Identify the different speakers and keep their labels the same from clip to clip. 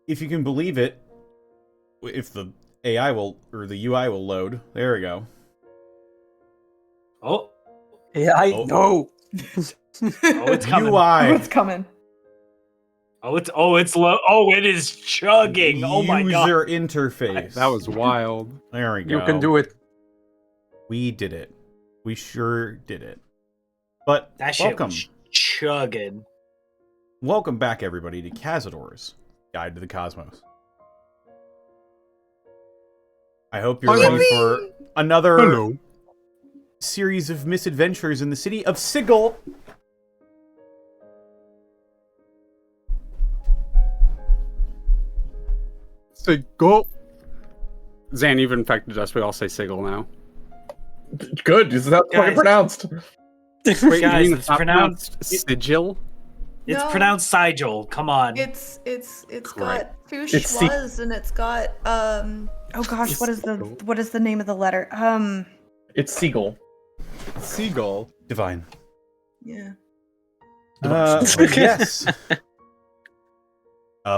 Speaker 1: If you can believe it, if the AI will, or the UI will load. There we go.
Speaker 2: Oh.
Speaker 3: AI,
Speaker 1: Oh.
Speaker 3: no.
Speaker 2: Oh, it's coming.
Speaker 1: UI.
Speaker 4: Oh, it's coming.
Speaker 2: It's low. Oh, it is chugging. Oh my god.
Speaker 1: User interface.
Speaker 5: That was wild.
Speaker 1: There we go.
Speaker 3: You can do it.
Speaker 1: We did it. We sure did it. But
Speaker 2: That shit
Speaker 1: welcome.
Speaker 2: was chugging.
Speaker 1: Welcome back, everybody, to Kazador's Guide to the Cosmos. I hope you're ready for another series of misadventures in the city of Sigil.
Speaker 5: Sigil. Zan, you've infected us. We all say Sigil now.
Speaker 6: Good. Is that quite pronounced?
Speaker 5: Wait,
Speaker 2: Guys,
Speaker 5: you mean
Speaker 2: it's pronounced
Speaker 5: Sigil?
Speaker 2: It's
Speaker 4: No.
Speaker 2: pronounced Sigil. Come on.
Speaker 4: It's
Speaker 5: Correct.
Speaker 4: got two
Speaker 6: It's
Speaker 4: schwas and it's got oh gosh, what is the name of the letter?
Speaker 6: It's Seagull.
Speaker 5: Seagull.
Speaker 1: Divine.
Speaker 4: Yeah.
Speaker 1: Yes.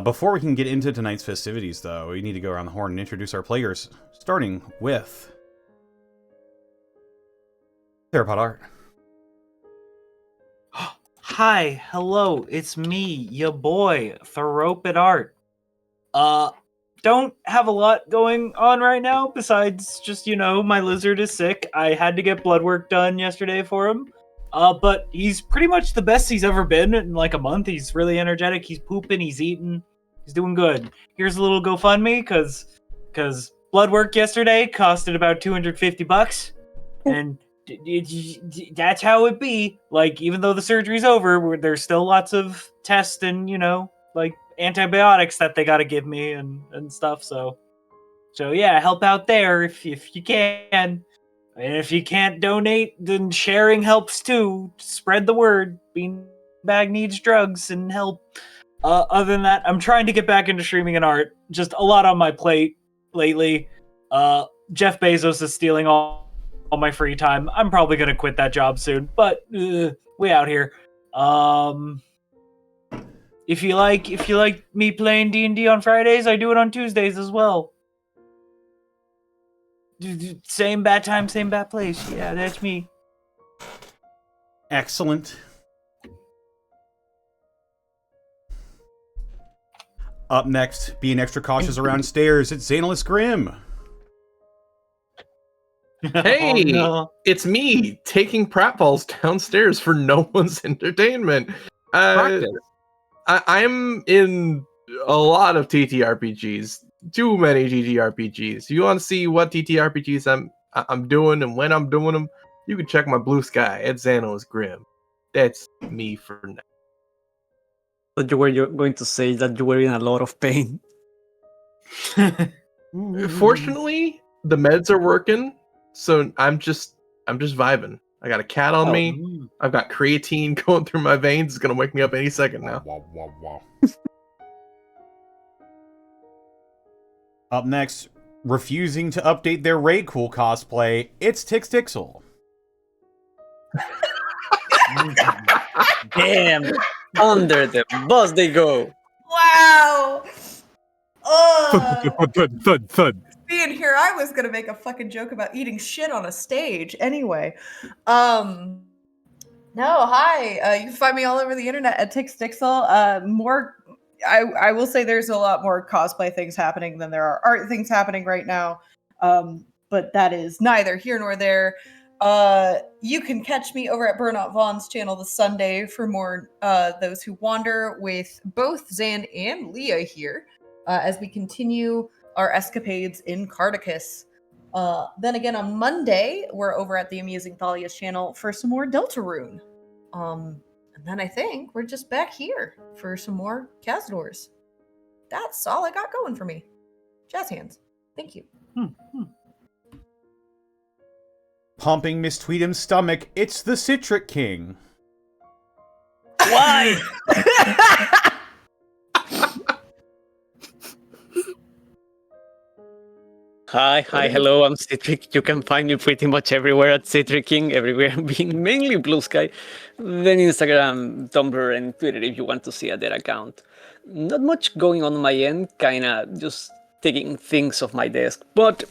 Speaker 1: Before we can get into tonight's festivities, though, we need to go around the horn and introduce our players, starting with TheropodArt.
Speaker 2: Hi, hello, it's me, your boy, TheropodArt. Don't have a lot going on right now, besides just, my lizard is sick. I had to get blood work done yesterday for him. But he's pretty much the best he's ever been in like a month. He's really energetic, he's pooping, he's eating, he's doing good. Here's a little GoFundMe, cause blood work yesterday costed about $250, and that's how it be. Like, even though the surgery's over, there's still lots of tests and, like antibiotics that they gotta give me and stuff. So yeah, help out there if you can. And if you can't donate, then sharing helps too. Spread the word. Beanbag needs drugs and help. Other than that, I'm trying to get back into streaming and art. Just a lot on my plate lately. Jeff Bezos is stealing all my free time. I'm probably gonna quit that job soon, but we out here. If you like me playing D&D on Fridays, I do it on Tuesdays as well. Same bat time, same bat place. Yeah, that's me.
Speaker 1: Excellent. Up next, being extra cautious around stairs, it's XanillisGrimm.
Speaker 6: Hey,
Speaker 2: Oh, no.
Speaker 6: it's me taking pratfalls downstairs for no one's entertainment.
Speaker 5: Practice.
Speaker 6: I'm in a lot of TTRPGs. Too many TTRPGs. You want to see what TTRPGs I'm doing and when I'm doing them? You can check my blue sky at XanillisGrimm. That's me for now.
Speaker 3: But you're going to say that you were in a lot of pain.
Speaker 6: Fortunately, the meds are working, so I'm just vibing. I got a cat on me. I've got creatine going through my veins. It's gonna wake me up any second now.
Speaker 1: Up next, refusing to update their Raycool cosplay, it's Tixdixl.
Speaker 3: Damn! Under the bus they go.
Speaker 4: Wow.
Speaker 5: Thud.
Speaker 4: Being here, I was gonna make a fucking joke about eating shit on a stage. Anyway, no, hi. You can find me all over the internet at Tixdixl. I will say there's a lot more cosplay things happening than there are art things happening right now. But that is neither here nor there. You can catch me over at Burnout Vaughn's channel this Sunday for more Those Who Wander with both Zan and Leah here as we continue our escapades in Cardicus. Then again on Monday, we're over at the Amusing Thalia's channel for some more Deltarune. And then I think we're just back here for some more Kazadors. That's all I got going for me. Jazz hands. Thank you.
Speaker 1: Pumping Miss Tweedum's stomach, it's the Citric King.
Speaker 2: Why?
Speaker 3: Hi, hello, I'm Citric. You can find me pretty much everywhere at Citric King, everywhere being mainly Blue Sky. Then Instagram, Tumblr, and Twitter if you want to see a dead account. Not much going on my end, kinda just taking things off my desk, but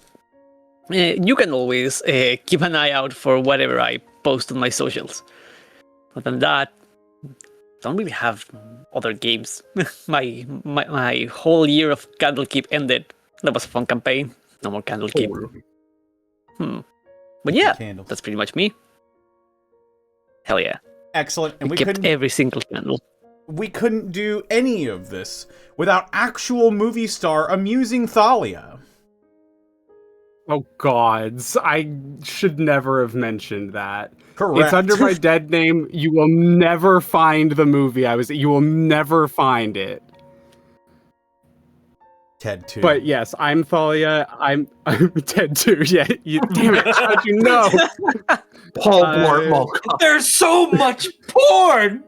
Speaker 3: you can always keep an eye out for whatever I post on my socials. Other than that, don't really have other games. my whole year of Candlekeep ended. That was a fun campaign. No more Candlekeep. But yeah,
Speaker 1: Candles.
Speaker 3: that's pretty much me. Hell yeah.
Speaker 1: Excellent. And
Speaker 3: We
Speaker 1: we
Speaker 3: kept
Speaker 1: couldn't
Speaker 3: every single candle.
Speaker 1: we couldn't do any of this without actual movie star amusing Thalia.
Speaker 5: Oh gods, I should never have mentioned that.
Speaker 1: Correct.
Speaker 5: It's under my dead name. You will never find the movie you will never find it.
Speaker 1: Ted 2.
Speaker 5: But yes, I'm Thalia. I'm Ted 2. Yeah, damn it, how'd you know?
Speaker 6: Paul Blart Mall Cop.
Speaker 2: There's so much porn.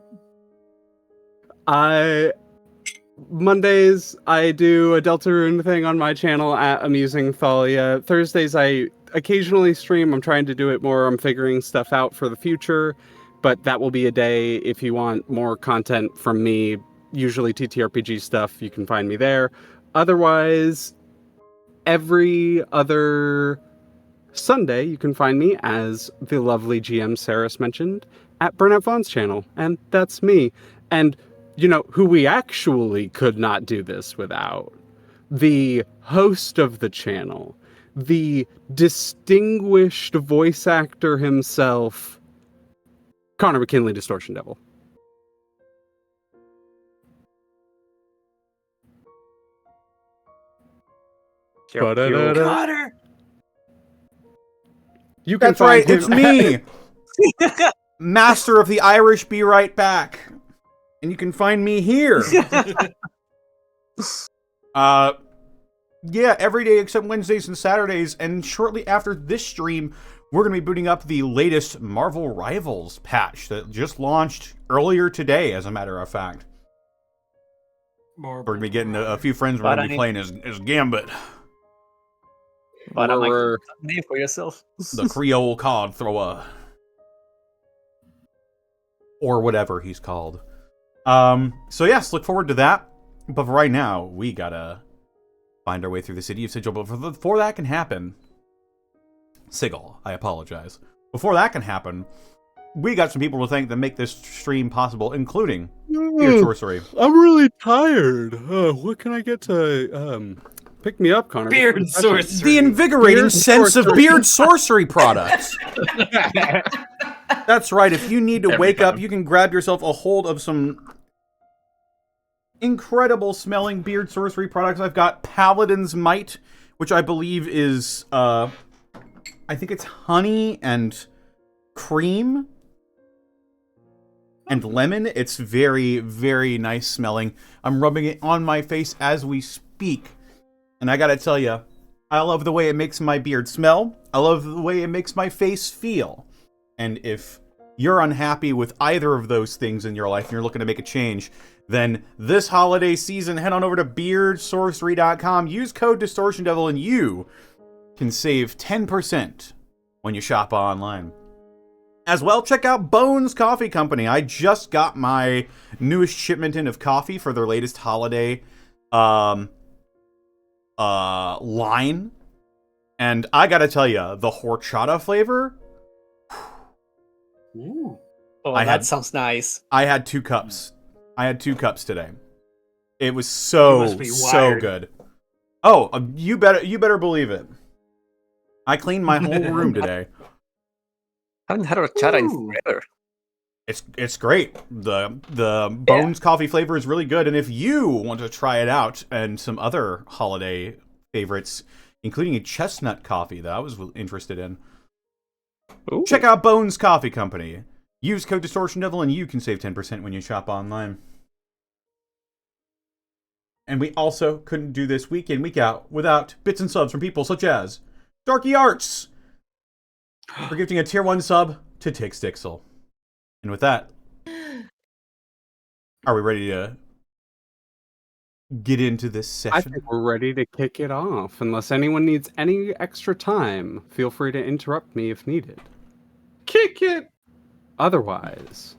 Speaker 5: Mondays, I do a Deltarune thing on my channel at Amusing Thalia. Thursdays, I occasionally stream. I'm trying to do it more. I'm figuring stuff out for the future, but that will be a day if you want more content from me, usually TTRPG stuff. You can find me there. Otherwise, every other Sunday, you can find me, as the lovely GM Saris mentioned, at Burnout Vaughn's channel, and that's me. And you know, who we actually could not do this without. The host of the channel, the distinguished voice actor himself, Connor McKinley, DistortionDevil.
Speaker 2: Connor.
Speaker 5: You can
Speaker 1: That's right,
Speaker 5: find
Speaker 1: it's
Speaker 5: him
Speaker 1: me! Master of the Irish Be Right Back. And you can find me here. Yeah, every day except Wednesdays and Saturdays, and shortly after this stream, we're going to be booting up the latest Marvel Rivals patch that just launched earlier today, as a matter of fact. We're going to be getting a few friends we're going to be playing as Gambit,
Speaker 3: But I'm like, name for yourself.
Speaker 1: the Creole card thrower. Or whatever he's called. So yes, look forward to that. But for right now, we gotta find our way through the city of Sigil. But before that can happen, Sigil, I apologize. Before that can happen, we got some people to thank that make this stream possible, including Beard Sorcery.
Speaker 5: I'm really tired. What can I get to pick me up, Connor?
Speaker 2: Beard Sorcery.
Speaker 1: The invigorating
Speaker 5: Beard
Speaker 1: sense of
Speaker 5: Sorcery.
Speaker 1: Beard Sorcery products. That's right. If you need to wake up, you can grab yourself a hold of some incredible smelling Beard Sorcery products. I've got Paladin's Might, which I believe is, I think it's honey and cream and lemon. It's very, very nice smelling. I'm rubbing it on my face as we speak. And I gotta tell you, I love the way it makes my beard smell. I love the way it makes my face feel. And if you're unhappy with either of those things in your life and you're looking to make a change, then this holiday season, head on over to beardsorcery.com, use code DistortionDevil, and you can save 10% when you shop online. As well, check out Bones Coffee Company. I just got my newest shipment in of coffee for their latest holiday line. And I gotta tell you, the horchata flavor...
Speaker 2: Ooh.
Speaker 3: Oh, that sounds nice.
Speaker 1: I had 2 cups. I had 2 cups today. It was so good. Oh, you better believe it. I cleaned my whole room today.
Speaker 3: I haven't had horchata in forever.
Speaker 1: It's great. The Bones coffee flavor is really good, and if you want to try it out and some other holiday favorites, including a chestnut coffee that I was interested in,
Speaker 3: Ooh.
Speaker 1: check out Bones Coffee Company. Use code DistortionDevil and you can save 10% when you shop online. And we also couldn't do this week in, week out without bits and subs from people such as Darky Arts for gifting a tier 1 sub to Tixdixl. And with that, are we ready to get into this
Speaker 5: I
Speaker 1: session?
Speaker 5: think we're ready to kick it off. Unless anyone needs any extra time, feel free to interrupt me if needed.
Speaker 6: Kick it.
Speaker 5: Otherwise,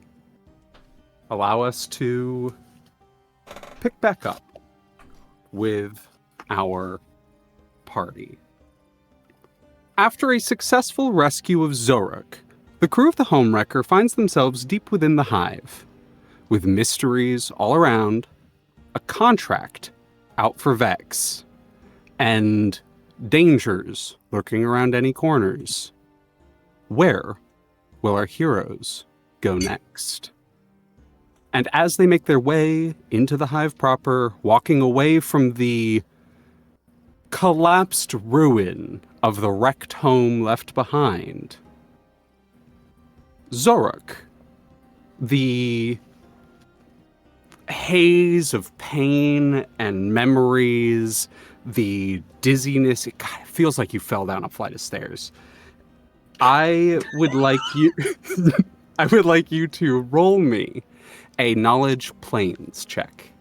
Speaker 5: allow us to pick back up with our party. After a successful rescue of Xoruk, the crew of the Homewrecker finds themselves deep within the hive, with mysteries all around, a contract out for Vex, and dangers lurking around any corners. Where will our heroes go next? And as they make their way into the hive proper, walking away from the collapsed ruin of the wrecked home left behind, Xoruk, the haze of pain and memories, the dizziness, it feels like you fell down a flight of stairs. I would like you I would like you to roll me a knowledge planes check.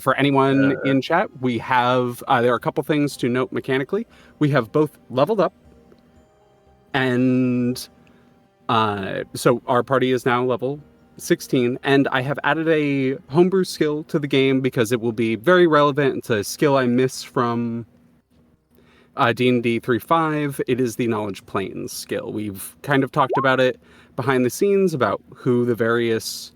Speaker 5: For anyone in chat, we have, there are a couple things to note mechanically. We have both leveled up, and so our party is now level 16, and I have added a homebrew skill to the game because it will be very relevant. It's a skill I miss from D&D 3.5. It is the Knowledge Planes skill. We've kind of talked about it behind the scenes, about who the various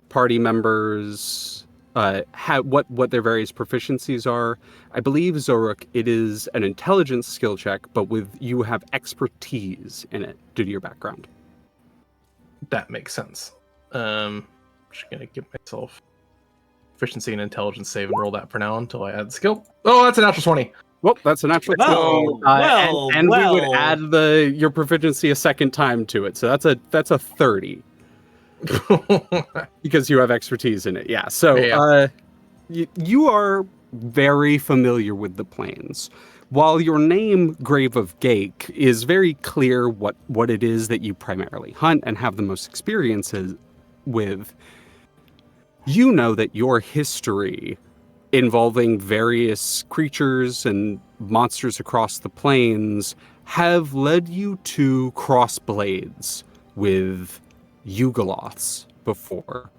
Speaker 5: party members what their various proficiencies are. I believe, Xoruk, it is an intelligence skill check, but you have expertise in it due to your background.
Speaker 6: That makes sense. Just gonna give myself proficiency and intelligence save and roll that for now until I add the skill. Oh, that's a natural 20.
Speaker 5: Well, that's a natural 20. And we would add your proficiency a second time to it, so that's a 30. Because you have expertise in it, yeah. So you are very familiar with the plains. While your name, Grave of Gake, is very clear what it is that you primarily hunt and have the most experiences with, you know that your history involving various creatures and monsters across the plains have led you to cross blades with Yugoloths before.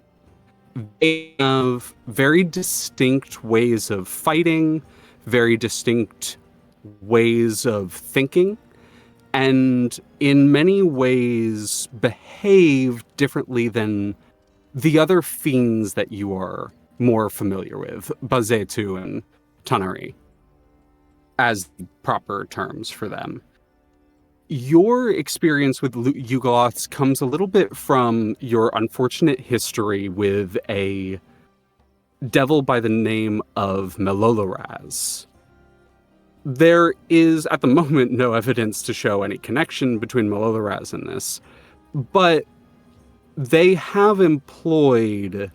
Speaker 5: They have very distinct ways of fighting, very distinct ways of thinking, and in many ways behave differently than the other fiends that you are more familiar with, Bazetu and Tanari, as the proper terms for them. Your experience with Yugoloths comes a little bit from your unfortunate history with a devil by the name of Meloloraz. There is, at the moment, no evidence to show any connection between Meloloraz and this, but they have employed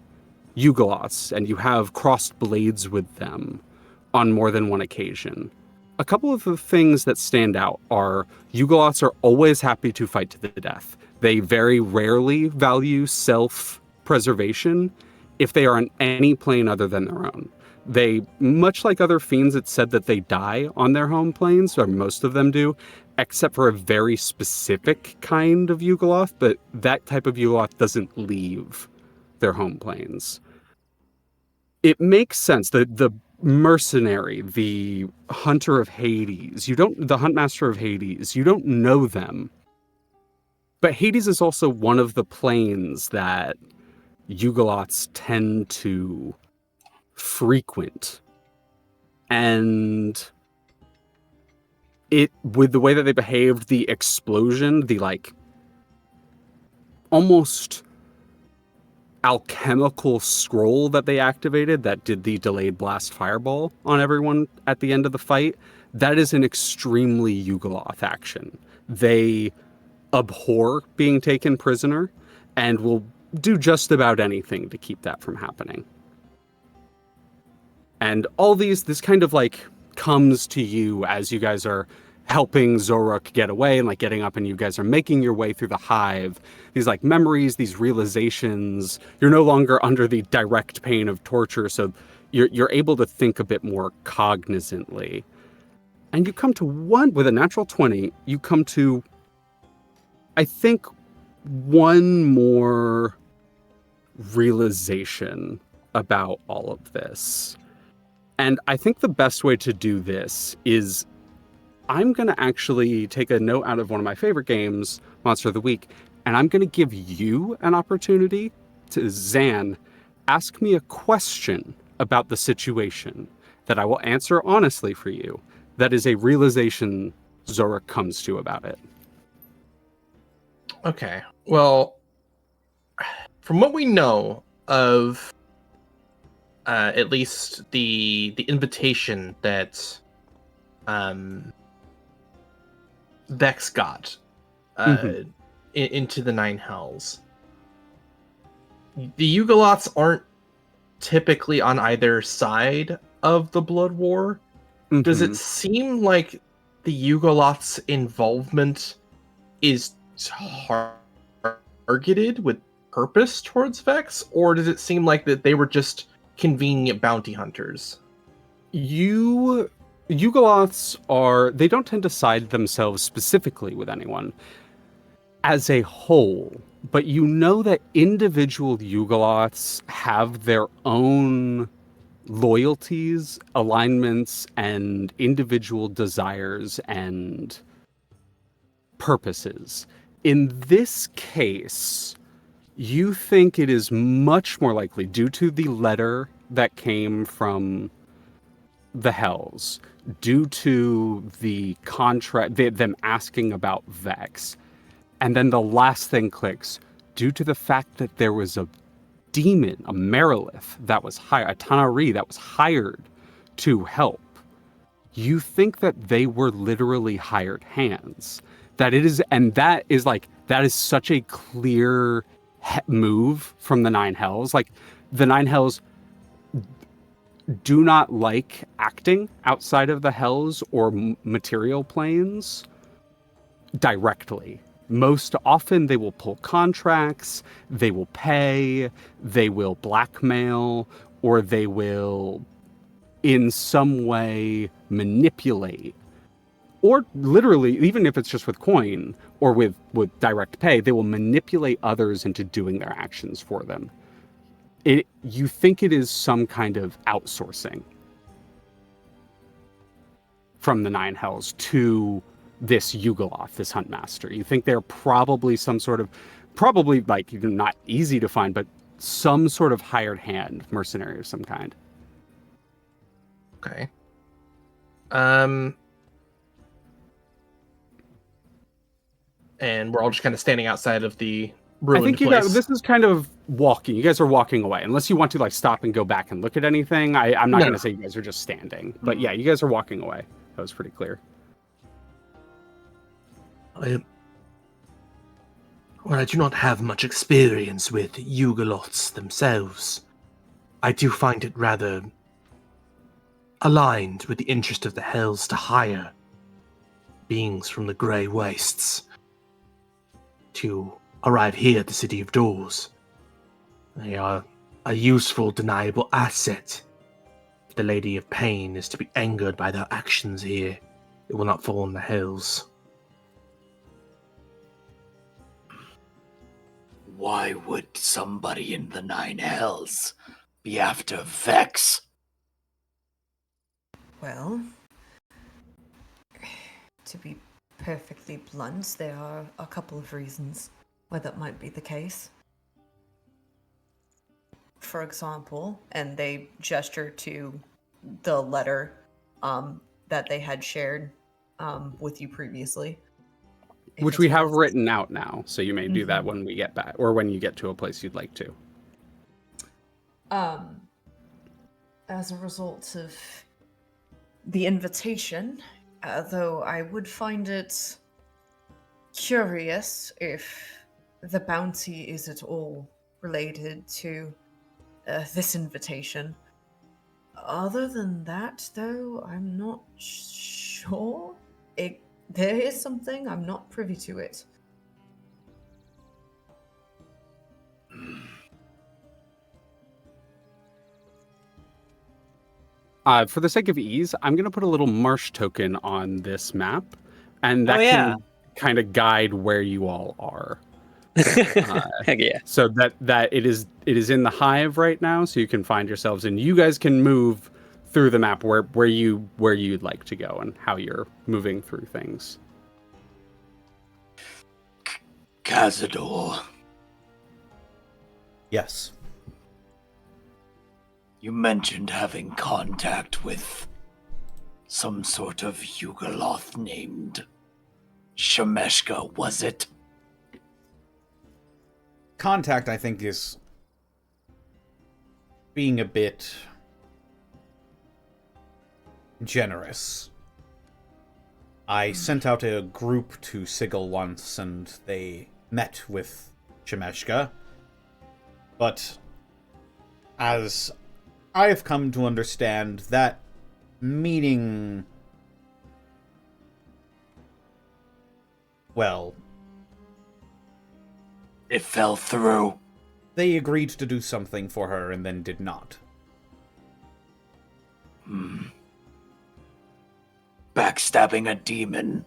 Speaker 5: Yugoloths, and you have crossed blades with them on more than one occasion. A couple of the things that stand out are Yugoloths are always happy to fight to the death. They very rarely value self-preservation if they are on any plane other than their own. They, much like other fiends, it's said that they die on their home planes, or most of them do, except for a very specific kind of Yugoloth, but that type of Yugoloth doesn't leave their home planes. It makes sense that the mercenary, the hunter of Hades, the huntmaster of Hades, you don't know them. But Hades is also one of the planes that Yugoloths tend to frequent. And with the way that they behaved, the explosion, the almost alchemical scroll that they activated that did the delayed blast fireball on everyone at the end of the fight, that is an extremely Yugoloth action. They abhor being taken prisoner and will do just about anything to keep that from happening. And all this kind of comes to you as you guys are helping Xoruk get away and like getting up, and you guys are making your way through the hive. These like memories, these realizations. You're no longer under the direct pain of torture, so you're able to think a bit more cognizantly. And you come to with a natural 20, you come to, I think, one more realization about all of this. And I think the best way to do this is I'm going to actually take a note out of one of my favorite games, Monster of the Week, and I'm going to give you an opportunity to, Zan, ask me a question about the situation that I will answer honestly for you. That is a realization Xoruk comes to about it.
Speaker 6: Okay. Well, from what we know of at least the invitation that Vex got into the Nine Hells, the Yugolots aren't typically on either side of the Blood War. Does it seem like the Yugolots' involvement is targeted with purpose towards Vex, or does it seem like that they were just convenient bounty hunters?
Speaker 5: Yugolots they don't tend to side themselves specifically with anyone as a whole, but you know that individual Yugolots have their own loyalties, alignments, and individual desires and purposes. In this case, you think it is much more likely, due to the letter that came from the Hells, due to the contract, them asking about Vex, and then the last thing clicks, due to the fact that there was a demon, a Merilith, that was hired, a Tanari that was hired to help. You think that they were literally hired hands. That is such a clear move from the Nine Hells. Like, the Nine Hells do not like acting outside of the Hells or material planes directly. Most often they will pull contracts, they will pay, they will blackmail, or they will in some way manipulate. Or literally, even if it's just with coin or with direct pay, they will manipulate others into doing their actions for them. You think it is some kind of outsourcing from the Nine Hells to this Yugoloth, this Huntmaster. You think they're probably probably like not easy to find, but some sort of hired hand mercenary of some kind.
Speaker 6: Okay. And we're all just kind of standing outside of the ruined
Speaker 5: I think
Speaker 6: place.
Speaker 5: this is kind of walking. You guys are walking away, unless you want to like stop and go back and look at anything. I'm not going to say you guys are just standing, but yeah, you guys are walking away. That was pretty clear.
Speaker 7: I do not have much experience with Yugolots themselves. I do find it rather aligned with the interest of the Hells to hire beings from the Grey Wastes to arrive here at the City of Doors. They are a useful, deniable asset. If the Lady of Pain is to be angered by their actions here, it will not fall on the Hells.
Speaker 8: Why would somebody in the Nine Hells be after Vex?
Speaker 4: Well, to be perfectly blunt, there are a couple of reasons why that might be the case. For example, and they gesture to the letter that they had shared with you previously.
Speaker 5: Which we have written out now, so you may do that when we get back, or when you get to a place you'd like to.
Speaker 4: As a result of the invitation, though I would find it curious if the bounty is at all related to this invitation. Other than that, though, I'm not sure. there is something, I'm not privy to it.
Speaker 5: For the sake of ease, I'm going to put a little marsh token on this map, and that can kind of guide where you all are.
Speaker 3: Heck yeah.
Speaker 5: So that it is in the hive right now, so you can find yourselves, and you guys can move through the map where you'd like to go and how you're moving through things.
Speaker 8: Kazador,
Speaker 1: Yes.
Speaker 8: you mentioned having contact with some sort of Yugoloth named Shemeshka, was it?
Speaker 1: Contact, I think, is being a bit generous. I sent out a group to Sigil once, and they met with Shemeshka. But as I have come to understand, that meeting, well,
Speaker 8: It fell through.
Speaker 1: they agreed to do something for her and then did not.
Speaker 8: Backstabbing a demon.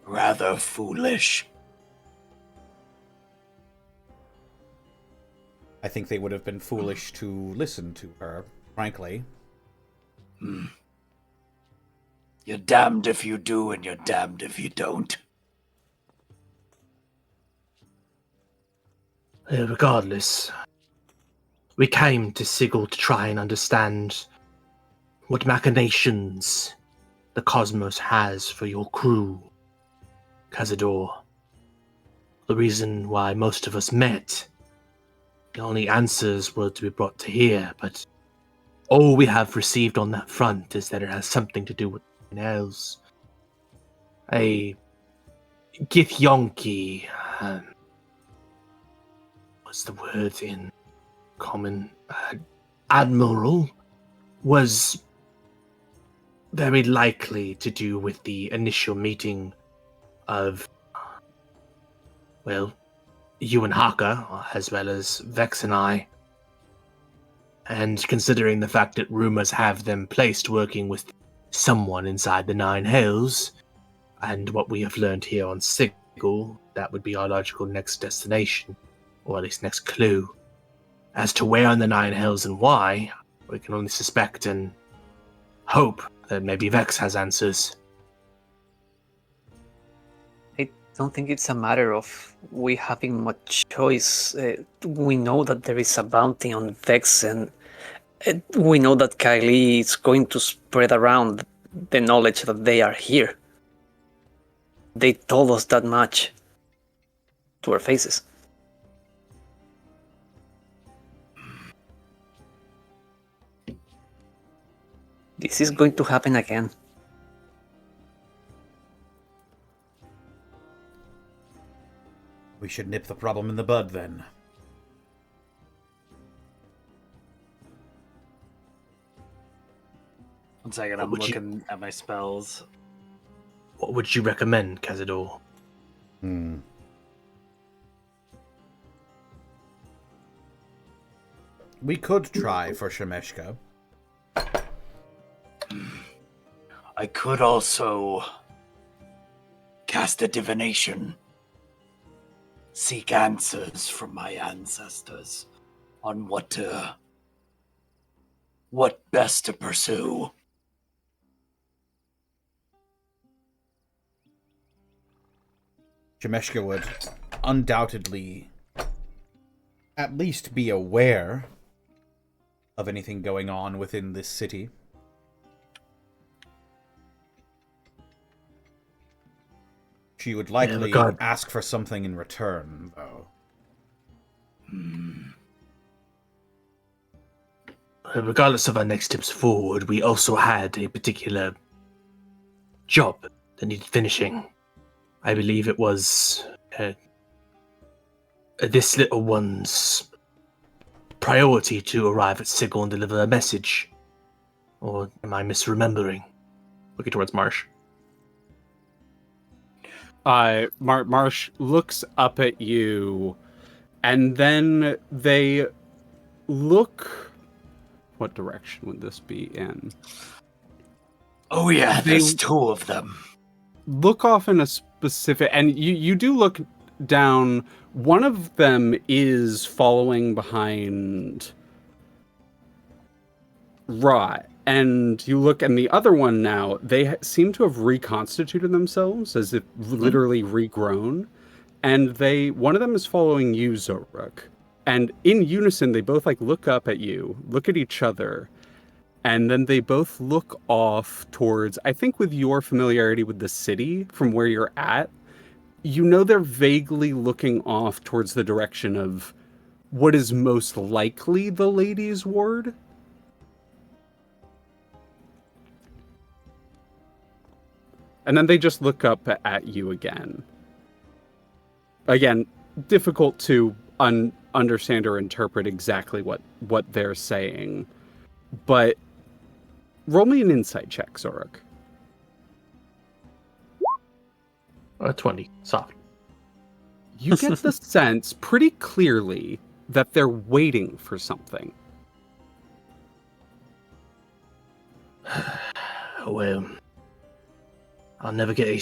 Speaker 8: Rather foolish.
Speaker 1: I think they would have been foolish to listen to her, frankly.
Speaker 8: You're damned if you do, and you're damned if you don't.
Speaker 7: Regardless, we came to Sigil to try and understand what machinations the cosmos has for your crew, Kazador. The reason why most of us met, the only answers were to be brought to here, but all we have received on that front is that it has something to do with something else. A Githzerai, what's the word in common? Admiral was very likely to do with the initial meeting of, well, you and Hakka, as well as Vex and I. And considering the fact that rumors have them placed working with someone inside the Nine Hells, and what we have learned here on Sigil, that would be our logical next destination, or at least next clue. As to where in the Nine Hells and why, we can only suspect and hope that maybe Vex has answers.
Speaker 3: I don't think it's a matter of we having much choice. We know that there is a bounty on Vex, and we know that Kylie is going to spread around the knowledge that they are here. They told us that much to our faces. This is going to happen again.
Speaker 1: We should nip the problem in the bud, then.
Speaker 2: One second, I'm looking at my spells.
Speaker 7: What would you recommend, Kazador?
Speaker 1: We could try for Shemeshka.
Speaker 8: I could also cast a divination. Seek answers from my ancestors on what best to pursue.
Speaker 1: Shemeshka would undoubtedly at least be aware of anything going on within this city. She would likely ask for something in return, though.
Speaker 7: Regardless of our next steps forward, we also had a particular job that needed finishing. I believe it was this little one's priority to arrive at Sigil and deliver a message. Or am I misremembering?
Speaker 6: Looking towards Marsh.
Speaker 5: Marsh looks up at you, and then they look. What direction would this be in?
Speaker 8: Oh yeah,
Speaker 5: They
Speaker 8: there's two of them.
Speaker 5: look off in a specific, and you do look down. One of them is following behind Rot, and you look, and the other one now, they seem to have reconstituted themselves as if literally regrown, and one of them is following you, Xoruk, and in unison they both like look up at you, look at each other, and then they both look off towards, I think with your familiarity with the city from where you're at, you know they're vaguely looking off towards the direction of what is most likely the ladies' ward. And then they just look up at you again. Again, difficult to understand or interpret exactly what they're saying. But roll me an insight check, Xoruk.
Speaker 7: 20, soft.
Speaker 5: You get the sense pretty clearly that they're waiting for something.
Speaker 7: Well, I'll never get a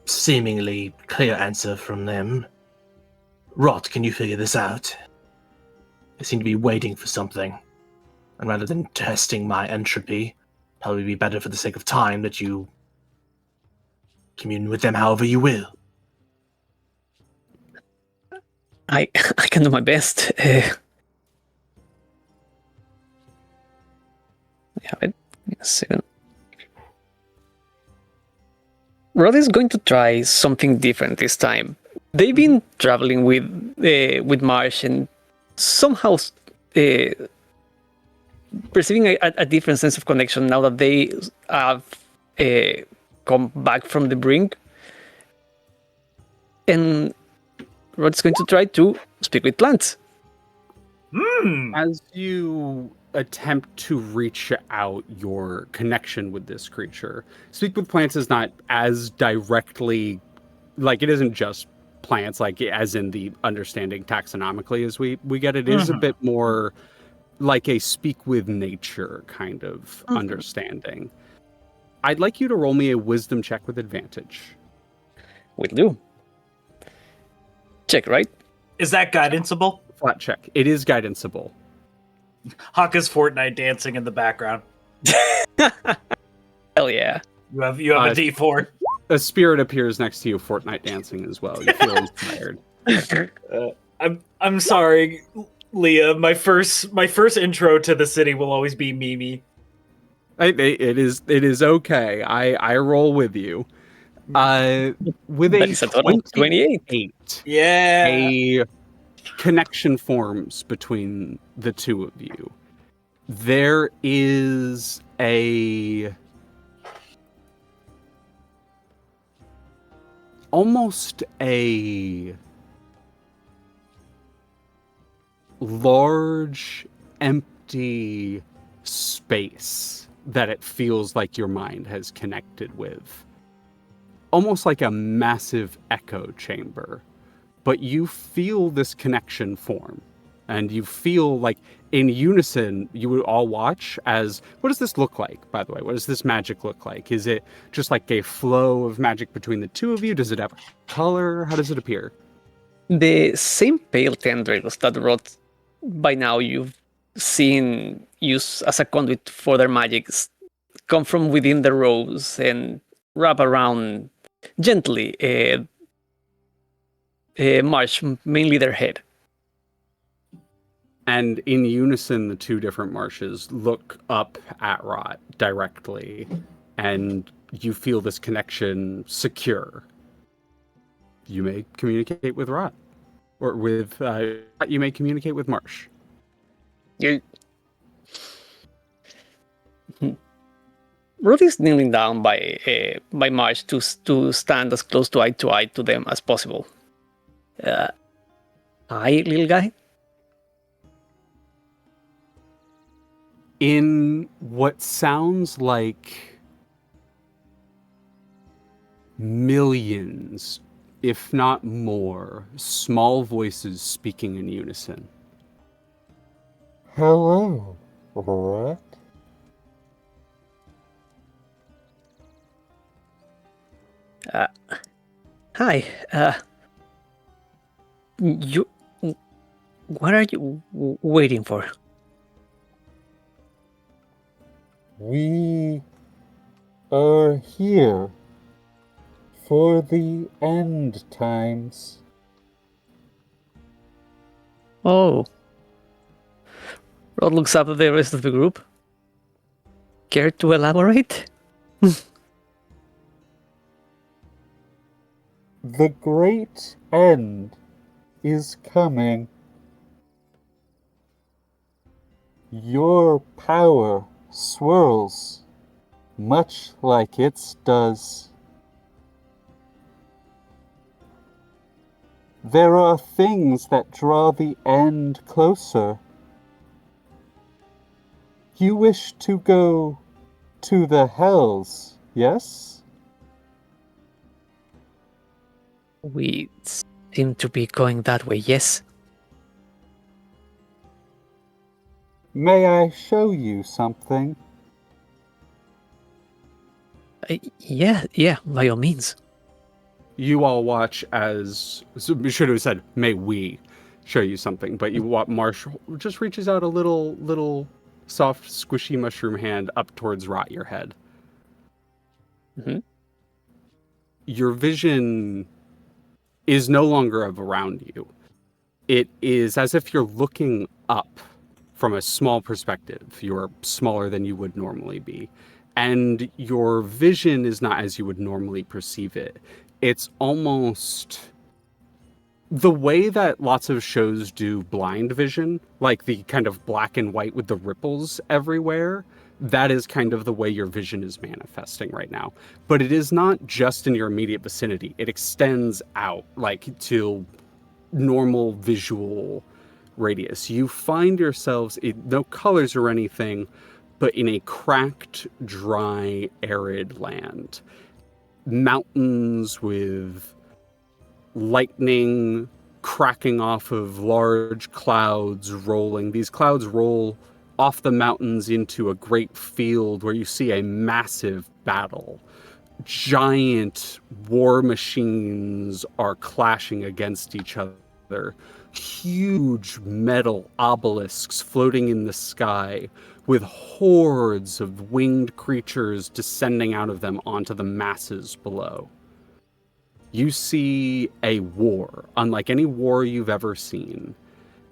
Speaker 7: seemingly clear answer from them. Rot, can you figure this out? They seem to be waiting for something. And rather than testing my entropy, probably be better for the sake of time that you commune with them however you will.
Speaker 3: I can do my best. Yeah, wait a second. Rod is going to try something different this time. They've been traveling with Marsh and somehow perceiving a different sense of connection now that they have come back from the brink. And Rod's going to try to speak with plants.
Speaker 5: As you attempt to reach out your connection with this creature, speak with plants is not as directly, like it isn't just plants, like as in the understanding taxonomically as we get it. It is a bit more like a speak with nature kind of understanding. I'd like you to roll me a wisdom check with advantage.
Speaker 3: Will do. Check, right?
Speaker 2: Is that guidanceable?
Speaker 5: Flat check. It is guidanceable.
Speaker 2: Hakka's Fortnite dancing in the background.
Speaker 3: Hell yeah.
Speaker 2: You have a D4.
Speaker 5: A spirit appears next to you, Fortnite dancing as well. You feel inspired.
Speaker 2: I'm sorry, Leah. My first intro to the city will always be Mimi.
Speaker 5: It is okay. I roll with you. With
Speaker 3: That
Speaker 5: a
Speaker 3: is a total of
Speaker 5: 28,
Speaker 2: Yeah.
Speaker 5: a connection forms between the two of you. There is almost a large, empty space that it feels like your mind has connected with. Almost like a massive echo chamber. But you feel this connection form. And you feel like in unison, you would all watch as, what does this look like, by the way? What does this magic look like? Is it just like a flow of magic between the two of you? Does it have color? How does it appear?
Speaker 3: The same pale tendrils that Rod, by now you've seen used as a conduit for their magics, come from within the rose and wrap around gently Marsh, mainly their head.
Speaker 5: And in unison, the two different marshes look up at Rot directly, and you feel this connection secure. You may communicate with Rot, or with you may communicate with Marsh.
Speaker 3: Rod is kneeling down by Marsh to stand as close to eye to them as possible. Hi, little guy.
Speaker 5: In what sounds like millions, if not more, small voices speaking in unison.
Speaker 9: Hello, what?
Speaker 3: Hi. You. What are you waiting for?
Speaker 9: We are here for the end times.
Speaker 3: Oh. Rod looks up at the rest of the group. Care to elaborate?
Speaker 9: The great end is coming. Your power swirls, much like its does. There are things that draw the end closer. You wish to go to the hells, yes?
Speaker 3: We seem to be going that way, yes?
Speaker 9: May I show you something?
Speaker 3: Yeah, by all means.
Speaker 5: You all watch as... So we should have said, may we show you something, but you watch Marshall just reaches out a little soft, squishy mushroom hand up towards Rot your head.
Speaker 3: Mm-hmm.
Speaker 5: Your vision is no longer of around you. It is as if you're looking up from a small perspective. You're smaller than you would normally be. And your vision is not as you would normally perceive it. It's almost the way that lots of shows do blind vision, like the kind of black and white with the ripples everywhere. That is kind of the way your vision is manifesting right now. But it is not just in your immediate vicinity. It extends out, like, to normal visual radius. You find yourselves in no colors or anything, but in a cracked, dry, arid land. Mountains with lightning cracking off of large clouds rolling. These clouds roll off the mountains into a great field where you see a massive battle. Giant war machines are clashing against each other. Huge metal obelisks floating in the sky with hordes of winged creatures descending out of them onto the masses below. You see a war, unlike any war you've ever seen.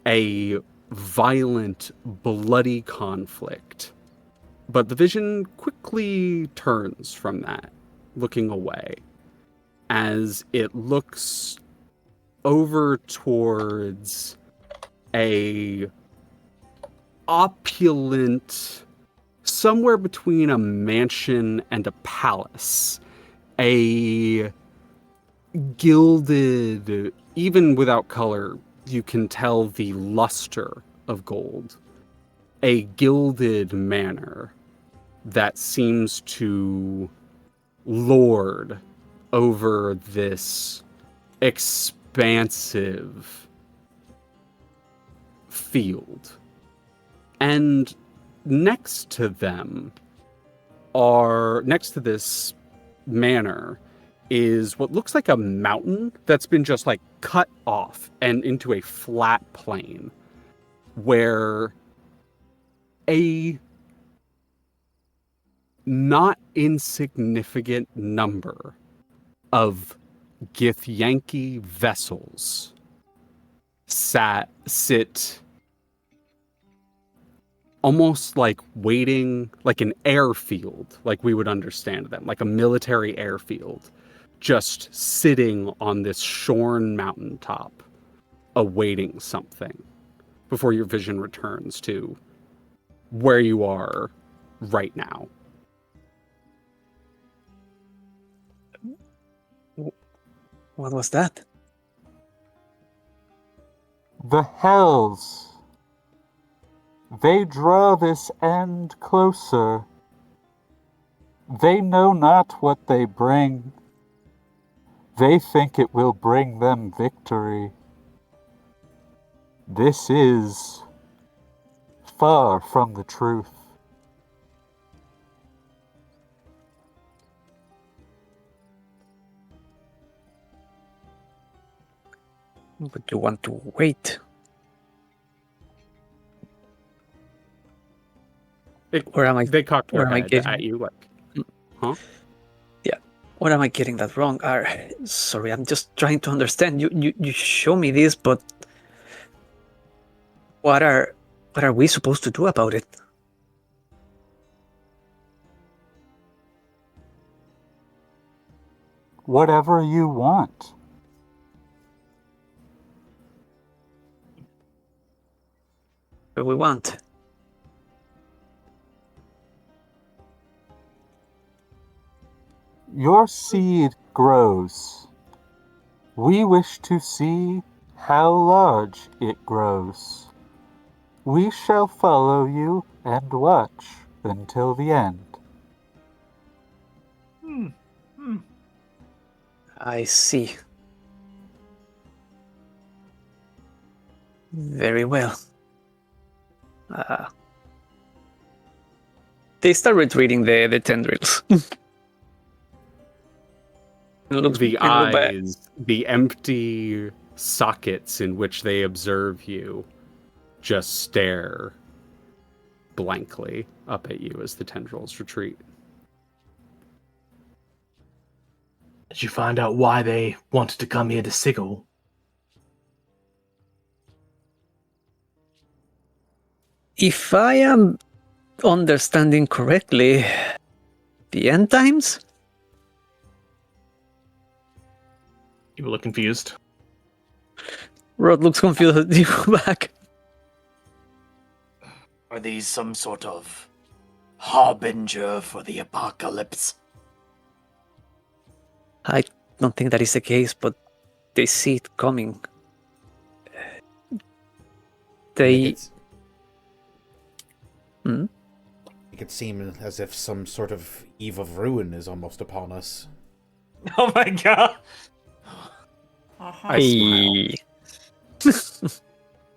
Speaker 5: A violent, bloody conflict. But the vision quickly turns from that, looking away, as it looks over towards a opulent, somewhere between a mansion and a palace, a gilded, even without color, you can tell the luster of gold. A gilded manor that seems to lord over this expansive field. And next to them next to this manor, is what looks like a mountain that's been just like cut off and into a flat plain where a not insignificant number of Githyanki vessels sit almost like waiting, like an airfield, like we would understand them, like a military airfield, just sitting on this shorn mountaintop, awaiting something before your vision returns to where you are right now.
Speaker 3: What was that?
Speaker 9: The hells. They draw this end closer. They know not what they bring. They think it will bring them victory. This is far from the truth.
Speaker 3: But you want to wait. Where am I?
Speaker 5: They cocked their
Speaker 3: where am I
Speaker 5: head
Speaker 3: getting-
Speaker 5: at you like, huh?
Speaker 3: Yeah. Or am I getting that wrong? Sorry, I'm just trying to understand. You show me this, but what are we supposed to do about it?
Speaker 9: Whatever you want.
Speaker 3: What we want.
Speaker 9: Your seed grows. We wish to see how large it grows. We shall follow you and watch until the end.
Speaker 3: I see. Very well. They start retreating the tendrils. It looks
Speaker 5: The
Speaker 3: it look bad.
Speaker 5: eyes, the empty sockets in which they observe you, just stare blankly up at you as the tendrils retreat.
Speaker 7: Did you find out why they wanted to come here to Sigil?
Speaker 3: If I am understanding correctly, the end times?
Speaker 6: You look confused.
Speaker 3: Rod looks confused. You go back.
Speaker 8: Are these some sort of harbinger for the apocalypse?
Speaker 3: I don't think that is the case, but they see it coming. They... Hmm?
Speaker 1: It could seem as if some sort of eve of ruin is almost upon us.
Speaker 2: Oh my god.
Speaker 5: I smile.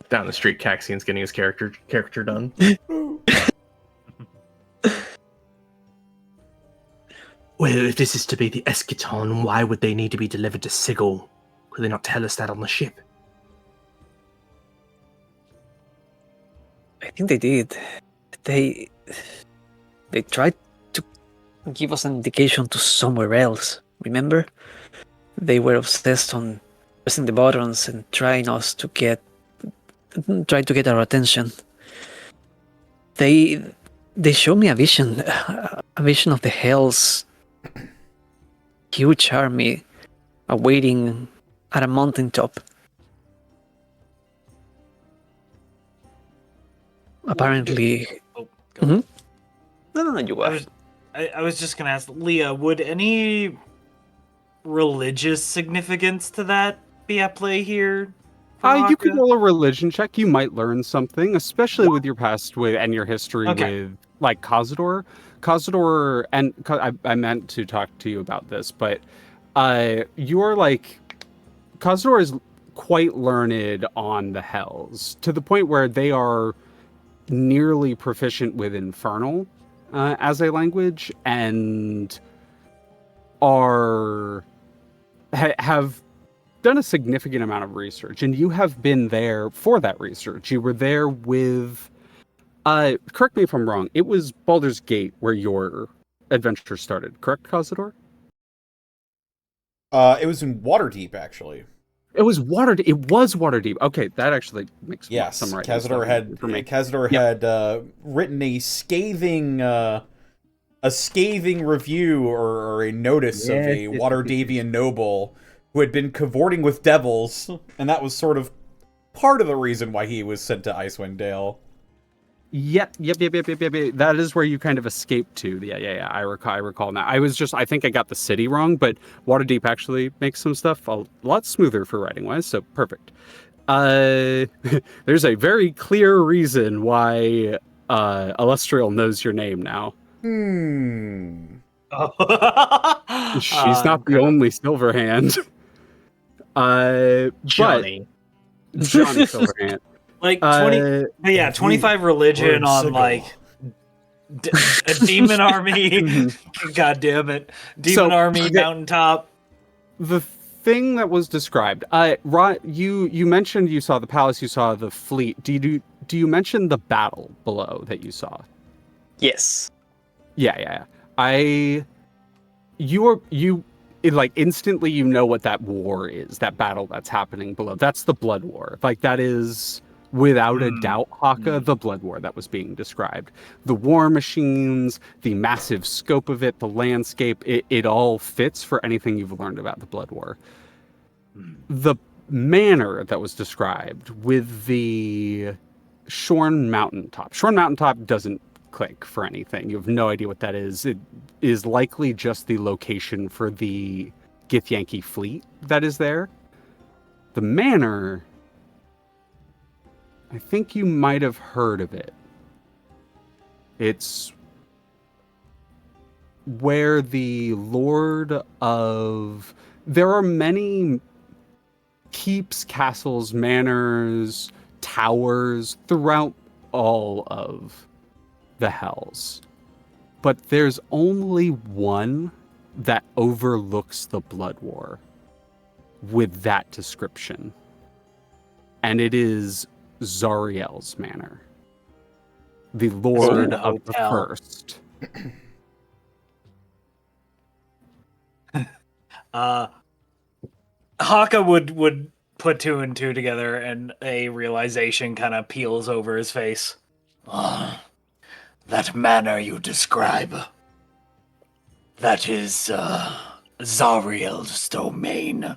Speaker 6: Down the street, Caxian's getting his caricature done.
Speaker 7: Well, if this is to be the eschaton, why would they need to be delivered to Sigil? Could they not tell us that on the ship?
Speaker 3: I think they did. They tried to give us an indication to somewhere else. Remember? They were obsessed on pressing the buttons and try to get our attention. They showed me a vision of the Hells, huge army awaiting at a mountaintop. Apparently.
Speaker 2: Oh, go on.
Speaker 3: No, you are.
Speaker 2: I was just gonna ask Leah, would any religious significance to that be at play here?
Speaker 5: You could roll a religion check. You might learn something, especially with your past and your history with like Kazador. Kazador, and I meant to talk to you about this, but you're like Kazador is quite learned on the Hells to the point where they are nearly proficient with Infernal as a language and have done a significant amount of research, and you have been there for that research. You were there with correct me if I'm wrong, it was Baldur's Gate where your adventure started, correct, Kazador?
Speaker 1: It was in Waterdeep, actually.
Speaker 5: It was Waterdeep. Okay, that actually makes some right.
Speaker 1: Kazador had written a scathing review or a notice of a Waterdeepian noble who had been cavorting with devils, and that was sort of part of the reason why he was sent to Icewind Dale.
Speaker 5: Yep. That is where you kind of escaped to. Yeah. I recall now. I think I got the city wrong, but Waterdeep actually makes some stuff a lot smoother for writing wise, so perfect. There's a very clear reason why Illustrial knows your name now.
Speaker 2: Oh.
Speaker 5: She's not the only Silverhand.
Speaker 6: Johnny.
Speaker 5: But Johnny Silverhand.
Speaker 2: Like 20, but yeah, 25 religion on like a demon army. God damn it, demon army mountaintop.
Speaker 5: The thing that was described, you mentioned you saw the palace, you saw the fleet. Do you mention the battle below that you saw?
Speaker 3: Yes.
Speaker 5: Yeah. Instantly you know what that war is, that battle that's happening below. That's the Blood War. Like, that is without a doubt, Hakka, the Blood War that was being described. The war machines, the massive scope of it, the landscape, it all fits for anything you've learned about the Blood War. The manor that was described with the Shorn Mountaintop. Shorn Mountaintop doesn't click for anything. You have no idea what that is. It is likely just the location for the Githyanki fleet that is there. The manor, I think you might have heard of it. It's where the Lord of... There are many keeps, castles, manors, towers throughout all of the Hells. But there's only one that overlooks the Blood War with that description. And it is Zariel's Manor. The Lord of the First.
Speaker 2: Hakka would put two and two together, and a realization kind of peels over his face.
Speaker 8: That manner you describe, that is Zariel's domain.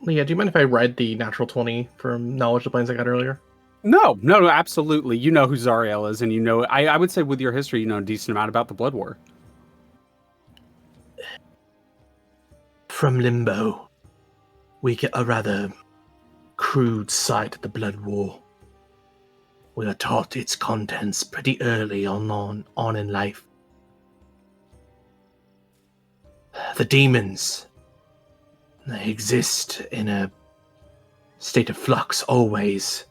Speaker 6: Leah, do you mind if I read the natural 20 from Knowledge of Planes I got earlier?
Speaker 5: No, absolutely. You know who Zariel is, and you know, I would say with your history, you know a decent amount about the Blood War.
Speaker 7: From Limbo, we get a rather crude sight of the Blood War. We are taught its contents pretty early on in life. The demons, they exist in a state of flux always.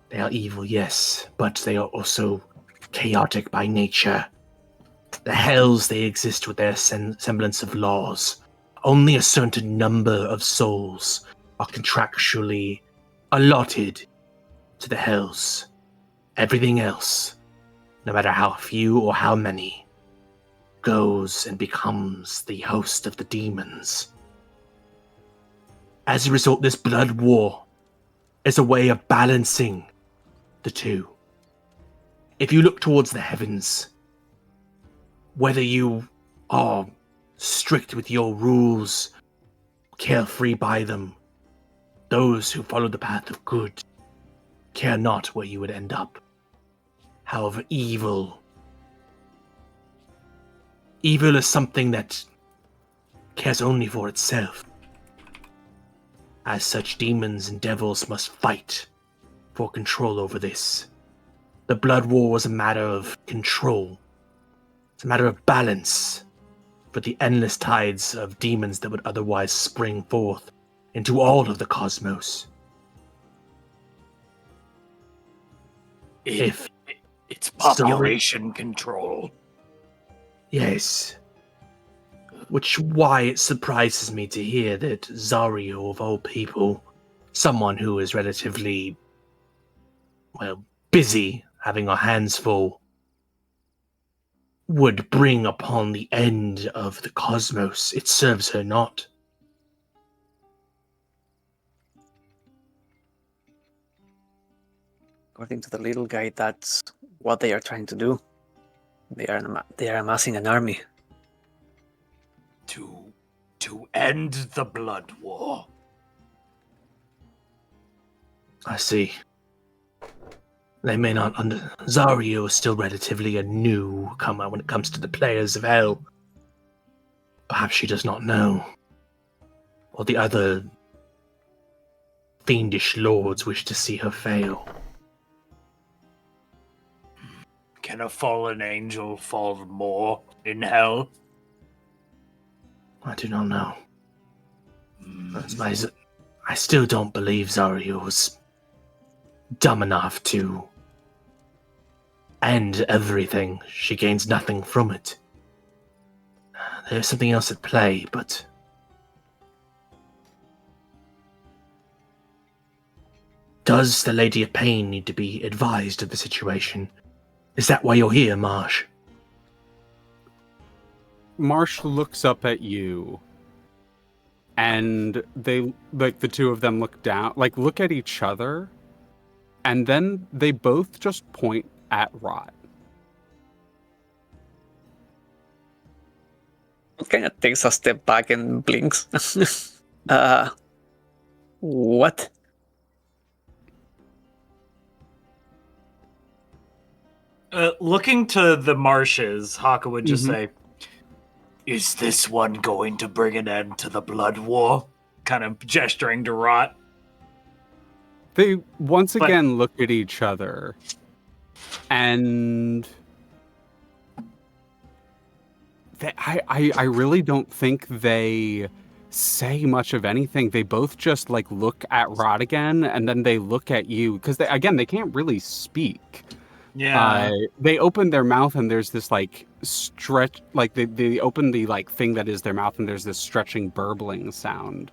Speaker 7: They are evil, yes, but they are also chaotic by nature. The Hells, they exist with their semblance of laws. Only a certain number of souls are contractually allotted to the Hells. Everything else, no matter how few or how many, goes and becomes the host of the demons. As a result, this Blood War is a way of balancing the two. If you look towards the heavens, whether you are strict with your rules, carefree by them, those who follow the path of good care not where you would end up. However, evil is something that cares only for itself. As such, demons and devils must fight for control over this. The Blood War was a matter of control. It's a matter of balance for the endless tides of demons that would otherwise spring forth into all of the cosmos.
Speaker 8: It's population control.
Speaker 7: Yes. Why it surprises me to hear that Zario, of all people, someone who is relatively, busy, having her hands full, would bring upon the end of the cosmos. It serves her not.
Speaker 3: According to the little guy, that's what they are trying to do. They are amassing an army.
Speaker 8: To end the Blood War.
Speaker 7: I see. They may not Zario is still relatively a newcomer when it comes to the players of Hell. Perhaps she does not know. Or the other fiendish lords wish to see her fail.
Speaker 8: Can a fallen angel fall more in hell?
Speaker 7: I do not know. I still don't believe Zarya was dumb enough to end everything. She gains nothing from it. There's something else at play, but... Does the Lady of Pain need to be advised of the situation? Is that why you're here, Marsh?
Speaker 5: Marsh looks up at you, and they, like, the two of them look down, like, look at each other, and then they both just point at Rot.
Speaker 3: Kind of takes a step back and blinks. What?
Speaker 2: Looking to the marshes, Hakka would just say,
Speaker 8: Is this one going to bring an end to the blood war?
Speaker 2: kind of gesturing to Rot.
Speaker 5: They once again look at each other, and I really don't think they say much of anything. They both just like look at Rod again, and then they look at you because they can't really speak.
Speaker 2: Yeah.
Speaker 5: They open their mouth and there's this like stretch, like they open the like thing that is their mouth and there's this stretching burbling sound.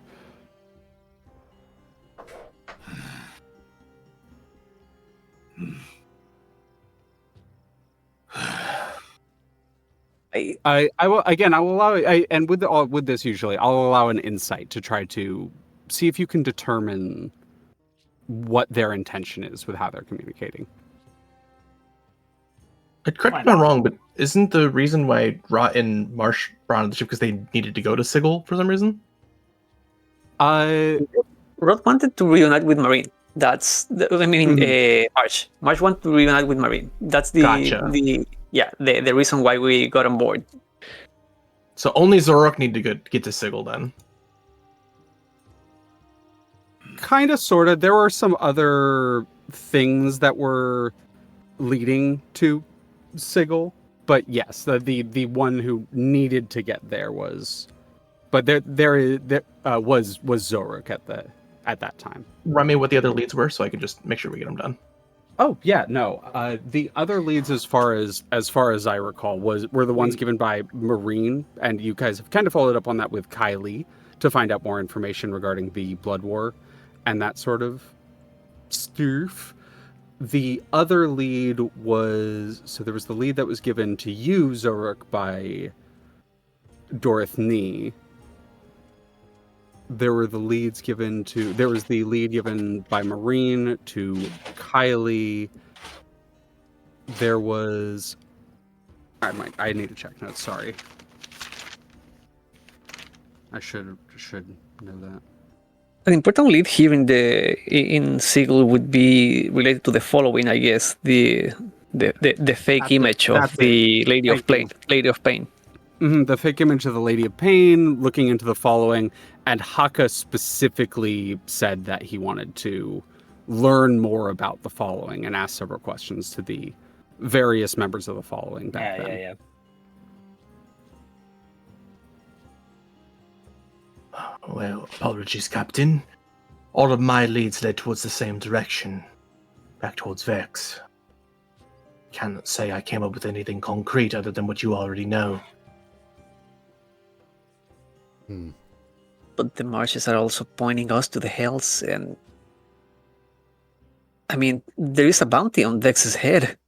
Speaker 5: I will allow and with this usually I'll allow an insight to try to see if you can determine what their intention is with how they're communicating.
Speaker 6: Correct me if I'm wrong, but isn't the reason why Rot and Marsh brought on the ship because they needed to go to Sigil for some reason?
Speaker 3: Rod wanted to reunite with Marine. That's Marsh wanted to reunite with Marine. That's the the reason why we got on board.
Speaker 6: So only Xoruk need to get to Sigil then.
Speaker 5: Kind of, sort of. There were some other things that were leading to Sigil, but yes, the one who needed to get there was, but there was Xoruk at that time.
Speaker 6: Run me what the other leads were, so I can just make sure we get them done.
Speaker 5: Oh yeah, no. The other leads, as far as I recall, were the ones given by Marine, and you guys have kind of followed up on that with Kylie to find out more information regarding the Blood War and that sort of stuff. The other lead was, so there was the lead that was given to you, Xoruk, by Dorothy. There were the leads given to, there was the lead given by Marine to Kylie. There was, I need to check notes, sorry. I should know that.
Speaker 3: An important lead here in Sigil would be related to the following, I guess, the fake image of the Lady of Pain.
Speaker 5: Mm-hmm, the fake image of the Lady of Pain, looking into the following, and Hakka specifically said that he wanted to learn more about the following and ask several questions to the various members of the following back then.
Speaker 2: Yeah.
Speaker 7: Well, apologies, Captain. All of my leads led towards the same direction, back towards Vex. Cannot say I came up with anything concrete other than what you already know.
Speaker 3: But the marshes are also pointing us to the Hells, and I mean, there is a bounty on Vex's head.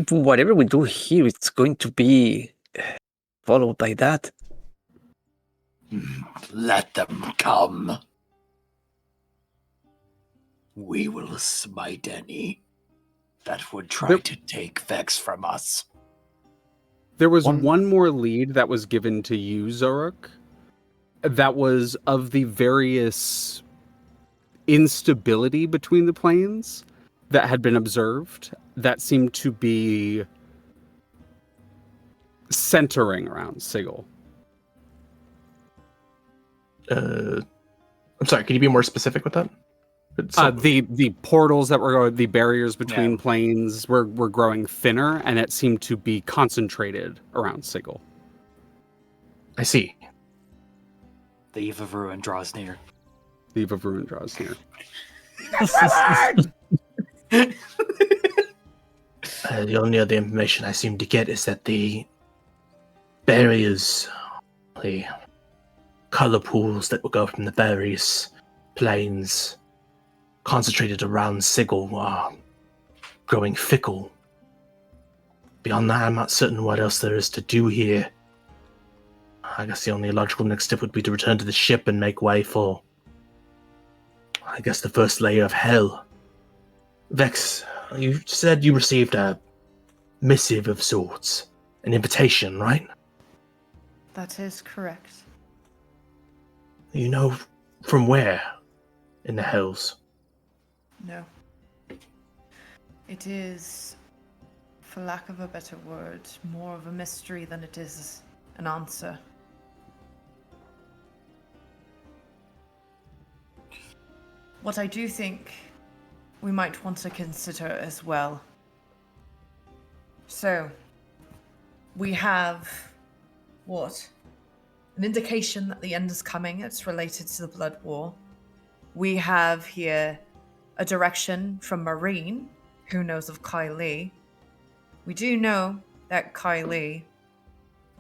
Speaker 3: Whatever we do here, it's going to be followed by that.
Speaker 8: Let them come. We will smite any that would try to take Vex from us.
Speaker 5: There was one more lead that was given to you, Xoruk, that was of the various instability between the planes that had been observed that seemed to be centering around Sigil.
Speaker 6: I'm sorry, can you be more specific with that?
Speaker 5: The portals that were the barriers between planes were growing thinner, and it seemed to be concentrated around Sigil.
Speaker 7: I see.
Speaker 8: The eve of ruin draws near.
Speaker 5: The eve of ruin draws near.
Speaker 7: The only other information I seem to get is that the barriers, the color pools that will go from the various planes concentrated around Sigil are growing fickle. Beyond that, I'm not certain what else there is to do here. I guess the only logical next step would be to return to the ship and make way for, I guess, the first layer of hell. Vex, you said you received a missive of sorts, an invitation, right?
Speaker 4: That is correct.
Speaker 7: You know from where in the hells?
Speaker 4: No. It is, for lack of a better word, more of a mystery than it is an answer. What I do think we might want to consider as well. So, we have, what? An indication that the end is coming. It's related to the Blood War. We have here a direction from Marine, who knows of Kylie. We do know that Kylie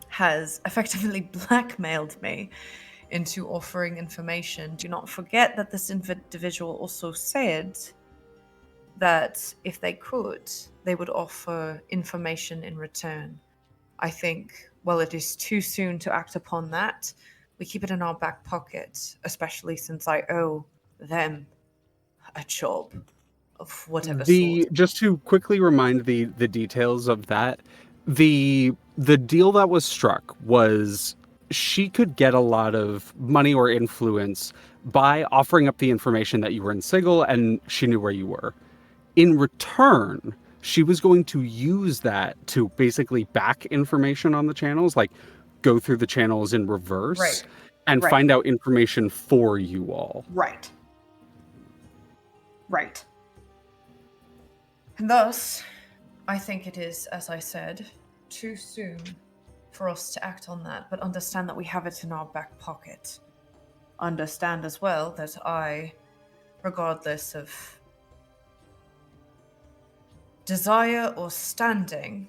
Speaker 4: has effectively blackmailed me into offering information. Do not forget that this individual also said that if they could, they would offer information in return. I think, well, it is too soon to act upon that. We keep it in our back pocket, especially since I owe them a job of whatever sort.
Speaker 5: Just to quickly remind the details of that, the deal that was struck was she could get a lot of money or influence by offering up the information that you were in Sigil and she knew where you were. In return, she was going to use that to basically back information on the channels, like go through the channels in reverse and find out information for you all.
Speaker 4: Right. And thus, I think it is, as I said, too soon for us to act on that, but understand that we have it in our back pocket. Understand as well that I, regardless of desire or standing,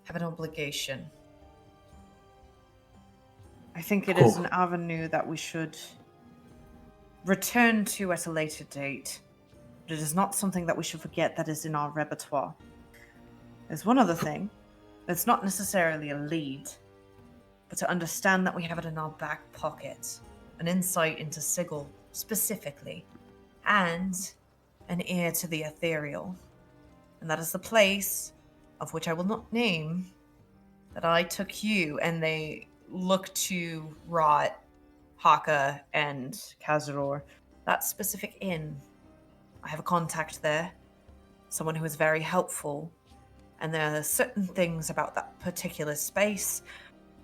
Speaker 4: have an obligation. I think it is an avenue that we should return to at a later date. But it is not something that we should forget that is in our repertoire. There's one other thing that's not necessarily a lead, but to understand that we have it in our back pocket. An insight into Sigil specifically, and an ear to the ethereal. And that is the place, of which I will not name, that I took you, and they look to Rot, Hakka, and Kazador. That specific inn. I have a contact there, someone who is very helpful, and there are certain things about that particular space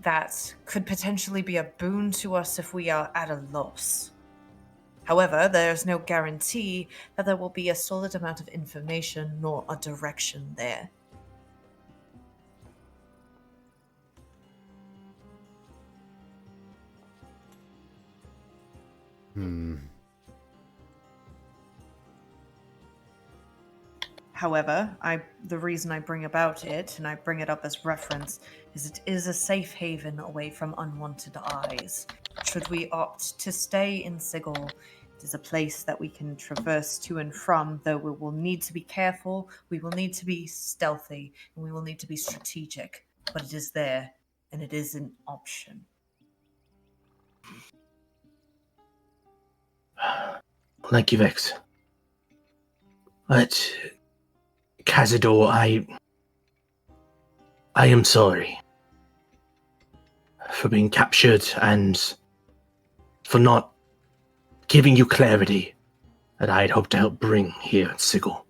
Speaker 4: that could potentially be a boon to us if we are at a loss. However, there is no guarantee that there will be a solid amount of information nor a direction there. However, the reason I bring about it, and I bring it up as reference, is it is a safe haven away from unwanted eyes. Should we opt to stay in Sigil, it is a place that we can traverse to and from, though we will need to be careful, we will need to be stealthy, and we will need to be strategic. But it is there, and it is an option.
Speaker 7: Thank you, Vex. But Kazador, I am sorry for being captured and for not giving you clarity that I had hoped to help bring here at Sigil.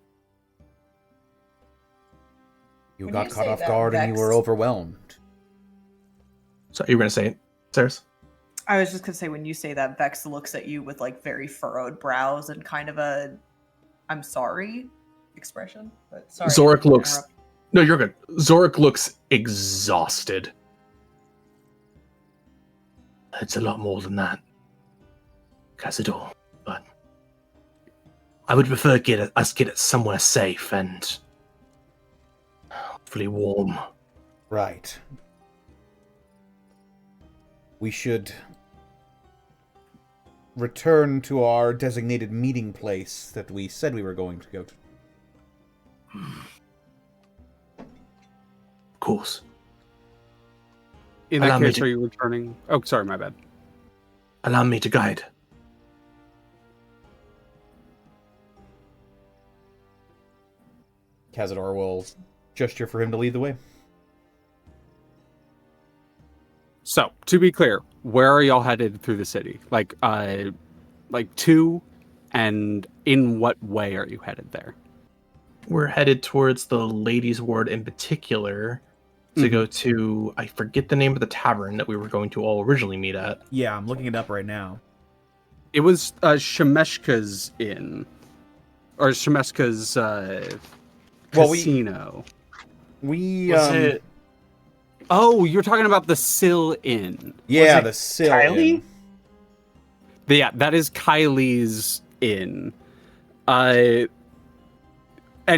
Speaker 1: You got caught off guard and you were overwhelmed.
Speaker 6: So you were going to say it, Saris?
Speaker 4: I was just going to say, when you say that, Vex looks at you with like very furrowed brows and kind of a I'm sorry expression. But sorry.
Speaker 6: Xoruk looks. No, you're good. Xoruk looks exhausted.
Speaker 7: It's a lot more than that, Kazador. But I would prefer us get it somewhere safe and hopefully warm.
Speaker 1: Right. We should return to our designated meeting place that we said we were going to go to.
Speaker 7: Of course.
Speaker 5: In that case, are you returning? Oh, sorry, my bad.
Speaker 7: Allow me to guide.
Speaker 1: Kazador will gesture for him to lead the way.
Speaker 5: So, to be clear, where are y'all headed through the city? Like to, and in what way are you headed there?
Speaker 6: We're headed towards the Ladies' Ward in particular to go to, I forget the name of the tavern that we were going to all originally meet at.
Speaker 1: Yeah, I'm looking it up right now.
Speaker 5: It was Shemeshka's Inn. Or Shemeshka's casino.
Speaker 2: Was it...
Speaker 5: Oh, you're talking about the Sill Inn.
Speaker 1: Yeah, the Sill Inn.
Speaker 5: Yeah, that is Kylie's Inn. And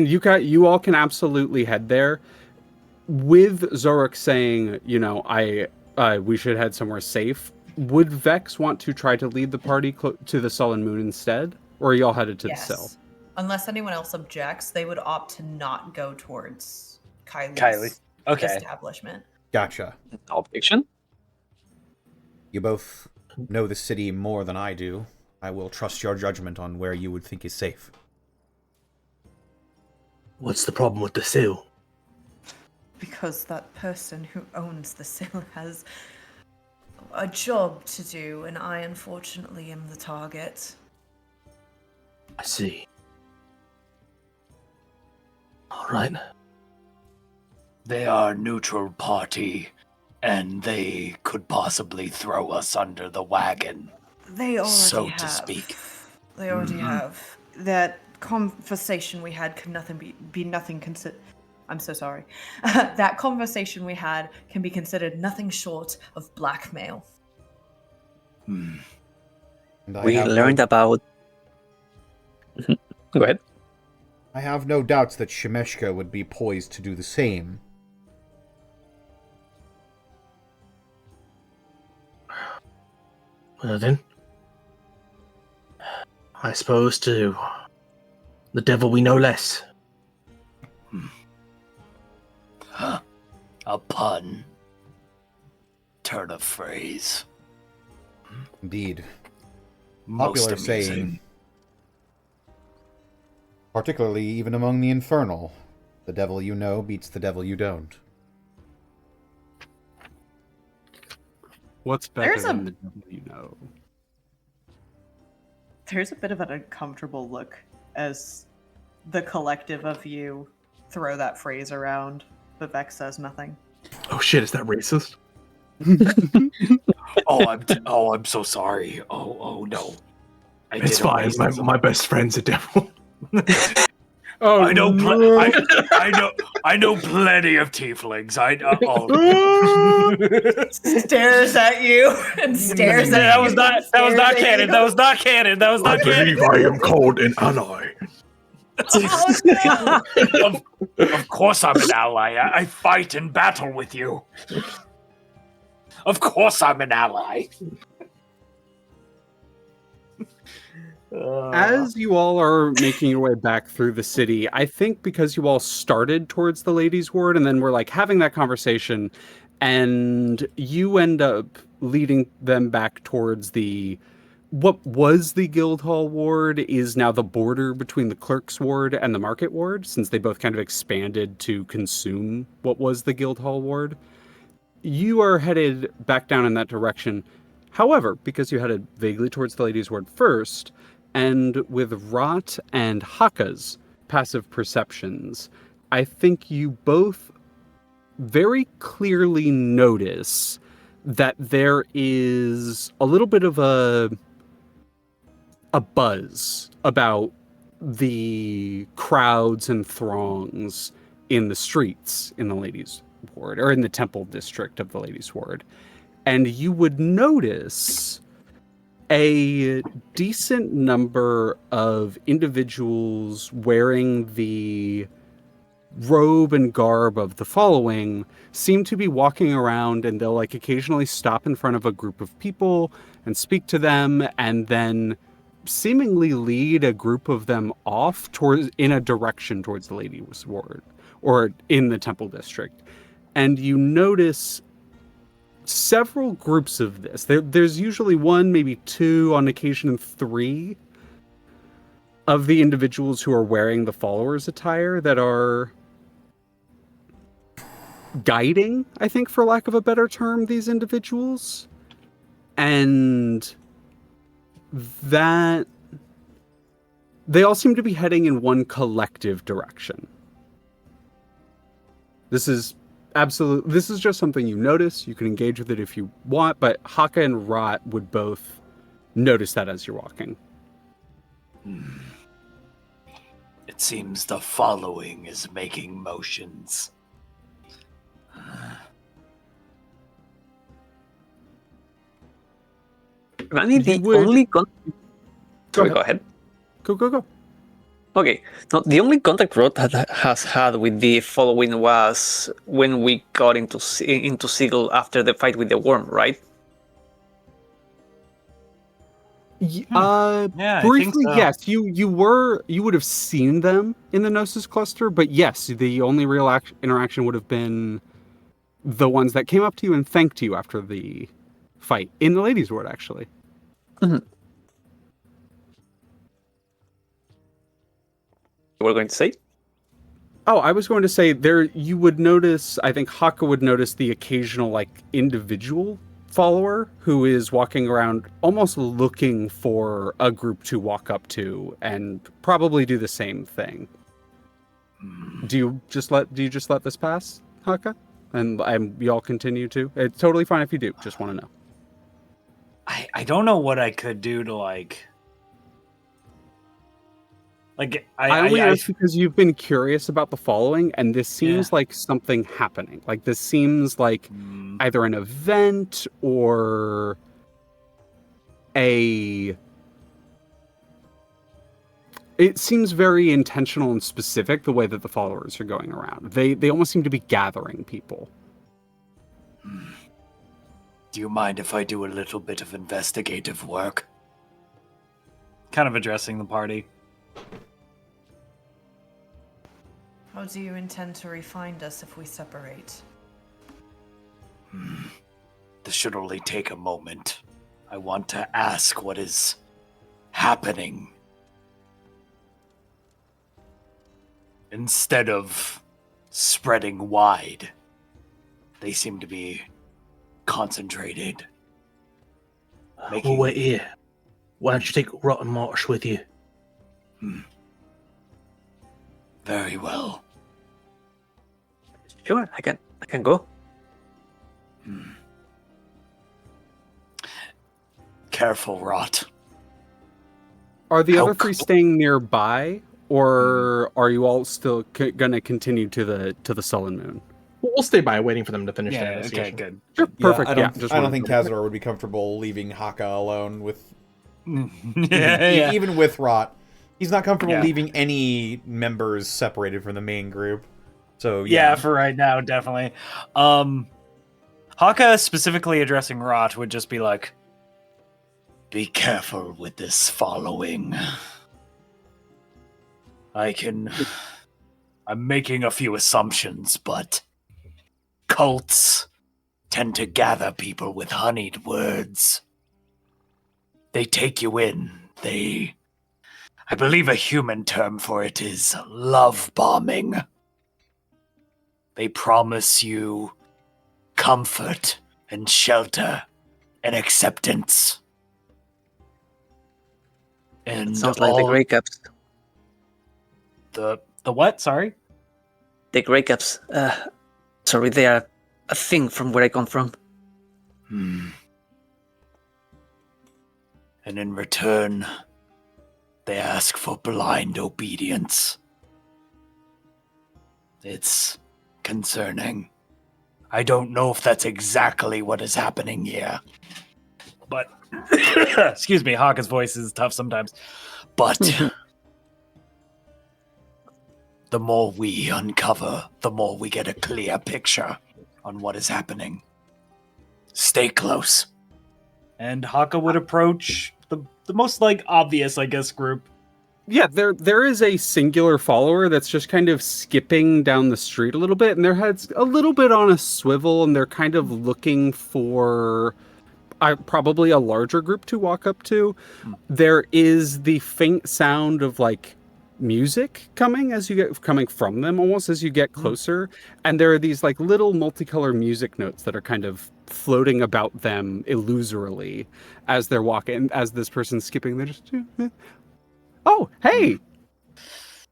Speaker 5: you all can absolutely head there. With Xoruk saying, we should head somewhere safe, would Vex want to try to lead the party to the Sullen Moon instead? Or are y'all headed to the Sill?
Speaker 4: Unless anyone else objects, they would opt to not go towards
Speaker 2: Kylie.
Speaker 4: establishment.
Speaker 1: Gotcha.
Speaker 3: Objection?
Speaker 1: You both know the city more than I do. I will trust your judgment on where you would think is safe.
Speaker 7: What's the problem with the Sill?
Speaker 4: Because that person who owns the Sill has a job to do, and I unfortunately am the target.
Speaker 7: I see. All right.
Speaker 8: They are neutral party, and they could possibly throw us under the wagon.
Speaker 4: They already
Speaker 8: so
Speaker 4: have.
Speaker 8: to speak.
Speaker 4: They already have. That conversation we had could be nothing considered. I'm so sorry. That conversation we had can be considered nothing short of blackmail.
Speaker 3: We learned about... Go ahead.
Speaker 1: I have no doubts that Shemeshka would be poised to do the same.
Speaker 7: Well then, I suppose to the devil we know less.
Speaker 8: A pun. Turn of phrase.
Speaker 1: Indeed.
Speaker 8: Most
Speaker 1: Popular
Speaker 8: amusing.
Speaker 1: saying. Particularly even among the infernal. The devil you know beats the devil you don't.
Speaker 5: What's better than the devil you know?
Speaker 4: There's a bit of an uncomfortable look as the collective of you throw that phrase around, but Vex says nothing.
Speaker 6: Oh shit, is that racist?
Speaker 8: I'm so sorry. Oh no.
Speaker 6: It's fine. My best friend's a devil.
Speaker 8: I know plenty of tieflings.
Speaker 4: Stares at you and stares at
Speaker 2: That
Speaker 4: you.
Speaker 2: was not canon. That was not canon. That was
Speaker 6: I
Speaker 2: not canon.
Speaker 6: believe I am called an ally.
Speaker 4: Oh, no.
Speaker 8: Of course I'm an ally. I fight and battle with you. Of course I'm an ally.
Speaker 5: As you all are making your way back through the city, I think because you all started towards the Ladies' Ward and then were like having that conversation, and you end up leading them back towards what was the Guildhall Ward is now the border between the Clerk's Ward and the Market Ward, since they both kind of expanded to consume what was the Guildhall Ward. You are headed back down in that direction. However, because you headed vaguely towards the Ladies' Ward first, and with Rot and Hakka's passive perceptions, I think you both very clearly notice that there is a little bit of a buzz about the crowds and throngs in the streets in the Ladies' Ward, or in the temple district of the Ladies' Ward. And you would notice a decent number of individuals wearing the robe and garb of the following seem to be walking around, and they'll like occasionally stop in front of a group of people and speak to them, and then seemingly lead a group of them off in a direction towards the Ladies' Ward or in the temple district. And you notice several groups of this. There's usually one, maybe two, on occasion 3 of the individuals who are wearing the followers' attire that are guiding, I think, for lack of a better term, these individuals. And that they all seem to be heading in one collective direction. This is just something you notice. You can engage with it if you want, but Hakka and Rot would both notice that as you're walking.
Speaker 8: It seems the following is making motions.
Speaker 3: Randy, the
Speaker 5: You would-
Speaker 3: only
Speaker 5: Go
Speaker 3: ahead.
Speaker 5: Go.
Speaker 3: Okay. No, the only contact Rod has had with the following was when we got into Sigil after the fight with the worm, right?
Speaker 2: Yeah, I think
Speaker 5: Briefly,
Speaker 2: so.
Speaker 5: yes. You would have seen them in the Gnosis cluster, but yes, the only real interaction would have been the ones that came up to you and thanked you after the fight in the Ladies' Ward, actually.
Speaker 3: Mm-hmm. You were going to say?
Speaker 5: Oh, I was going to say you would notice, I think Hakka would notice the occasional like individual follower who is walking around almost looking for a group to walk up to and probably do the same thing. Do you just let this pass, Hakka? And y'all continue to? It's totally fine if you do. Just want to know.
Speaker 2: I don't know what I could do to
Speaker 5: I only ask because you've been curious about the following, and this seems like something happening. Like this seems like either an event or it seems very intentional and specific the way that the followers are going around. They almost seem to be gathering people.
Speaker 8: Do you mind if I do a little bit of investigative work?
Speaker 2: kind of addressing the party.
Speaker 4: How do you intend to refine us if we separate?
Speaker 8: This should only take a moment. I want to ask what is happening. Instead of spreading wide, they seem to be concentrated.
Speaker 7: We'll wait here. Why don't you take Rotten Marsh with you?
Speaker 8: Very well.
Speaker 3: Sure, I can go.
Speaker 8: Careful, Rot.
Speaker 5: Are the
Speaker 8: How
Speaker 5: other three staying nearby, or are you all still going to continue to the Sullen Moon?
Speaker 6: We'll stay by waiting for them to finish their
Speaker 2: Yeah, okay,
Speaker 6: investigation.
Speaker 2: good.
Speaker 5: Sure, perfect.
Speaker 1: I don't,
Speaker 5: just
Speaker 1: I don't
Speaker 5: wanted
Speaker 1: think
Speaker 5: to-
Speaker 1: Kazador would be comfortable leaving Hakka alone with
Speaker 2: yeah.
Speaker 1: even with Rot. He's not comfortable
Speaker 2: Yeah.
Speaker 1: leaving any members separated from the main group. So
Speaker 2: Yeah, for right now, definitely. Hakka specifically addressing Rot would just be like,
Speaker 8: Be careful with this following. I'm making a few assumptions, but cults tend to gather people with honeyed words. They take you in. I believe a human term for it is love bombing. They promise you comfort and shelter and acceptance. And
Speaker 3: Sounds like the Grey Caps.
Speaker 2: the what? Sorry?
Speaker 3: The Grey Caps. Sorry, they are a thing from where I come from.
Speaker 8: And in return, They ask for blind obedience. It's concerning. I don't know if that's exactly what is happening here.
Speaker 2: But, excuse me, Hakka's voice is tough sometimes.
Speaker 8: But the more we uncover, the more we get a clear picture on what is happening. Stay close.
Speaker 2: And Hakka would approach the most, like, obvious, I guess, group.
Speaker 5: Yeah, there is a singular follower that's just kind of skipping down the street a little bit, and their head's a little bit on a swivel, and they're kind of looking for probably a larger group to walk up to. There is the faint sound of like music coming from them almost as you get closer, and there are these like little multicolor music notes that are kind of floating about them illusorily as they're walking. As this person's skipping, they're just oh, hey!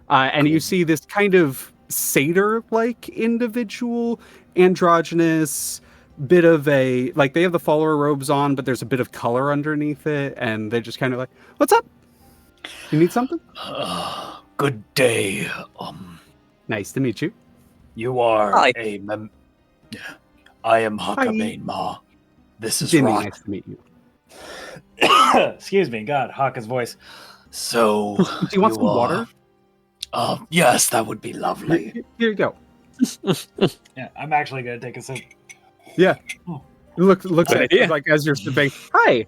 Speaker 5: And you see this kind of satyr-like individual, androgynous, bit of a, like, they have the follower robes on, but there's a bit of color underneath it, and they're just kind of like, what's up? You need something?
Speaker 8: Good day.
Speaker 5: Nice to meet you.
Speaker 8: You are
Speaker 3: Hi.
Speaker 8: I am Hakka
Speaker 5: Hi.
Speaker 8: Banemaw. This is
Speaker 5: Jimmy,
Speaker 8: Rock.
Speaker 5: nice to meet you.
Speaker 2: Excuse me, God, Hakka's voice.
Speaker 8: So,
Speaker 5: Do you want some water?
Speaker 8: Yes, that would be lovely.
Speaker 5: Here you go.
Speaker 2: Yeah, I'm actually gonna take a sip.
Speaker 5: Yeah. Looks
Speaker 3: Good
Speaker 5: at
Speaker 3: idea.
Speaker 5: it like as you're sipping. Hi.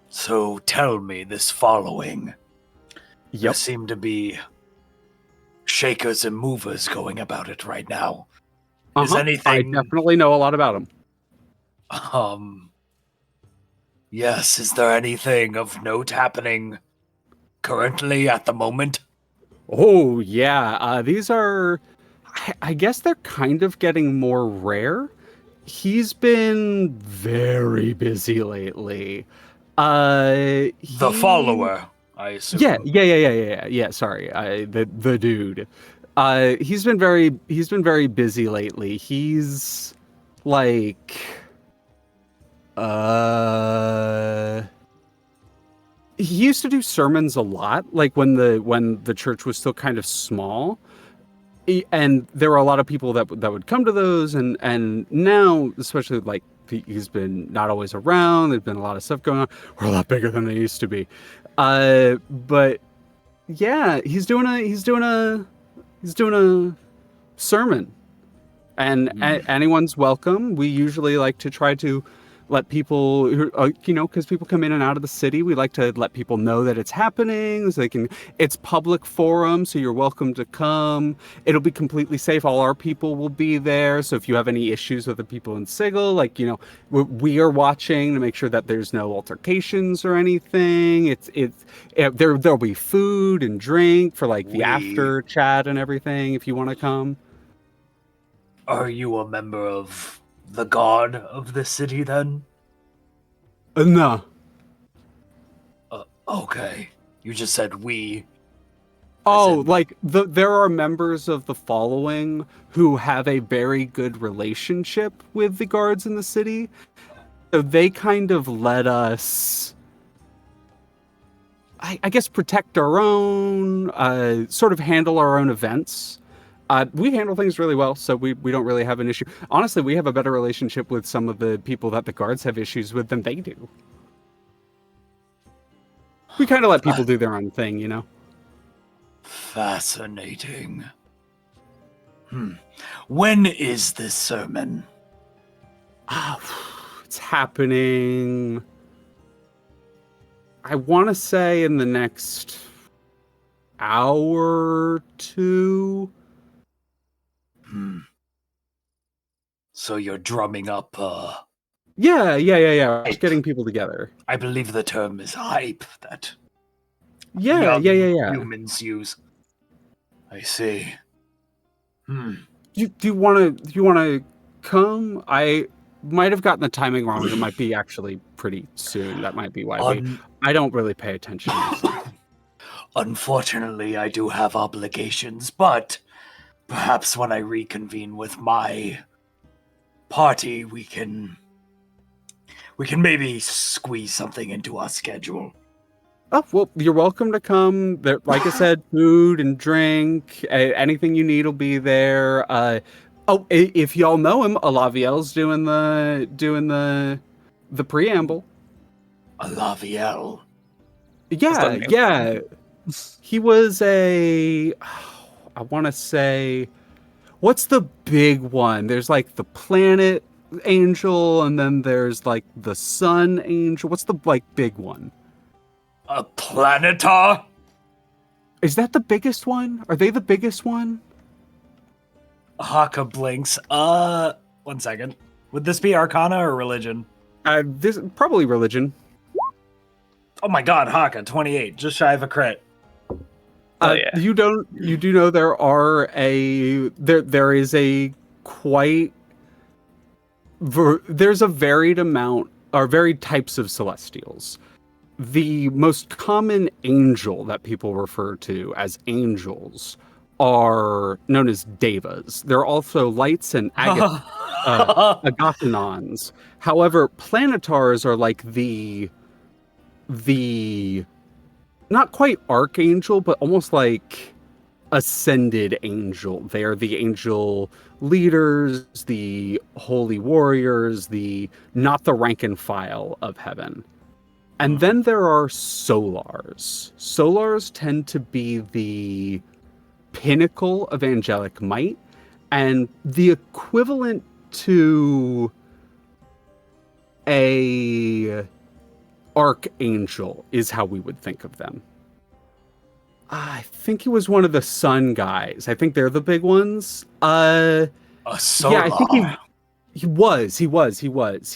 Speaker 8: So, tell me, this following. There
Speaker 5: Yep.
Speaker 8: seem to be shakers and movers going about it right now. Is
Speaker 5: I
Speaker 8: anything...
Speaker 5: definitely know a lot about them.
Speaker 8: Yes, is there anything of note happening currently at the moment?
Speaker 5: Oh, yeah. These are, I guess they're kind of getting more rare. He's been very busy lately.
Speaker 8: The follower, I assume.
Speaker 5: Yeah. Sorry, the dude. He's been very busy lately. He's like, he used to do sermons a lot, like when the church was still kind of small, and there were a lot of people that would come to those, and now, especially like he's been not always around. There's been a lot of stuff going on. We're a lot bigger than they used to be, but yeah, he's doing a sermon, and anyone's welcome. We usually like to try to let people who, because people come in and out of the city, we like to let people know that it's happening, so it's public forum, so you're welcome to come. It'll be completely safe. All our people will be there. So if you have any issues with the people in Sigil, we are watching to make sure that there's no altercations or anything. There'll be food and drink for the after chat and everything if you want to come.
Speaker 8: Are you a member of the god of the city, then?
Speaker 5: No.
Speaker 8: Okay. You just said we.
Speaker 5: Oh, there are members of the following who have a very good relationship with the guards in the city. So they kind of let us, I guess, protect our own, sort of handle our own events. We handle things really well, so we don't really have an issue. Honestly, we have a better relationship with some of the people that the guards have issues with than they do. We kind of let people do their own thing,
Speaker 8: Fascinating. When is this sermon?
Speaker 5: It's happening, I want to say, in the next hour or two.
Speaker 8: So you're drumming up,
Speaker 5: Yeah. Just getting people together.
Speaker 8: I believe the term is hype that
Speaker 5: Yeah.
Speaker 8: humans use. I see.
Speaker 5: Do you want to come? I might have gotten the timing wrong. It might be actually pretty soon. That might be why I don't really pay attention.
Speaker 8: Unfortunately, I do have obligations, but perhaps when I reconvene with my party, we can maybe squeeze something into our schedule.
Speaker 5: Oh, well, you're welcome to come. There, like I said, food and drink, anything you need will be there. If y'all know him, Alaviel's doing the preamble.
Speaker 8: Alaviel.
Speaker 5: Yeah. He was I want to say, what's the big one? There's like the planet angel, and then there's like the sun angel. What's the like big one?
Speaker 8: A planetar?
Speaker 5: Is that the biggest one? Are they the biggest one?
Speaker 2: Hakka blinks. 1 second. Would this be Arcana or Religion?
Speaker 5: This probably Religion.
Speaker 2: Oh my god, Hakka, 28, just shy of a crit.
Speaker 3: Yeah.
Speaker 5: You do know there is a quite there's a varied amount or varied types of celestials. The most common angel that people refer to as angels are known as devas. There are also lights and agathanons. However, planetars are like the not quite archangel, but almost like ascended angel. They are the angel leaders, the holy warriors, not the rank and file of heaven. And then there are solars. Solars tend to be the pinnacle of angelic might, and the equivalent to a archangel is how we would think of them. I think he was one of the sun guys. I think they're the big ones.
Speaker 8: A solar.
Speaker 5: Yeah, I think he was. He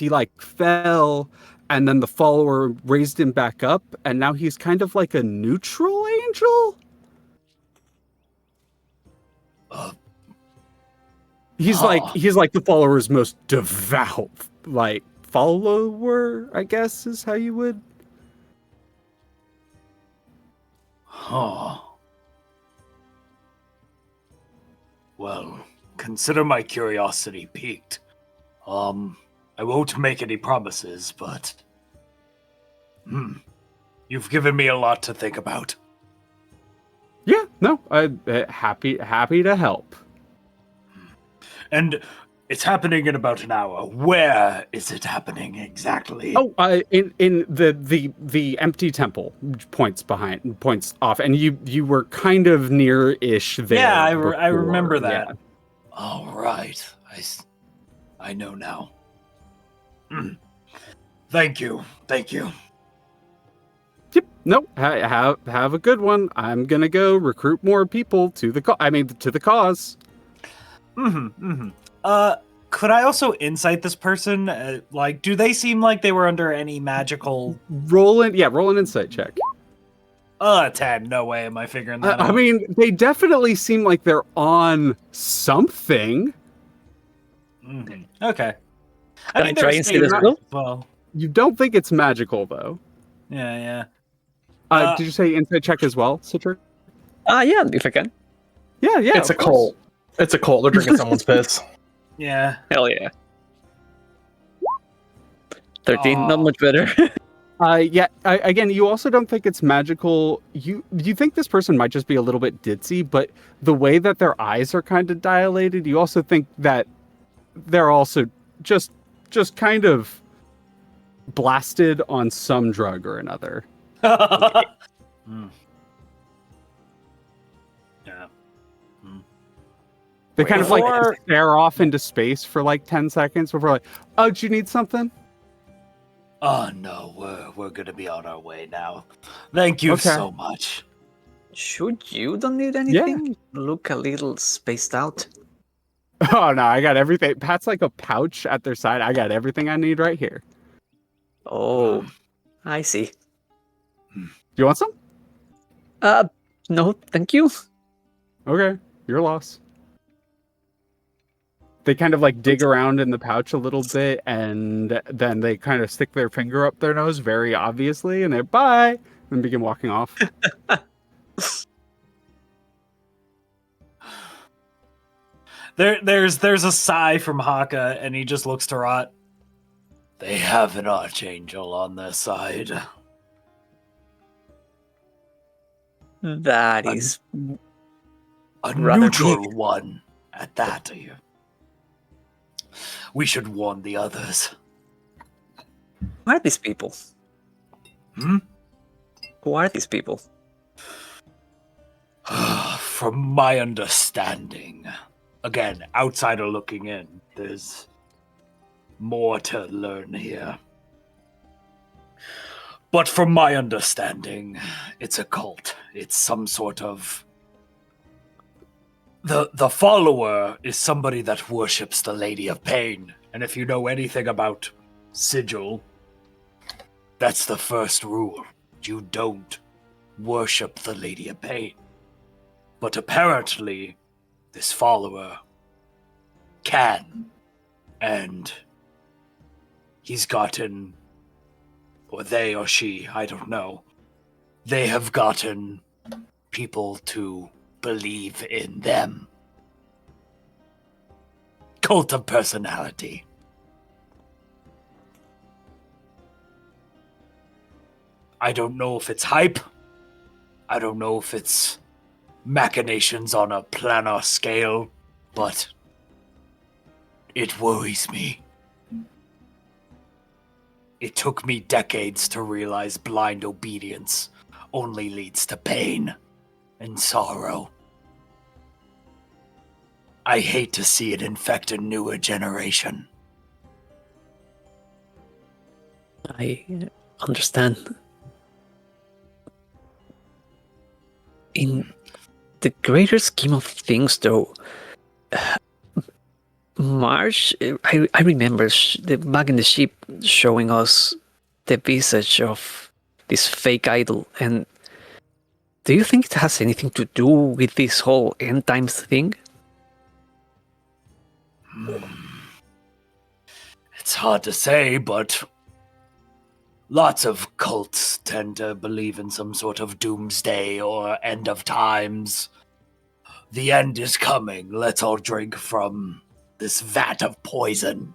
Speaker 5: like fell, and then the follower raised him back up, and now he's kind of like a neutral angel. He's like the follower's most devout like follower, I guess is how you would.
Speaker 8: Huh. Well, consider my curiosity piqued. I won't make any promises, but you've given me a lot to think about.
Speaker 5: Yeah, no, I'm happy to help.
Speaker 8: And it's happening in about an hour. Where is it happening exactly?
Speaker 5: Oh, in the empty temple points off, and you were kind of near-ish there.
Speaker 2: Yeah, I remember that.
Speaker 5: Yeah.
Speaker 8: All right, I know now. Thank you.
Speaker 5: Yep. No. Have a good one. I'm gonna go recruit more people to the cause.
Speaker 2: Could I also insight this person? Like, do they seem like they were under any magical...
Speaker 5: Roll an insight check.
Speaker 2: 10. No way am I figuring that out.
Speaker 5: I mean, they definitely seem like they're on something.
Speaker 2: Okay.
Speaker 3: Can I try and see this as
Speaker 2: well?
Speaker 5: You don't think it's magical, though.
Speaker 2: Yeah.
Speaker 5: Did you say insight check as well, Citric?
Speaker 3: Yeah, if I can.
Speaker 5: Yeah.
Speaker 6: It's a cult. It's a cult. They're drinking someone's piss.
Speaker 2: Yeah.
Speaker 3: Hell yeah. 13, not much better.
Speaker 5: Again, you also don't think it's magical. You think this person might just be a little bit ditzy, but the way that their eyes are kind of dilated, you also think that they're also just kind of blasted on some drug or another.
Speaker 2: Yeah.
Speaker 5: They kind of like stare off into space for like 10 seconds before like, oh, do you need something?
Speaker 8: Oh no, we're gonna be on our way now. Thank you so much.
Speaker 3: Should you don't need anything? Look a little spaced out.
Speaker 5: Oh no, I got everything. Pat's like a pouch at their side. I got everything I need right here.
Speaker 3: Oh, I see.
Speaker 5: You want some?
Speaker 3: No, thank you.
Speaker 5: Okay, your loss. They kind of like dig around in the pouch a little bit, and then they kind of stick their finger up their nose very obviously, and they bye, and begin walking off.
Speaker 2: There's a sigh from Hakka, and he just looks to Rot.
Speaker 8: They have an archangel on their side.
Speaker 3: That is
Speaker 8: A
Speaker 3: rather
Speaker 8: neutral one at that. We should warn the others.
Speaker 3: Who are these people?
Speaker 8: Hmm?
Speaker 3: Who are these people?
Speaker 8: From my understanding, again, outsider looking in, there's more to learn here. But from my understanding, it's a cult. It's some sort of... The follower is somebody that worships the Lady of Pain. And if you know anything about Sigil, that's the first rule. You don't worship the Lady of Pain. But apparently, this follower can. And he's gotten, or they or she, I don't know, they have gotten people to believe in them. Cult of personality. I don't know if it's hype. I don't know if it's machinations on a planar scale, but it worries me. It took me decades to realize blind obedience only leads to pain and sorrow. I hate to see it infect a newer generation.
Speaker 3: I understand. In the greater scheme of things, though, Marsh, I remember back in the ship showing us the visage of this fake idol, and do you think it has anything to do with this whole end times thing?
Speaker 8: It's hard to say, but lots of cults tend to believe in some sort of doomsday or end of times. The end is coming. Let's all drink from this vat of poison.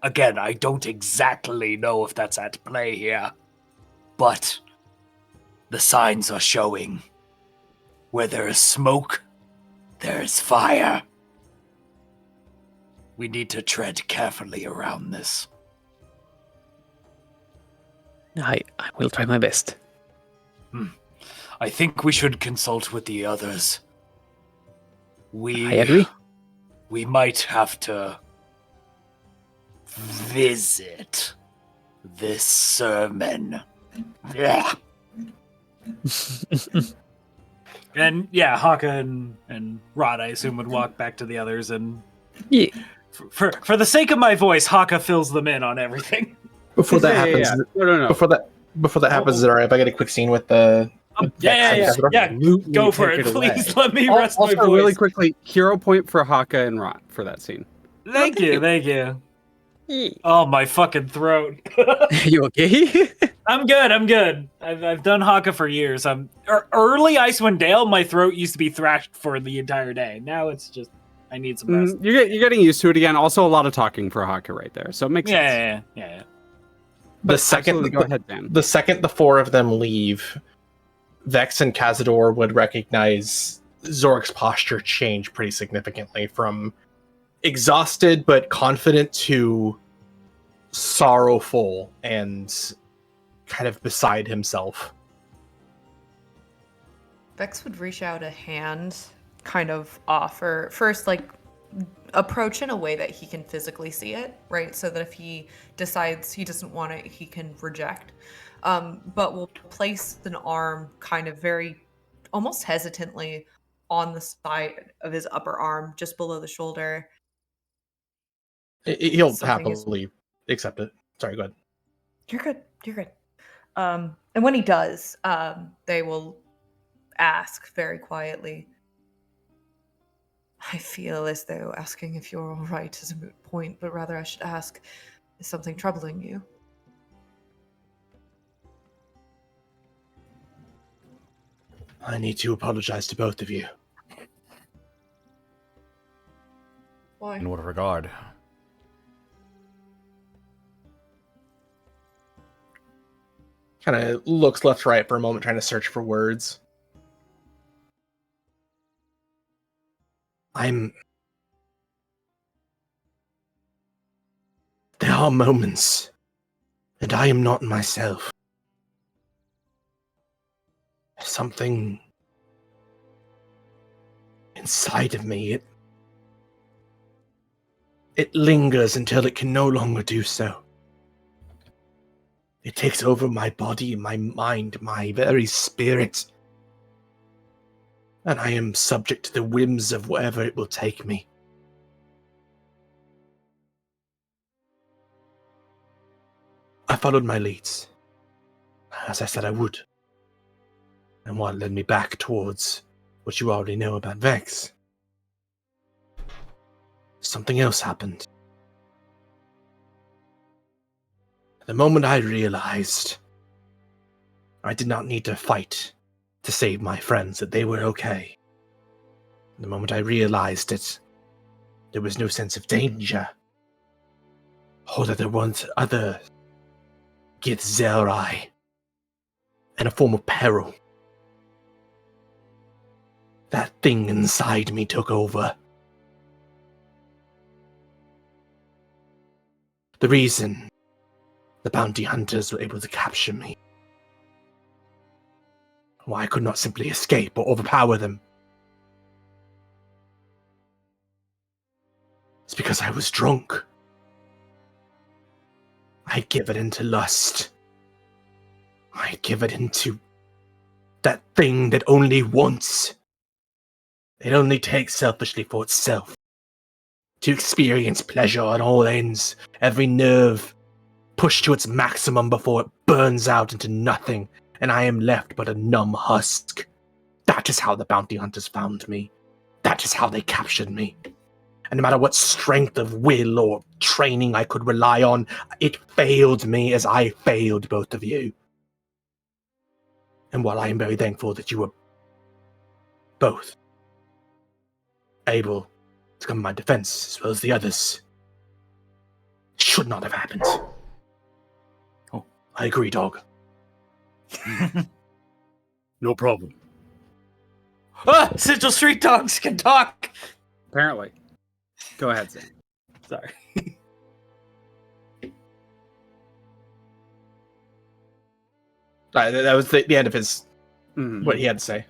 Speaker 8: Again, I don't exactly know if that's at play here, but the signs are showing. Where there is smoke, there is fire. We need to tread carefully around this.
Speaker 3: I will try my best.
Speaker 8: I think we should consult with the others.
Speaker 3: I agree.
Speaker 8: We might have to visit this sermon. Yeah.
Speaker 2: And yeah, Hakka and Rod, I assume, would walk back to the others, and
Speaker 3: Yeah.
Speaker 2: for the sake of my voice, Hakka fills them in on everything.
Speaker 6: Before that happens,
Speaker 5: No.
Speaker 6: Before that happens, Zara, if I get a quick scene with the
Speaker 2: Yeah. Go for it, please. Let me rest my
Speaker 5: Also,
Speaker 2: voice.
Speaker 5: really quickly, hero point for Hakka and Rot for that scene.
Speaker 2: Thank you. Oh, my fucking throat.
Speaker 3: You okay?
Speaker 2: I'm good. I've done Hakka for years. Early Icewind Dale, my throat used to be thrashed for the entire day. Now it's just I need some rest.
Speaker 5: You're getting used to it again. Also, a lot of talking for Hakka right there, so it makes sense.
Speaker 2: Yeah.
Speaker 6: The
Speaker 5: But
Speaker 6: second
Speaker 5: absolutely, go ahead, Dan.
Speaker 6: The second the four of them leave, Vex and Kazador would recognize Xoruk's posture change pretty significantly from exhausted but confident to sorrowful and kind of beside himself.
Speaker 4: Vex would reach out a hand, kind of offer first, like approach in a way that he can physically see it, right? So that if he decides he doesn't want it, he can reject. But we'll place an arm kind of very, almost hesitantly on the side of his upper arm, just below the shoulder.
Speaker 6: He'll
Speaker 4: Something is-
Speaker 6: happily accept it. Sorry, go ahead.
Speaker 4: You're good. And when he does, they will ask very quietly, I feel as though asking if you're all right is a moot point, but rather I should ask, is something troubling you?
Speaker 6: I need to apologize to both of you.
Speaker 4: Why?
Speaker 1: In what regard?
Speaker 6: Kind of looks left to right for a moment, trying to search for words.
Speaker 7: There are moments, and I am not myself. Something inside of me, it lingers until it can no longer do so. It takes over my body, my mind, my very spirit. And I am subject to the whims of wherever it will take me. I followed my leads, as I said I would. And what led me back towards what you already know about Vex. Something else happened. The moment I realized I did not need to fight to save my friends, that they were okay. The moment I realized that there was no sense of danger, or that there weren't other Githzerai in a form of peril, that thing inside me took over. The reason the bounty hunters were able to capture me, why I could not simply escape or overpower them, it's because I was drunk. I'd given into lust. I'd given into that thing that only wants. It only takes selfishly for itself. To experience pleasure on all ends, every nerve pushed to its maximum before it burns out into nothing, and I am left but a numb husk. That is how the bounty hunters found me. That is how they captured me. And no matter what strength of will or training I could rely on, it failed me as I failed both of you. And while I am very thankful that you were both able to come to my defense, as well as the others, it should not have happened.
Speaker 8: Oh.
Speaker 7: I agree, dog.
Speaker 8: No problem.
Speaker 2: Ah, Sigil Street Dogs can talk!
Speaker 5: Apparently. Go ahead, Sam.
Speaker 2: Sorry.
Speaker 6: That was the end of his
Speaker 5: Mhm.
Speaker 6: what he had to say.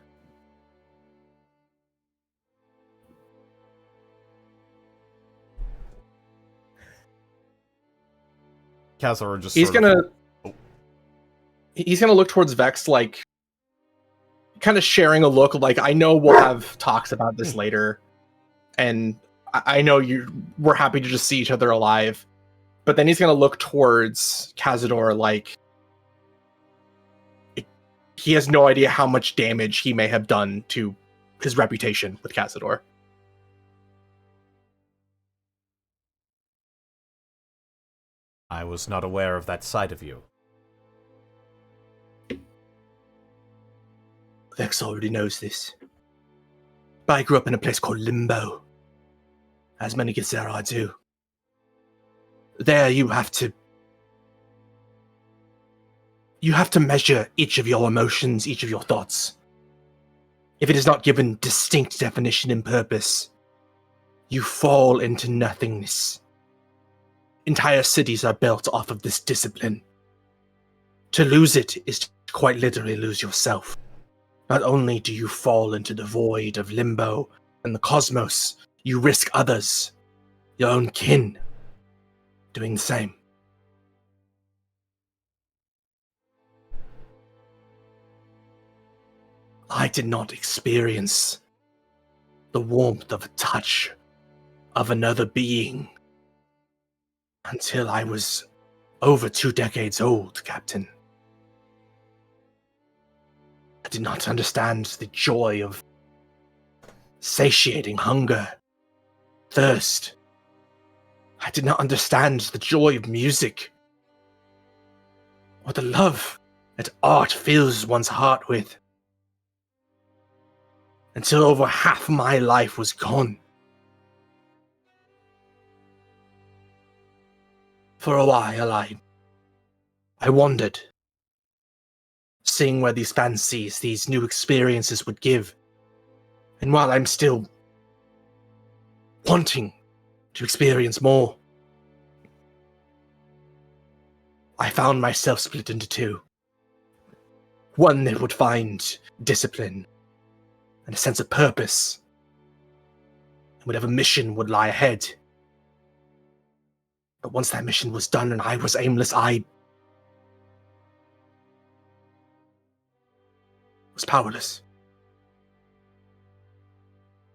Speaker 1: Kazador just
Speaker 6: He's
Speaker 1: sort of-
Speaker 6: gonna look towards Vex, like kind of sharing a look of like, I know we'll have talks about this later, and I know we're happy to just see each other alive. But then he's gonna look towards Kazador like he has no idea how much damage he may have done to his reputation with Kazador.
Speaker 1: I was not aware of that side of you.
Speaker 7: Vex already knows this. But I grew up in a place called Limbo, as many Githzerai do. There you have to measure each of your emotions, each of your thoughts. If it is not given distinct definition and purpose, you fall into nothingness. Entire cities are built off of this discipline. To lose it is to quite literally lose yourself. Not only do you fall into the void of limbo and the cosmos, you risk others, your own kin, doing the same. I did not experience the warmth of a touch of another being until I was over 2 decades old, Captain. I did not understand the joy of satiating hunger, thirst. I did not understand the joy of music, or the love that art fills one's heart with, until over half my life was gone. For a while, I wandered, seeing where these fancies, these new experiences would give. And while I'm still wanting to experience more, I found myself split into two. One that would find discipline and a sense of purpose, and whatever mission would lie ahead. But once that mission was done and I was aimless, I was powerless.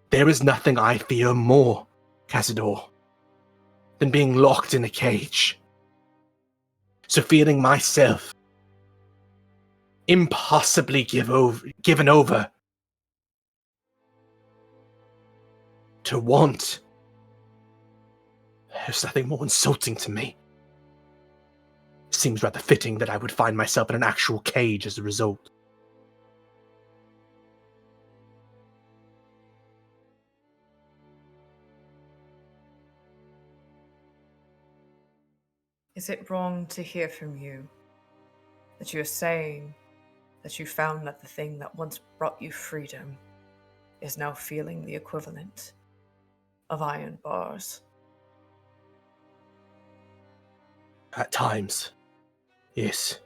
Speaker 7: There is nothing I fear more, Kazador, than being locked in a cage. So feeling myself impossibly given over to want, there's nothing more insulting to me. It seems rather fitting that I would find myself in an actual cage as a result.
Speaker 4: Is it wrong to hear from you that you're saying that you found that the thing that once brought you freedom is now feeling the equivalent of iron bars?
Speaker 7: At times, yes.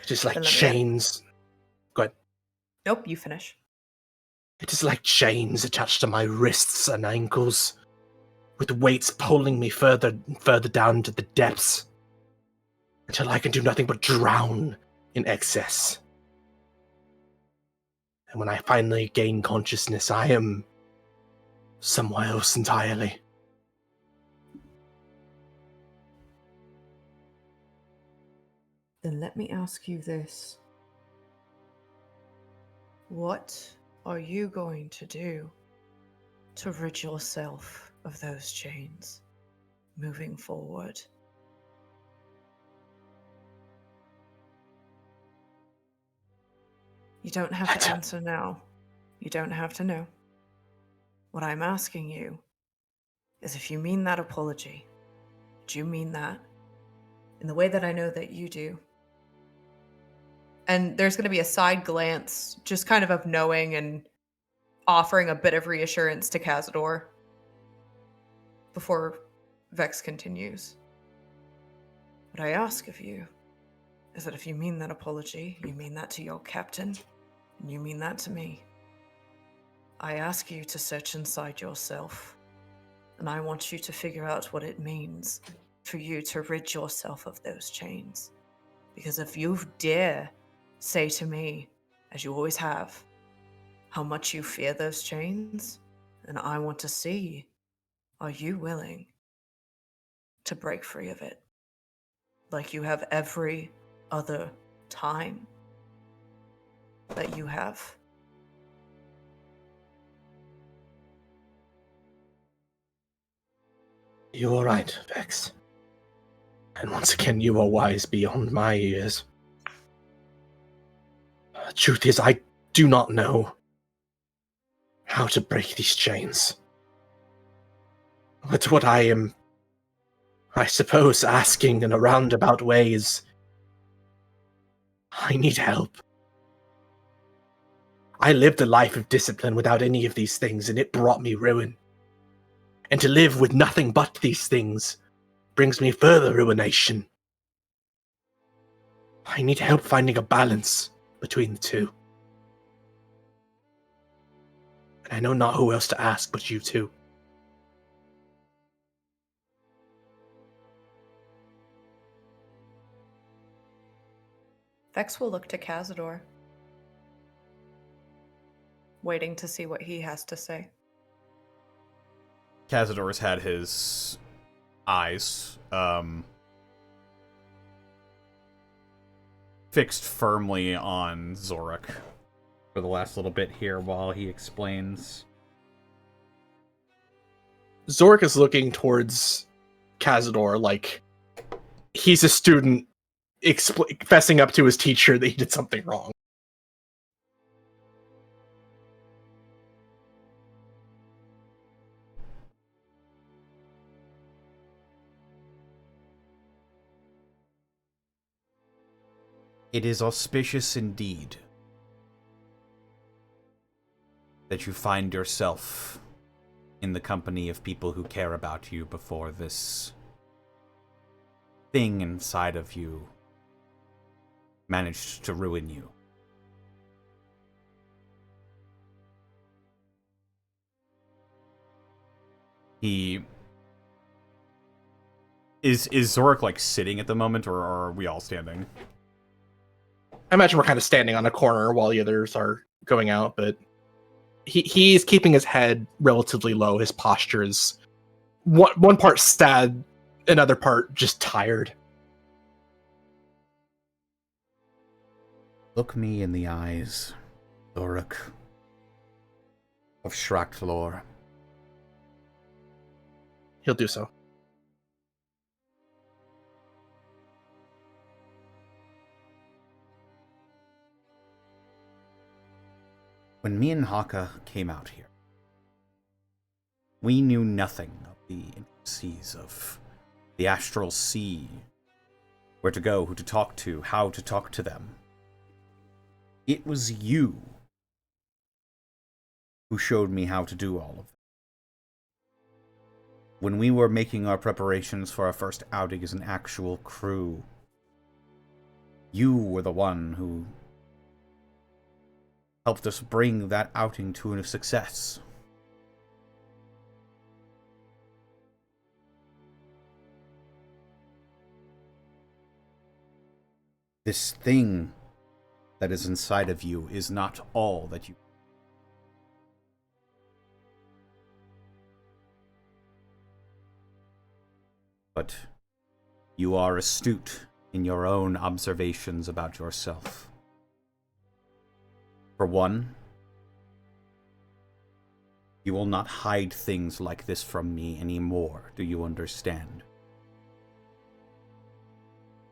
Speaker 7: Just like
Speaker 4: Then let me-
Speaker 7: chains. Go ahead.
Speaker 4: Nope, you finish.
Speaker 7: It is like chains attached to my wrists and ankles, with weights pulling me further and further down into the depths, until I can do nothing but drown in excess. And when I finally gain consciousness, I am somewhere else entirely.
Speaker 4: Then let me ask you this. What are you going to do to rid yourself of those chains moving forward? You don't have to answer now. You don't have to know. What I'm asking you is if you mean that apology, do you mean that in the way that I know that you do? And there's going to be a side glance, just kind of knowing and offering a bit of reassurance to Kazador before Vex continues. What I ask of you is that if you mean that apology, you mean that to your captain, and you mean that to me. I ask you to search inside yourself, and I want you to figure out what it means for you to rid yourself of those chains. Because if you dare say to me, as you always have, how much you fear those chains, then I want to see, are you willing to break free of it? Like you have every other time that you have.
Speaker 7: You are right, Vex. And once again, you are wise beyond my years. The truth is, I do not know how to break these chains. But what I am, I suppose, asking in a roundabout way is, I need help. I lived a life of discipline without any of these things, and it brought me ruin. And to live with nothing but these things brings me further ruination. I need help finding a balance between the two. And I know not who else to ask but you two.
Speaker 4: Vex will look to Kazador, waiting to see what he has to say.
Speaker 1: Kazador's had his eyes fixed firmly on Xoruk for the last little bit here while he explains.
Speaker 6: Xoruk is looking towards Kazador like he's a student fessing up to his teacher that he did something wrong.
Speaker 1: It is auspicious indeed that you find yourself in the company of people who care about you before this thing inside of you managed to ruin you. Is Xoruk like sitting at the moment, or are we all standing?
Speaker 6: I imagine we're kind of standing on a corner while the others are going out, but he's keeping his head relatively low. His posture is one part sad, another part just tired.
Speaker 1: Look me in the eyes, Xoruk of Shra'kt'lor.
Speaker 6: He'll do so.
Speaker 1: When me and Hakka came out here, we knew nothing of the intricacies of the astral sea, where to go, who to talk to, how to talk to them. It was you who showed me how to do all of it. When we were making our preparations for our first outing as an actual crew, you were the one who helped us bring that outing to a success. This thing that is inside of you is not all that you. But you are astute in your own observations about yourself. For one, you will not hide things like this from me anymore. Do you understand?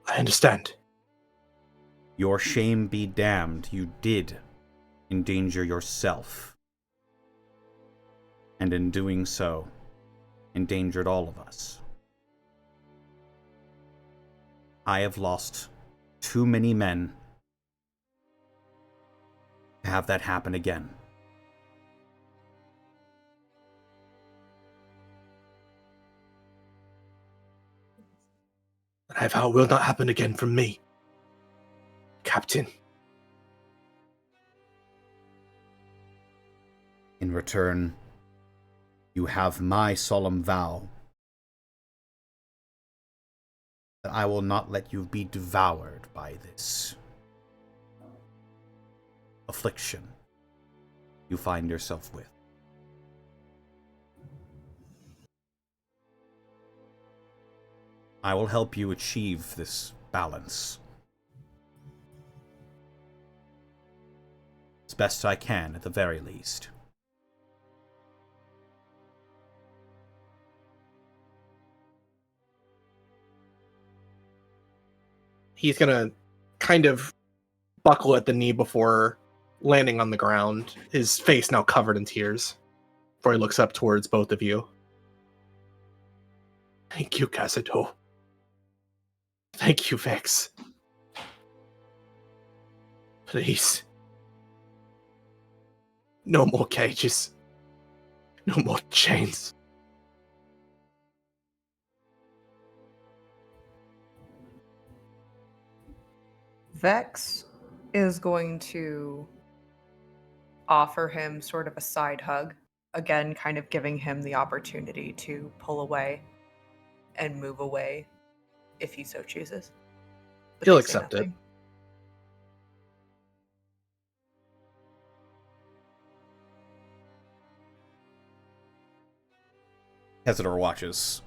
Speaker 6: I understand.
Speaker 1: Your shame be damned, you did endanger yourself. And in doing so, endangered all of us. I have lost too many men to have that happen again.
Speaker 6: I vow it will not happen again from me, Captain.
Speaker 1: In return, you have my solemn vow that I will not let you be devoured by this affliction you find yourself with. I will help you achieve this balance as best I can, at the very least.
Speaker 6: He's gonna kind of buckle at the knee before landing on the ground, his face now covered in tears, before he looks up towards both of you. Thank you, Kazador. Thank you, Vex. Please. No more cages. No more chains.
Speaker 4: Vex is going to offer him sort of a side hug, again, kind of giving him the opportunity to pull away and move away if he so chooses. But
Speaker 6: He'll
Speaker 4: they say
Speaker 6: accept it.
Speaker 4: nothing.
Speaker 1: Kazador watches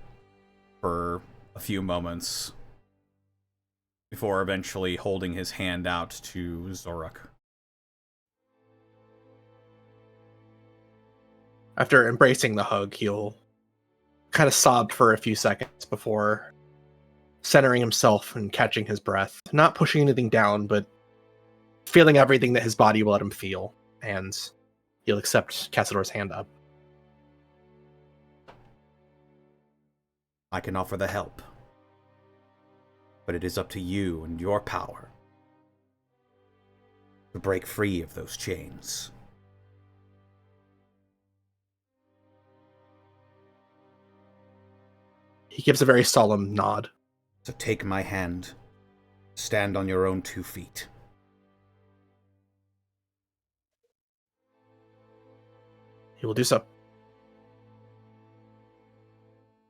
Speaker 1: for a few moments before eventually holding his hand out to Xoruk.
Speaker 6: After embracing the hug, he'll kind of sob for a few seconds before centering himself and catching his breath. Not pushing anything down, but feeling everything that his body will let him feel. And he'll accept Kazador's hand up.
Speaker 1: I can offer the help, but it is up to you and your power to break free of those chains.
Speaker 6: He gives a very solemn nod.
Speaker 1: So take my hand. Stand on your own 2 feet.
Speaker 6: He will do so.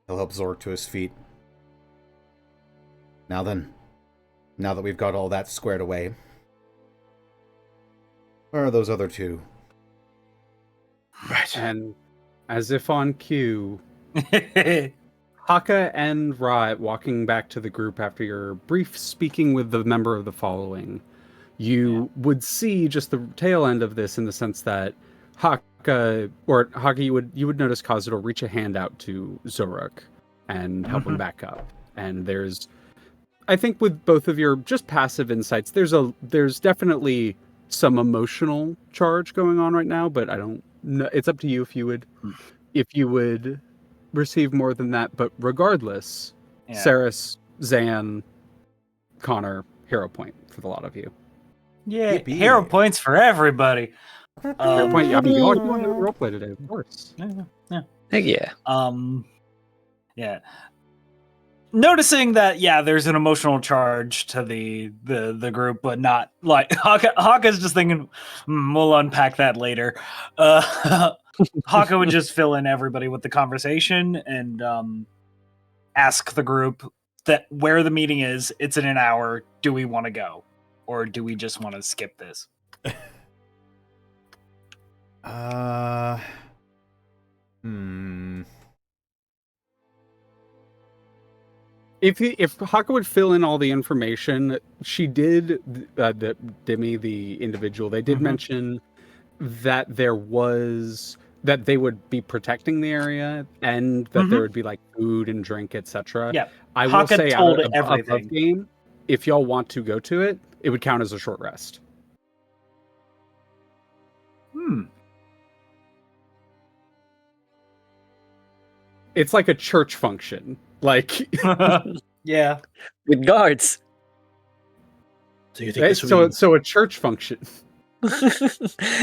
Speaker 1: He'll help Xoruk to his feet. Now then, now that we've got all that squared away, where are those other 2?
Speaker 6: Right.
Speaker 5: And as if on cue, Hakka and Riot walking back to the group after your brief speaking with the member of the following. You would see just the tail end of this in the sense that Hakka, you would notice Kazador reach a hand out to Xoruk and help him back up. And there's, I think with both of your just passive insights, there's definitely some emotional charge going on right now, but I don't know. It's up to you if you would receive more than that. But regardless, Saris, Zan, Connor, hero point for the lot of you.
Speaker 2: Yeah,
Speaker 1: Yippee.
Speaker 2: hero points for everybody.
Speaker 5: Hero point. I mean, you want to roleplay today, of course.
Speaker 3: Heck yeah.
Speaker 2: Yeah. Noticing that, there's an emotional charge to the group, but not like Hakka's just thinking, we'll unpack that later. Hakka would just fill in everybody with the conversation and ask the group that where the meeting is. It's in an hour. Do we want to go, or do we just want to skip this?
Speaker 5: If Hakka would fill in all the information, she did, Demi, the individual, they did mention that that they would be protecting the area and that there would be like food and drink, etc.
Speaker 2: Yeah,
Speaker 5: I will
Speaker 2: Hakka
Speaker 5: say
Speaker 2: told
Speaker 5: above
Speaker 2: everything.
Speaker 5: game, if y'all want to go to it, it would count as a short rest. It's like a church function. Like,
Speaker 2: Yeah.
Speaker 3: With guards.
Speaker 6: So you think this would be...
Speaker 5: so a church function.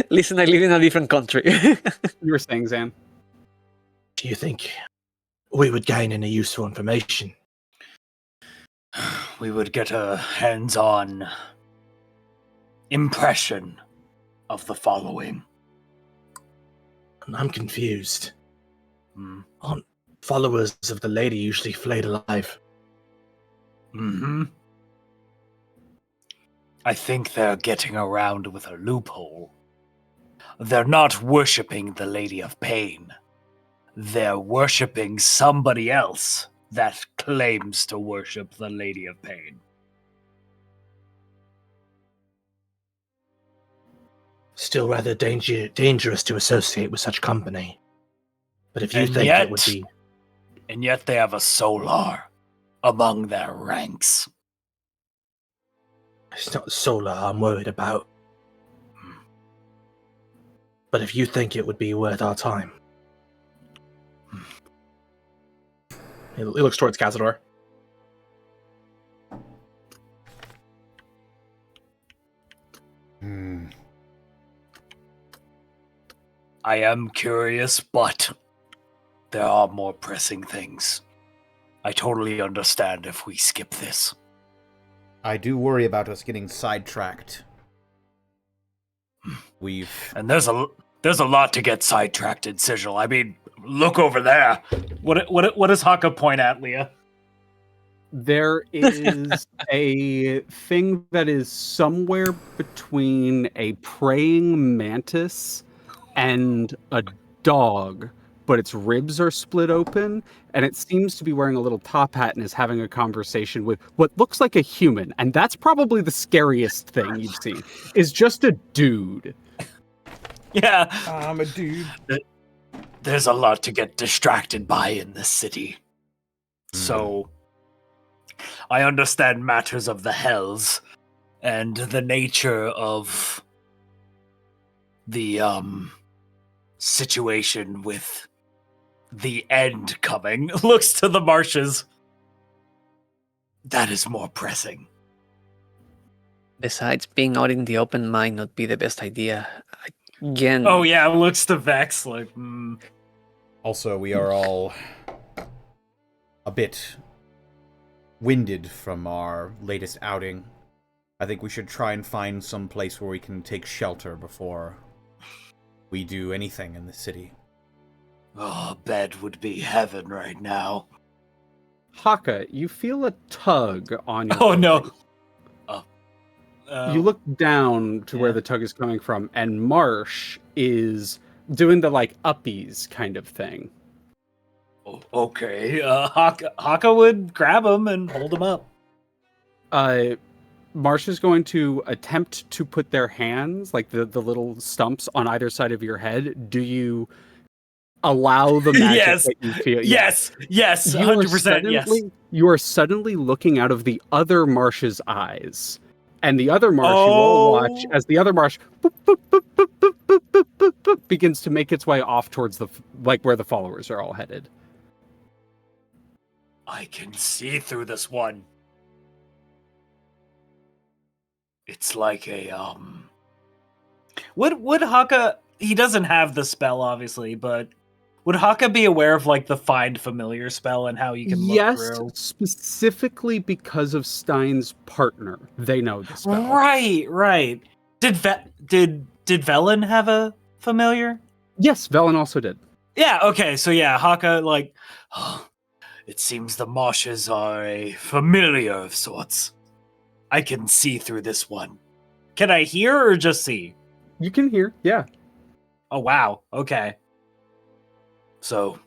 Speaker 3: Listen, I live in a different country.
Speaker 5: You were saying, Zan?
Speaker 7: Do you think we would gain any useful information?
Speaker 8: We would get a hands-on impression of the following.
Speaker 7: I'm confused. Aren't followers of the lady usually flayed alive?
Speaker 8: I think they're getting around with a loophole. They're not worshipping the Lady of Pain. They're worshipping somebody else that claims to worship the Lady of Pain.
Speaker 7: Still rather dangerous to associate with such company. But if you
Speaker 8: And
Speaker 7: think
Speaker 8: yet-
Speaker 7: it would be...
Speaker 8: And yet they have a Solar among their ranks.
Speaker 7: It's not Solar I'm worried about. But if you think it would be worth our time...
Speaker 6: He looks towards Kazador.
Speaker 8: I am curious, but there are more pressing things. I totally understand if we skip this.
Speaker 1: I do worry about us getting sidetracked.
Speaker 8: And there's a lot to get sidetracked in Sigil. I mean, look over there.
Speaker 2: What does Hakka point at, Leah?
Speaker 5: There is a thing that is somewhere between a praying mantis and a dog, but its ribs are split open, and it seems to be wearing a little top hat and is having a conversation with what looks like a human. And that's probably the scariest thing you've seen, is just a dude.
Speaker 2: Yeah.
Speaker 1: I'm a dude.
Speaker 8: There's a lot to get distracted by in this city. So, I understand matters of the Hells and the nature of the situation with the end coming. Looks to the marshes. That is more pressing.
Speaker 3: Besides, being out in the open might not be the best idea. Again.
Speaker 2: Oh yeah, looks to Vex like.
Speaker 1: Also, we are all a bit winded from our latest outing. I think we should try and find some place where we can take shelter before we do anything in the city.
Speaker 8: Oh, bed would be heaven right now.
Speaker 5: Hakka, you feel a tug on your.
Speaker 2: Oh no!
Speaker 5: clothing.
Speaker 2: Oh.
Speaker 5: You look down to where the tug is coming from, and Marsh is doing the like uppies kind of thing.
Speaker 8: Oh, okay.
Speaker 2: Hakka would grab him and hold him up.
Speaker 5: Marsh is going to attempt to put their hands, like the little stumps, on either side of your head. Do you allow the magic
Speaker 2: Yes.
Speaker 5: that you feel?
Speaker 2: Yes, 100%. Yes.
Speaker 5: You are suddenly looking out of the other Marsh's eyes. And the other Marsh, you all watch as the other Marsh boop, boop, boop, boop, boop, boop, boop, boop, boop, begins to make its way off towards the where the followers are all headed.
Speaker 8: I can see through this one. It's like a
Speaker 2: Would Hakka? He doesn't have the spell, obviously, but would Hakka be aware of like the find familiar spell and how you can look through?
Speaker 5: Specifically because of Stein's partner, they know the spell.
Speaker 2: Right. Did Velen have a familiar?
Speaker 5: Yes, Velen also did.
Speaker 2: Yeah. Okay. So yeah, Hakka like.
Speaker 8: It seems the marshes are a familiar of sorts. I can see through this one.
Speaker 2: Can I hear or just see?
Speaker 5: You can hear, yeah.
Speaker 2: Oh wow. Okay.
Speaker 8: So,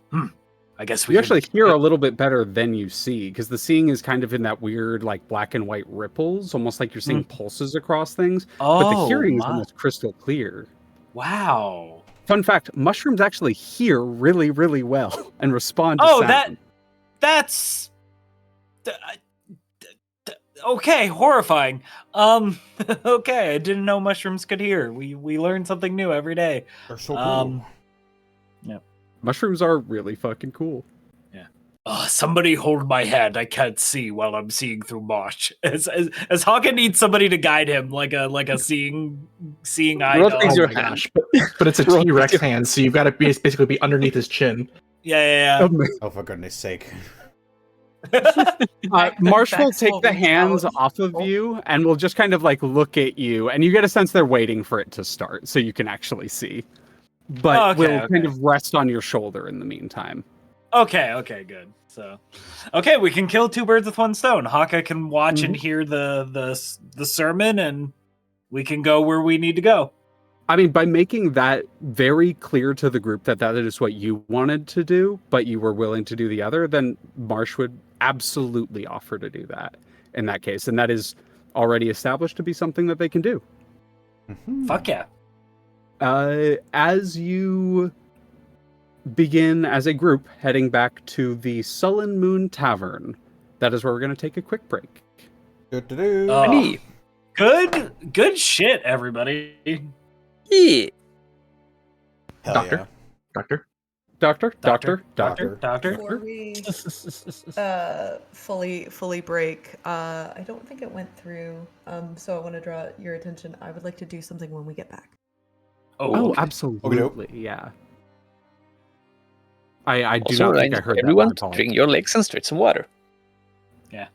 Speaker 8: I guess we
Speaker 5: You actually hear a little bit better than you see, because the seeing is kind of in that weird, like, black and white ripples, almost like you're seeing pulses across things. But the hearing is almost crystal clear.
Speaker 2: Wow.
Speaker 5: Fun fact, mushrooms actually hear really, really well and respond to sound.
Speaker 2: That's okay, horrifying. Okay, I didn't know mushrooms could hear. We learn something new every day.
Speaker 1: They're so cool.
Speaker 2: Yeah.
Speaker 5: Mushrooms are really fucking cool.
Speaker 2: Yeah.
Speaker 8: Somebody hold my hand. I can't see while I'm seeing through marsh. As
Speaker 2: Hakka needs somebody to guide him, like a seeing eye.
Speaker 3: Rotates your
Speaker 6: my
Speaker 3: hand.
Speaker 6: gosh. But it's a T-Rex hand, so you've got to basically be underneath his chin.
Speaker 2: Yeah.
Speaker 1: Oh, for goodness sake.
Speaker 5: Marsh will
Speaker 4: Vex
Speaker 5: take
Speaker 4: will
Speaker 5: the
Speaker 4: be
Speaker 5: hands
Speaker 4: palatable.
Speaker 5: off of you and will just kind of like look at you, and you get a sense they're waiting for it to start so you can actually see. But will kind of rest on your shoulder in the meantime.
Speaker 2: Okay, good. So, okay, we can kill two birds with one stone. Hakka can watch and hear the sermon, and we can go where we need to go.
Speaker 5: I mean, by making that very clear to the group that is what you wanted to do, but you were willing to do the other, then Marsh would absolutely offer to do that in that case. And that is already established to be something that they can do.
Speaker 2: Fuck yeah.
Speaker 5: As you begin as a group heading back to the Sullen Moon Tavern, that is where we're going to take a quick break.
Speaker 2: Good shit, everybody.
Speaker 3: Yeah.
Speaker 1: Hell
Speaker 6: Doctor?
Speaker 1: Doctor?
Speaker 4: Before we fully break, I don't think it went through. So I want to draw your attention. I would like to do something when we get back.
Speaker 5: Oh,
Speaker 2: Okay.
Speaker 5: absolutely, yeah. I do
Speaker 3: Also,
Speaker 5: not think I heard
Speaker 3: everyone
Speaker 5: that.
Speaker 3: drink your legs and stretch some water.
Speaker 2: Yeah.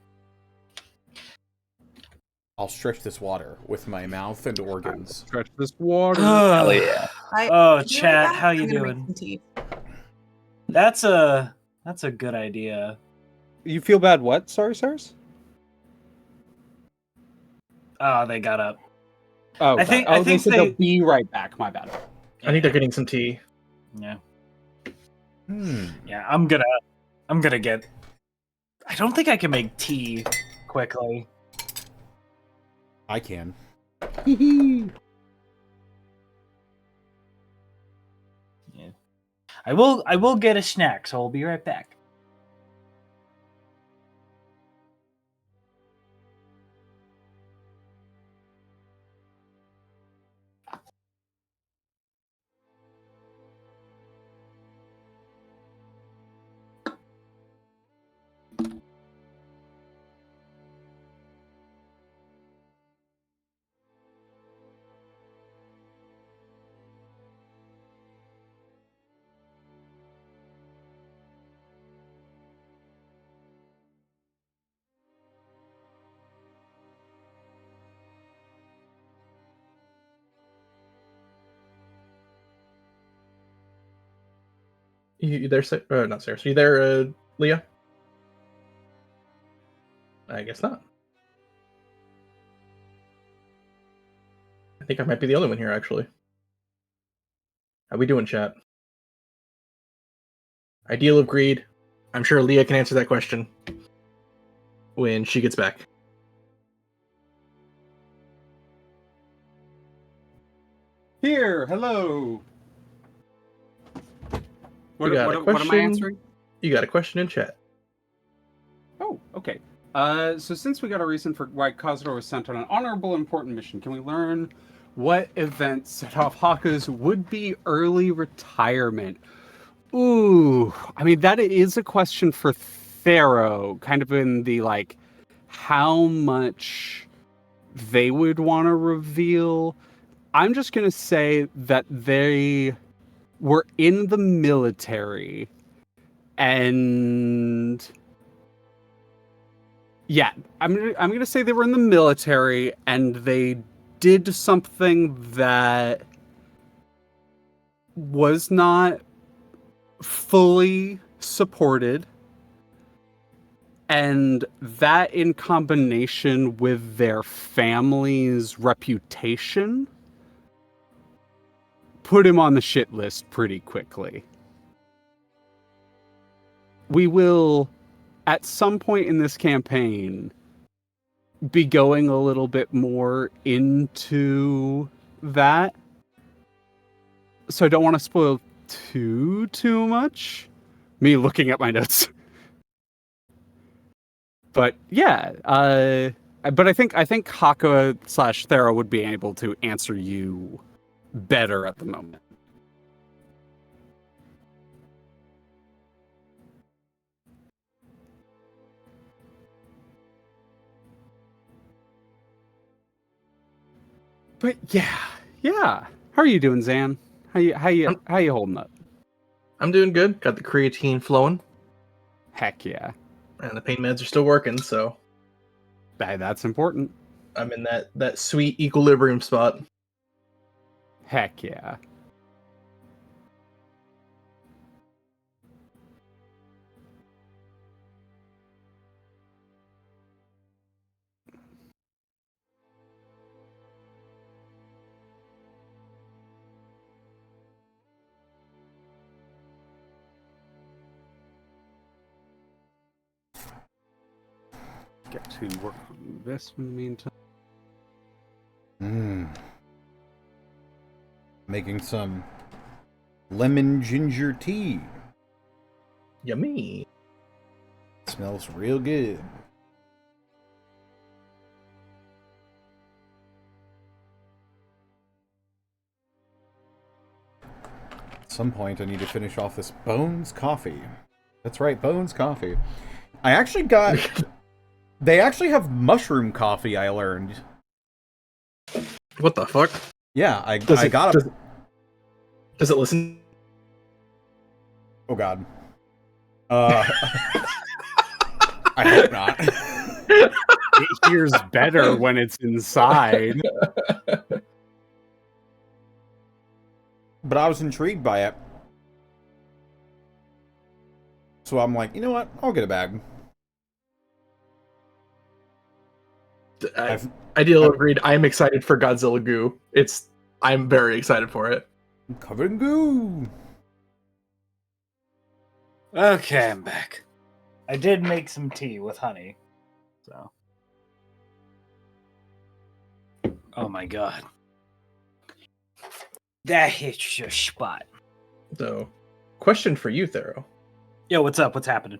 Speaker 1: I'll stretch this water with my mouth and organs.
Speaker 5: Stretch this water.
Speaker 3: Hell yeah.
Speaker 2: Chat, how you
Speaker 4: I'm gonna
Speaker 2: doing?
Speaker 4: make some tea.
Speaker 2: That's a good idea.
Speaker 5: You feel bad what? Sorry, sirs?
Speaker 2: Oh, they got up.
Speaker 5: Oh,
Speaker 2: I think
Speaker 5: they said they'll be right back. My bad.
Speaker 6: I think they're getting some tea.
Speaker 2: Yeah. Yeah, I'm gonna get. I don't think I can make tea quickly.
Speaker 1: I can.
Speaker 2: Yeah. I will get a snack, so I'll be right back.
Speaker 6: You there, not Sarah. You there, Leah? I guess not. I think I might be the only one here, actually. How we doing, chat? Ideal of greed. I'm sure Leah can answer that question when she gets back.
Speaker 5: Here, hello. What
Speaker 6: You got a
Speaker 5: am I
Speaker 6: question?
Speaker 5: answering?
Speaker 6: You got a question in chat.
Speaker 5: Oh, okay. So since we got a reason for why Kazador was sent on an honorable, important mission, can we learn what events set off Hakka's would-be early retirement? Ooh, I mean, that is a question for Thero, kind of in the, like, how much they would want to reveal. I'm just going to say that they were in the military, and yeah, I'm gonna say they were in the military, and they did something that was not fully supported, and that in combination with their family's reputation put him on the shit list pretty quickly. We will, at some point in this campaign, be going a little bit more into that. So I don't want to spoil too much. Me looking at my notes. But yeah, but I think Hakka / Thera would be able to answer you better at the moment. But yeah. How are you doing, Zan? How you holding up?
Speaker 6: I'm doing good. Got the creatine flowing.
Speaker 5: Heck yeah.
Speaker 6: And the pain meds are still working, so
Speaker 5: That's important.
Speaker 6: I'm in that sweet equilibrium spot.
Speaker 5: Heck yeah. Get to work on this in the meantime.
Speaker 1: Making some lemon ginger tea.
Speaker 6: Yummy.
Speaker 1: Smells real good. At some point, I need to finish off this Bones coffee. That's right, Bones coffee. I actually got... They actually have mushroom coffee, I learned.
Speaker 6: What the fuck?
Speaker 1: Yeah, I got it.
Speaker 6: Does it listen?
Speaker 1: Oh god. I hope not.
Speaker 5: It hears better when it's inside.
Speaker 1: But I was intrigued by it. So I'm like, you know what? I'll get a bag.
Speaker 6: Ideal agreed. I am excited for Godzilla Goo. I'm very excited for it.
Speaker 1: I'm covered in goo.
Speaker 2: Okay, I'm back. I did make some tea with honey, so. Oh my god. That hits your spot.
Speaker 6: So, question for you, Thero.
Speaker 2: Yo, what's up? What's happening?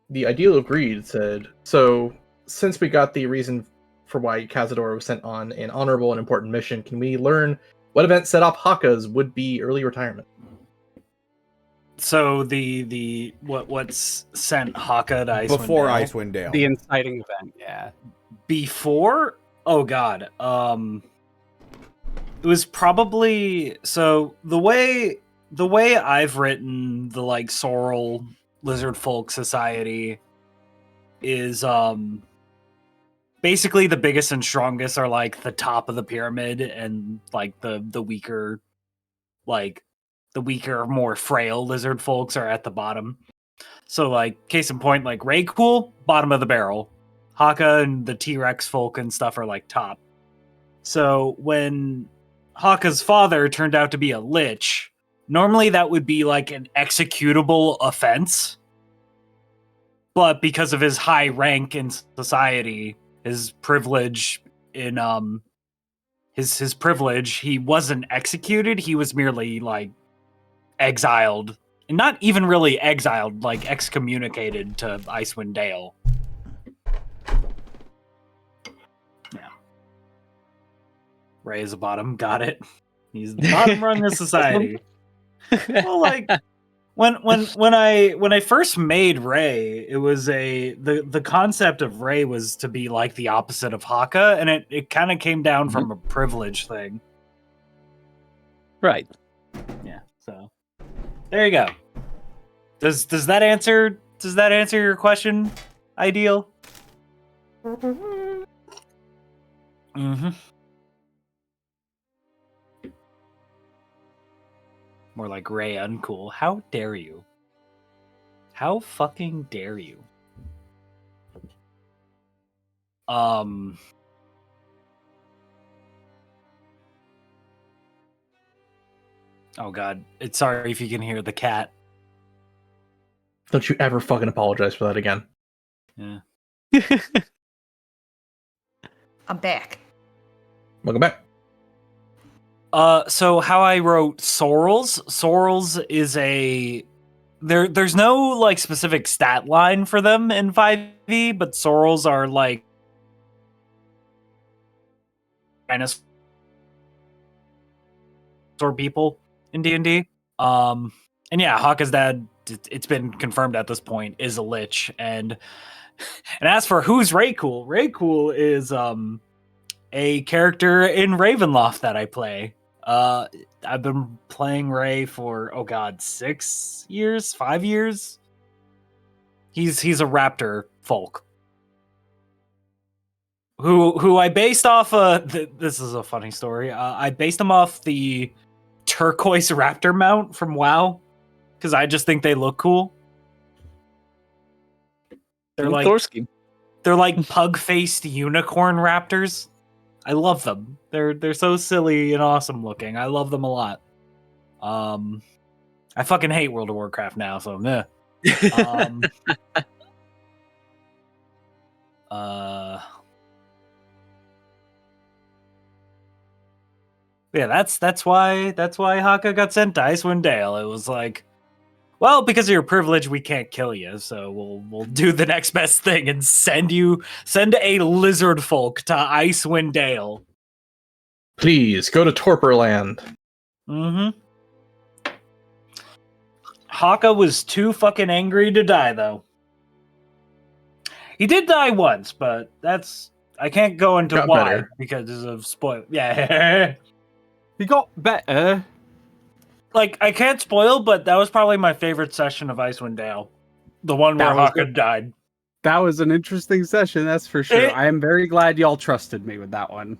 Speaker 6: The Ideal of Greed said, so since we got the reason for why Kazador was sent on an honorable and important mission, can we learn what event set off Hakka's would-be early retirement?
Speaker 2: So the what's sent Hakka to Icewind
Speaker 1: Before
Speaker 2: Dale?
Speaker 1: Icewind Dale.
Speaker 5: The inciting event, yeah.
Speaker 2: Before? Oh god. It was probably so the way I've written the like Sorrel Lizard Folk Society is basically the biggest and strongest are like the top of the pyramid, and like the weaker like the weaker, more frail lizard folks are at the bottom. So, like, case in point, like Raycool, bottom of the barrel. Hakka and the T-Rex folk and stuff are like top. So when Hakka's father turned out to be a lich, normally that would be like an executable offense. But because of his high rank in society, his privilege in his privilege, he wasn't executed, he was merely like exiled. And not even really exiled, like excommunicated to Icewind Dale. Yeah. Ray is a bottom, got it. He's the bottom rung of society. Well, like when I first made Ray, it was the concept of Ray was to be like the opposite of Hakka, and it kind of came down from a privilege thing.
Speaker 3: Right.
Speaker 2: Yeah. So there you go. Does that answer your question, Ideal? Mm-hmm. More like Ray uncool. How dare you? How fucking dare you? Oh god. Sorry if you can hear the cat.
Speaker 6: Don't you ever fucking apologize for that again.
Speaker 2: Yeah.
Speaker 4: I'm back.
Speaker 6: Welcome back.
Speaker 2: So how I wrote Sorrels is there's no like specific stat line for them in 5e, but Sorrels are like dinosaur people in D&D. And yeah, Hakka's dad, it's been confirmed at this point, is a lich. And as for who's Raycool, Raycool is a character in Ravenloft that I play. I've been playing Ray for 5 years. He's a raptor folk who I based off this is a funny story. I based him off the turquoise raptor mount from WoW because I just think they look cool. They're like pug-faced unicorn raptors. I love them. They're so silly and awesome looking. I love them a lot. I fucking hate World of Warcraft now, so meh. Yeah, that's why Hakka got sent to Icewind Dale. It was like, well, because of your privilege, we can't kill you, so we'll do the next best thing and send a lizard folk to Icewind Dale.
Speaker 6: Please go to Torporland.
Speaker 2: Mm-hmm. Hakka was too fucking angry to die, though. He did die once, but I can't go into
Speaker 6: Got
Speaker 2: why
Speaker 6: better.
Speaker 2: because of spoil. Yeah.
Speaker 5: He got better.
Speaker 2: Like, I can't spoil, but that was probably my favorite session of Icewind Dale. The one where Hakka died.
Speaker 5: That was an interesting session, that's for sure. I am very glad y'all trusted me with that one.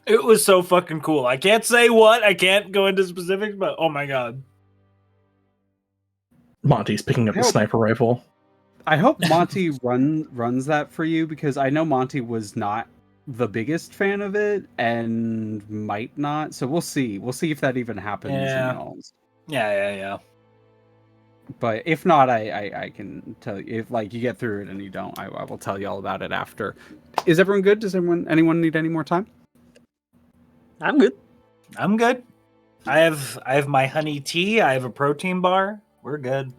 Speaker 2: It was so fucking cool. I can't say what. I can't go into specifics, but oh my god.
Speaker 6: Monty's picking up the sniper rifle.
Speaker 5: I hope Monty runs that for you, because I know Monty was not the biggest fan of it and might not. So we'll see. We'll see if that even happens.
Speaker 2: Yeah. Yeah.
Speaker 5: But if not, I can tell you. If like you get through it and you don't, I will tell you all about it after. Is everyone good? Does anyone need any more time?
Speaker 3: I'm good.
Speaker 2: I have my honey tea. I have a protein bar. We're good.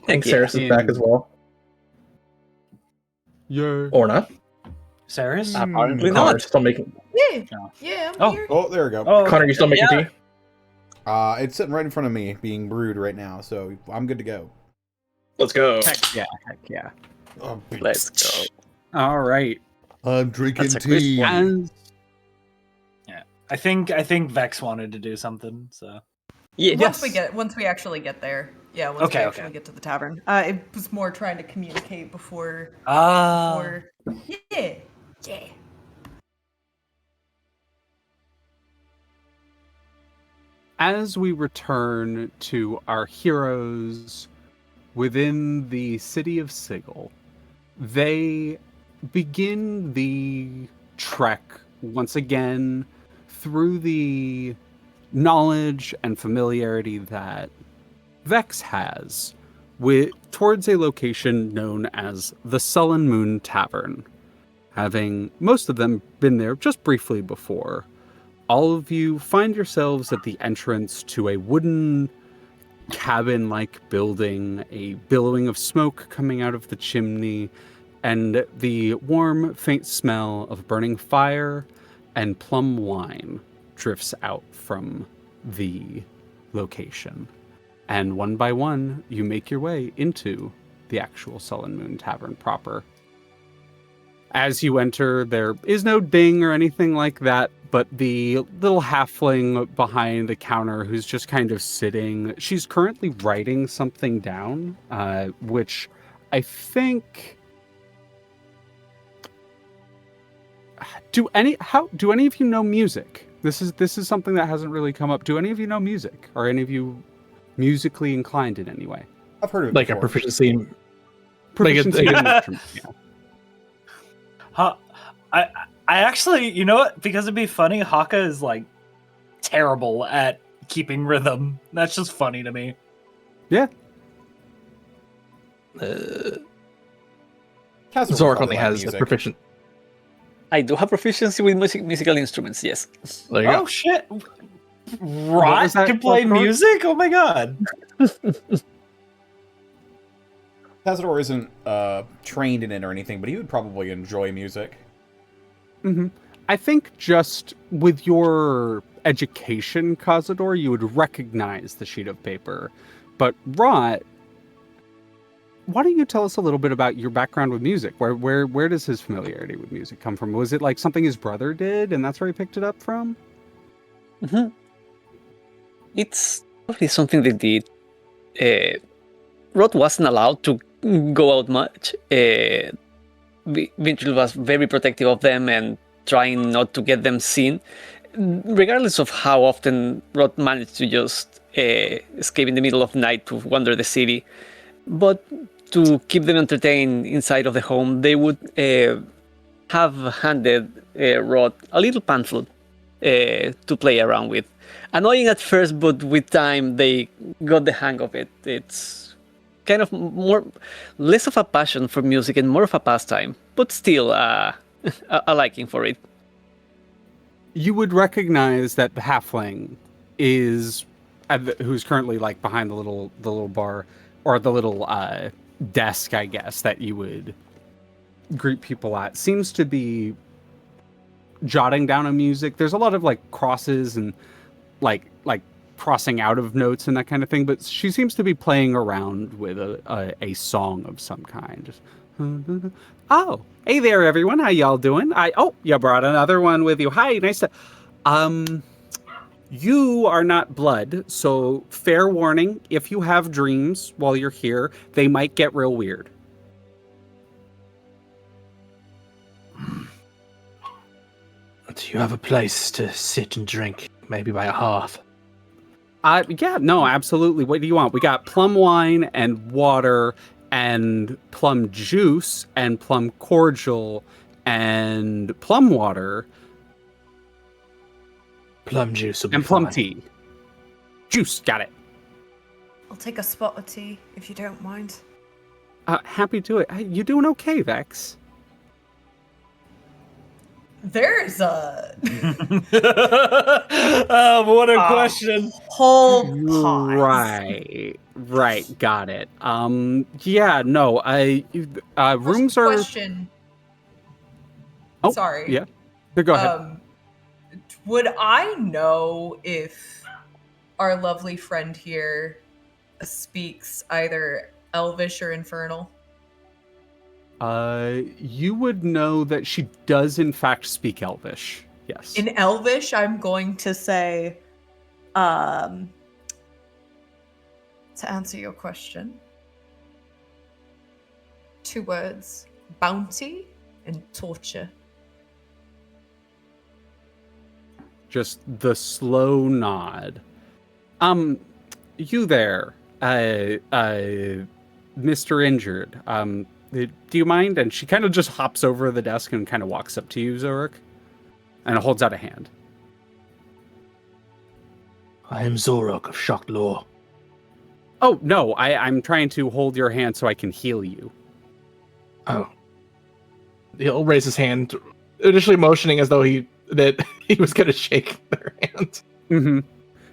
Speaker 6: I think Saris is back as well.
Speaker 5: Yeah.
Speaker 6: Orna.
Speaker 2: Saris?
Speaker 3: Apparently
Speaker 6: Connor,
Speaker 3: not.
Speaker 6: still making.
Speaker 4: Yeah, I'm here.
Speaker 1: Oh, there we go.
Speaker 2: Oh,
Speaker 6: Connor, you still making tea?
Speaker 1: It's sitting right in front of me, being brewed right now, so I'm good to go.
Speaker 6: Let's go.
Speaker 5: Heck yeah.
Speaker 1: Oh,
Speaker 3: Let's go.
Speaker 5: All right.
Speaker 1: I'm drinking
Speaker 3: That's a crisp
Speaker 1: tea.
Speaker 3: one.
Speaker 5: And
Speaker 2: I think Vex wanted to do something, so.
Speaker 3: Yeah.
Speaker 4: Once we actually get there. Yeah, once we actually get to the tavern. It was more trying to communicate before. Yeah.
Speaker 5: as we return to our heroes within the city of Sigil, they begin the trek once again through the knowledge and familiarity that Vex has towards a location known as the Sullen Moon Tavern. Having most of them been there just briefly before, all of you find yourselves at the entrance to a wooden cabin-like building, a billowing of smoke coming out of the chimney, and the warm, faint smell of burning fire and plum wine drifts out from the location. And one by one, you make your way into the actual Sullen Moon Tavern proper. As you enter, there is no ding or anything like that, but the little halfling behind the counter who's just kind of sitting, she's currently writing something down, which I think... Do any of you know music? This is something that hasn't really come up. Do any of you know music? Are any of you musically inclined in any way?
Speaker 1: I've heard of it
Speaker 6: Like
Speaker 1: before.
Speaker 6: a proficiency in...
Speaker 5: Proficiency in instruments, yeah.
Speaker 2: I actually, you know what? Because it'd be funny, Hakka is like terrible at keeping rhythm. That's just funny to me.
Speaker 5: Yeah.
Speaker 1: Kazador
Speaker 6: Xoruk
Speaker 1: probably
Speaker 6: only
Speaker 1: like
Speaker 6: has a
Speaker 1: music.
Speaker 6: proficient...
Speaker 3: I do have proficiency with musical instruments, yes.
Speaker 6: There you
Speaker 2: Oh
Speaker 6: go.
Speaker 2: shit!
Speaker 5: was
Speaker 2: Rot
Speaker 5: that,
Speaker 2: can play
Speaker 5: Kazador?
Speaker 2: music? Oh my god!
Speaker 1: Kazador isn't trained in it or anything, but he would probably enjoy music.
Speaker 5: Mm-hmm. I think just with your education, Kazador, you would recognize the sheet of paper. But Rot, why don't you tell us a little bit about your background with music? Where does his familiarity with music come from? Was it like something his brother did, and that's where he picked it up from?
Speaker 3: Mm-hmm. It's probably something they did. Rod wasn't allowed to go out much. Vintril was very protective of them and trying not to get them seen. Regardless of how often Rod managed to just escape in the middle of the night to wander the city. But to keep them entertained inside of the home, they would have handed Rod a little pan flute to play around with. Annoying at first, but with time they got the hang of it. It's kind of less of a passion for music and more of a pastime, but still a liking for it.
Speaker 5: You would recognize that the halfling is, who's currently like behind the little bar, or the little desk, I guess, that you would greet people at, seems to be jotting down a music. There's a lot of like crosses and like crossing out of notes and that kind of thing, but she seems to be playing around with a song of some kind. Just, oh, hey there, everyone. How y'all doing? You brought another one with you. Hi, nice to... You are not blood, so fair warning, if you have dreams while you're here, they might get real weird.
Speaker 7: Do you have a place to sit and drink? Maybe by a hearth?
Speaker 5: Yeah, no, absolutely. What do you want? We got plum wine and water and plum juice and plum cordial and plum water.
Speaker 7: Plum juice will be
Speaker 5: And plum
Speaker 7: fine.
Speaker 5: tea. Juice, got it.
Speaker 4: I'll take a spot of tea if you don't mind.
Speaker 5: Happy to it. Hey, you doing okay, Vex?
Speaker 4: There's a
Speaker 2: What a question!
Speaker 4: whole pause.
Speaker 5: Right, got it. Yeah, no, rooms are...
Speaker 4: Question.
Speaker 5: Oh,
Speaker 4: Sorry.
Speaker 5: Yeah, go ahead.
Speaker 4: Would I know if our lovely friend here speaks either Elvish or Infernal?
Speaker 5: You would know that she does in fact speak Elvish. Yes.
Speaker 4: In Elvish, I'm going to say, to answer your question, 2 words: bounty and torture.
Speaker 5: Just the slow nod. You there, Mr. Injured. Do you mind? And she kind of just hops over the desk and kind of walks up to you, Xoruk, and holds out a hand.
Speaker 7: I am Xoruk of Shra'kt'lor.
Speaker 5: Oh, no, I'm trying to hold your hand so I can heal you.
Speaker 6: Oh. He'll raise his hand, initially motioning as though he was going to shake their hand.
Speaker 5: Mm-hmm.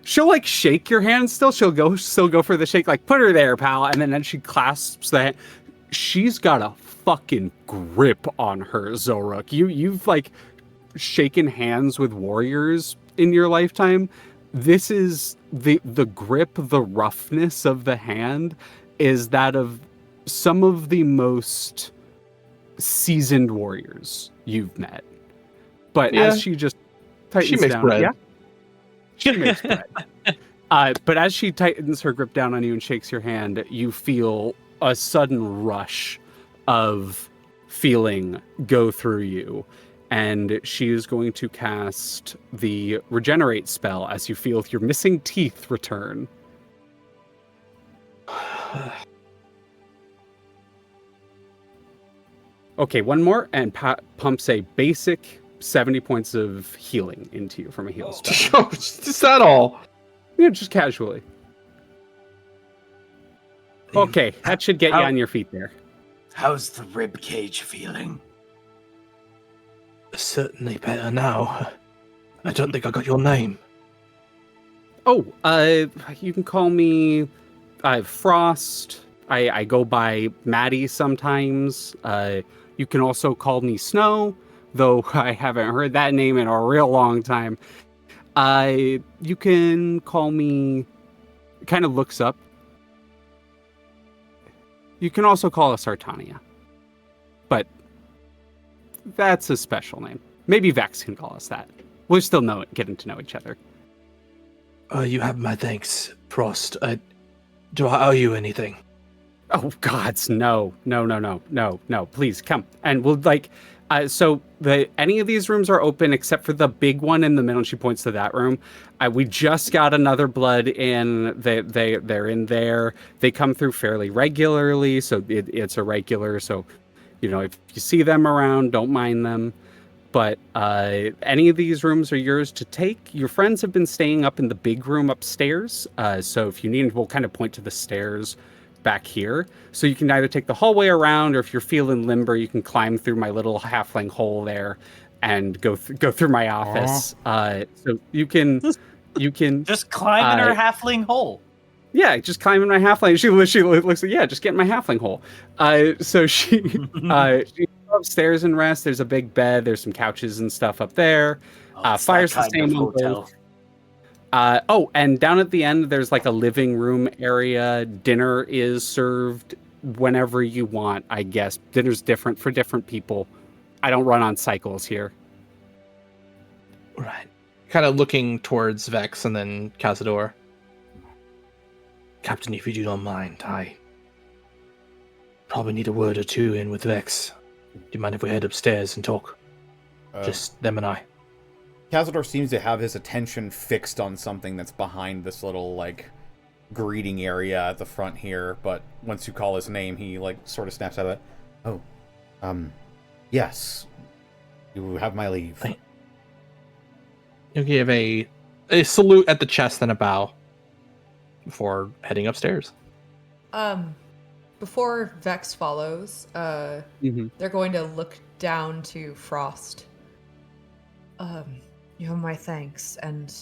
Speaker 5: She'll, like, shake your hand still. She'll still go for the shake, like, put her there, pal. And then she clasps the hand. She's got a fucking grip on her, Xoruk. You've, like, shaken hands with warriors in your lifetime. This is the grip, the roughness of the hand is that of some of the most seasoned warriors you've met. But as she just tightens
Speaker 6: she makes
Speaker 5: down,
Speaker 6: bread.
Speaker 5: yeah, she makes bread. But as she tightens her grip down on you and shakes your hand, you feel a sudden rush of feeling go through you. And she is going to cast the Regenerate spell as you feel your missing teeth return. Okay, one more, and pumps a basic 70 points of healing into you from a heal spell.
Speaker 6: Oh, is that all?
Speaker 5: Yeah, just casually. Okay, that should get you on your feet there.
Speaker 8: How's the rib cage feeling?
Speaker 7: Certainly better now. I don't think I got your name.
Speaker 5: Oh, you can call me Frost. I go by Maddie sometimes. You can also call me Snow, though I haven't heard that name in a real long time. You can call me... Kind of looks up. You can also call us Artania. But that's a special name. Maybe Vex can call us that. We're still getting to know each other.
Speaker 7: You have my thanks, Frost. Do I owe you anything?
Speaker 5: Oh, gods, no. Please, come. And we'll, so any of these rooms are open except for the big one in the middle. And she points to that room. We just got another blood in. They're in there. They come through fairly regularly, so it's a regular. So, if you see them around, don't mind them. But any of these rooms are yours to take. Your friends have been staying up in the big room upstairs. So if you need, we'll kind of point to the stairs back here. So you can either take the hallway around, or if you're feeling limber, you can climb through my little halfling hole there and go through my office. So you can
Speaker 2: just climb in her halfling hole.
Speaker 5: Yeah, just climb in my halfling. She looks like, yeah, just get in my halfling hole. So she goes upstairs and rests. There's a big bed. There's some couches and stuff up there. Fire's the same on both. And down at the end, there's like a living room area. Dinner is served whenever you want, I guess. Dinner's different for different people. I don't run on cycles here.
Speaker 6: Right. Kind of looking towards Vex and then Kazador.
Speaker 7: Captain, if you don't mind, I probably need a word or two in with Vex. Do you mind if we head upstairs and talk? Just them and I.
Speaker 1: Kazador seems to have his attention fixed on something that's behind this little, greeting area at the front here, but once you call his name, he, sort of snaps out of it. Oh, yes. You have my leave.
Speaker 6: You give a salute at the chest and a bow before heading upstairs.
Speaker 4: Before Vex follows, they're going to look down to Frost. You have my thanks, and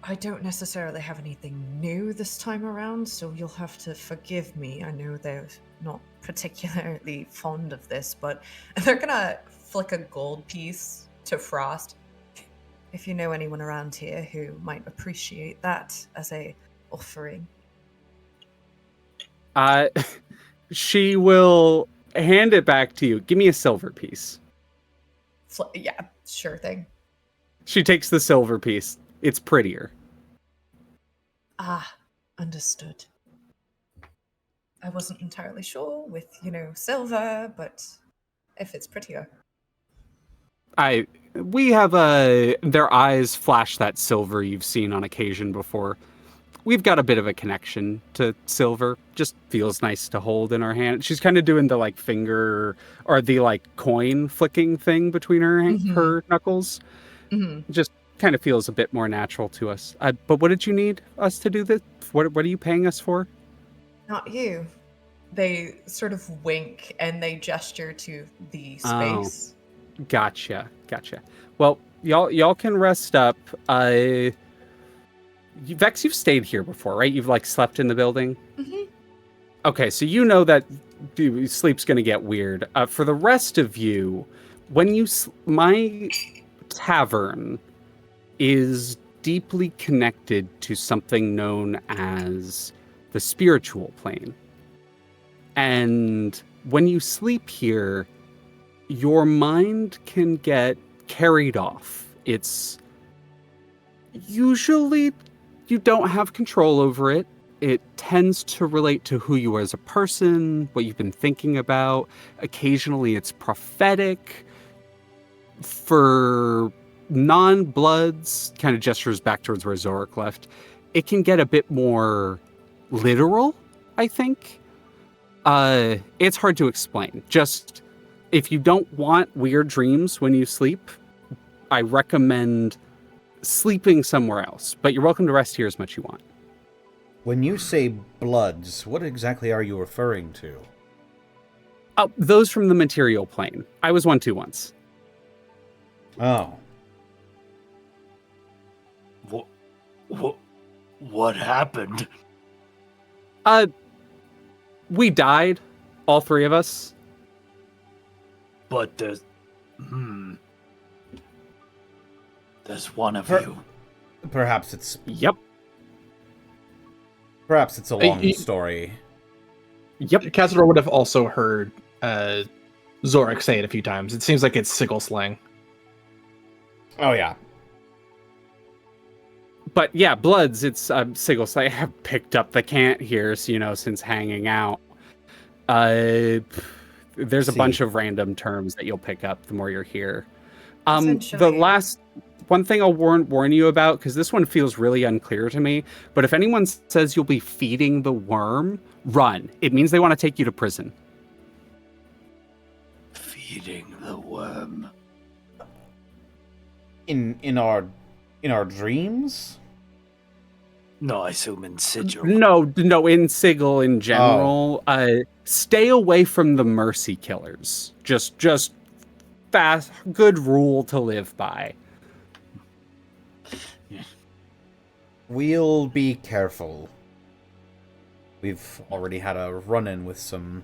Speaker 4: I don't necessarily have anything new this time around, so you'll have to forgive me. I know they're not particularly fond of this, but they're gonna flick a gold piece to Frost. If you know anyone around here who might appreciate that as a offering.
Speaker 5: She will hand it back to you. Give me a silver piece.
Speaker 4: Yeah, sure thing.
Speaker 5: She takes the silver piece. It's prettier.
Speaker 4: Understood. I wasn't entirely sure with, silver, but if it's prettier.
Speaker 5: We have their eyes flash that silver you've seen on occasion before. We've got a bit of a connection to silver. Just feels nice to hold in our hand. She's kind of doing the like finger or the like coin flicking thing between her knuckles. Just kind of feels a bit more natural to us. But what did you need us to do this? What are you paying us for?
Speaker 4: Not you. They sort of wink and they gesture to the
Speaker 5: Oh.
Speaker 4: space.
Speaker 5: Gotcha. Well, y'all can rest up. Vex, you've stayed here before, right? You've like slept in the building. Okay, so you know that sleep's gonna get weird. For the rest of you, when you my tavern is deeply connected to something known as the spiritual plane, and when you sleep here, your mind can get carried off. It's usually you don't have control over it. It tends to relate to who you are as a person, what you've been thinking about. Occasionally it's prophetic. For non-bloods, kind of gestures back towards where Xoruk left, it can get a bit more literal, I think. It's hard to explain. Just if you don't want weird dreams when you sleep, I recommend sleeping somewhere else. But you're welcome to rest here as much as you want.
Speaker 1: When you say bloods, what exactly are you referring to?
Speaker 5: Oh, those from the material plane. I was one too once.
Speaker 1: Oh.
Speaker 8: What happened?
Speaker 5: We died, all three of us.
Speaker 8: But there's one of you.
Speaker 1: Perhaps it's
Speaker 5: Yep.
Speaker 1: Perhaps it's a long story.
Speaker 5: Yep.
Speaker 6: Kazador would have also heard Xoruk say it a few times. It seems like it's sigil slang.
Speaker 1: Oh yeah.
Speaker 5: But yeah, bloods, it's sigil. I have picked up the cant here, since hanging out. There's a bunch of random terms that you'll pick up the more you're here. The last one thing I'll warn you about, because this one feels really unclear to me, but if anyone says you'll be feeding the worm, run. It means they want to take you to prison.
Speaker 8: Feeding the worm.
Speaker 1: In our dreams?
Speaker 8: No, I assume in sigil.
Speaker 5: No, in sigil in general. Stay away from the mercy killers. Just fast, good rule to live by.
Speaker 1: We'll be careful. We've already had a run-in with some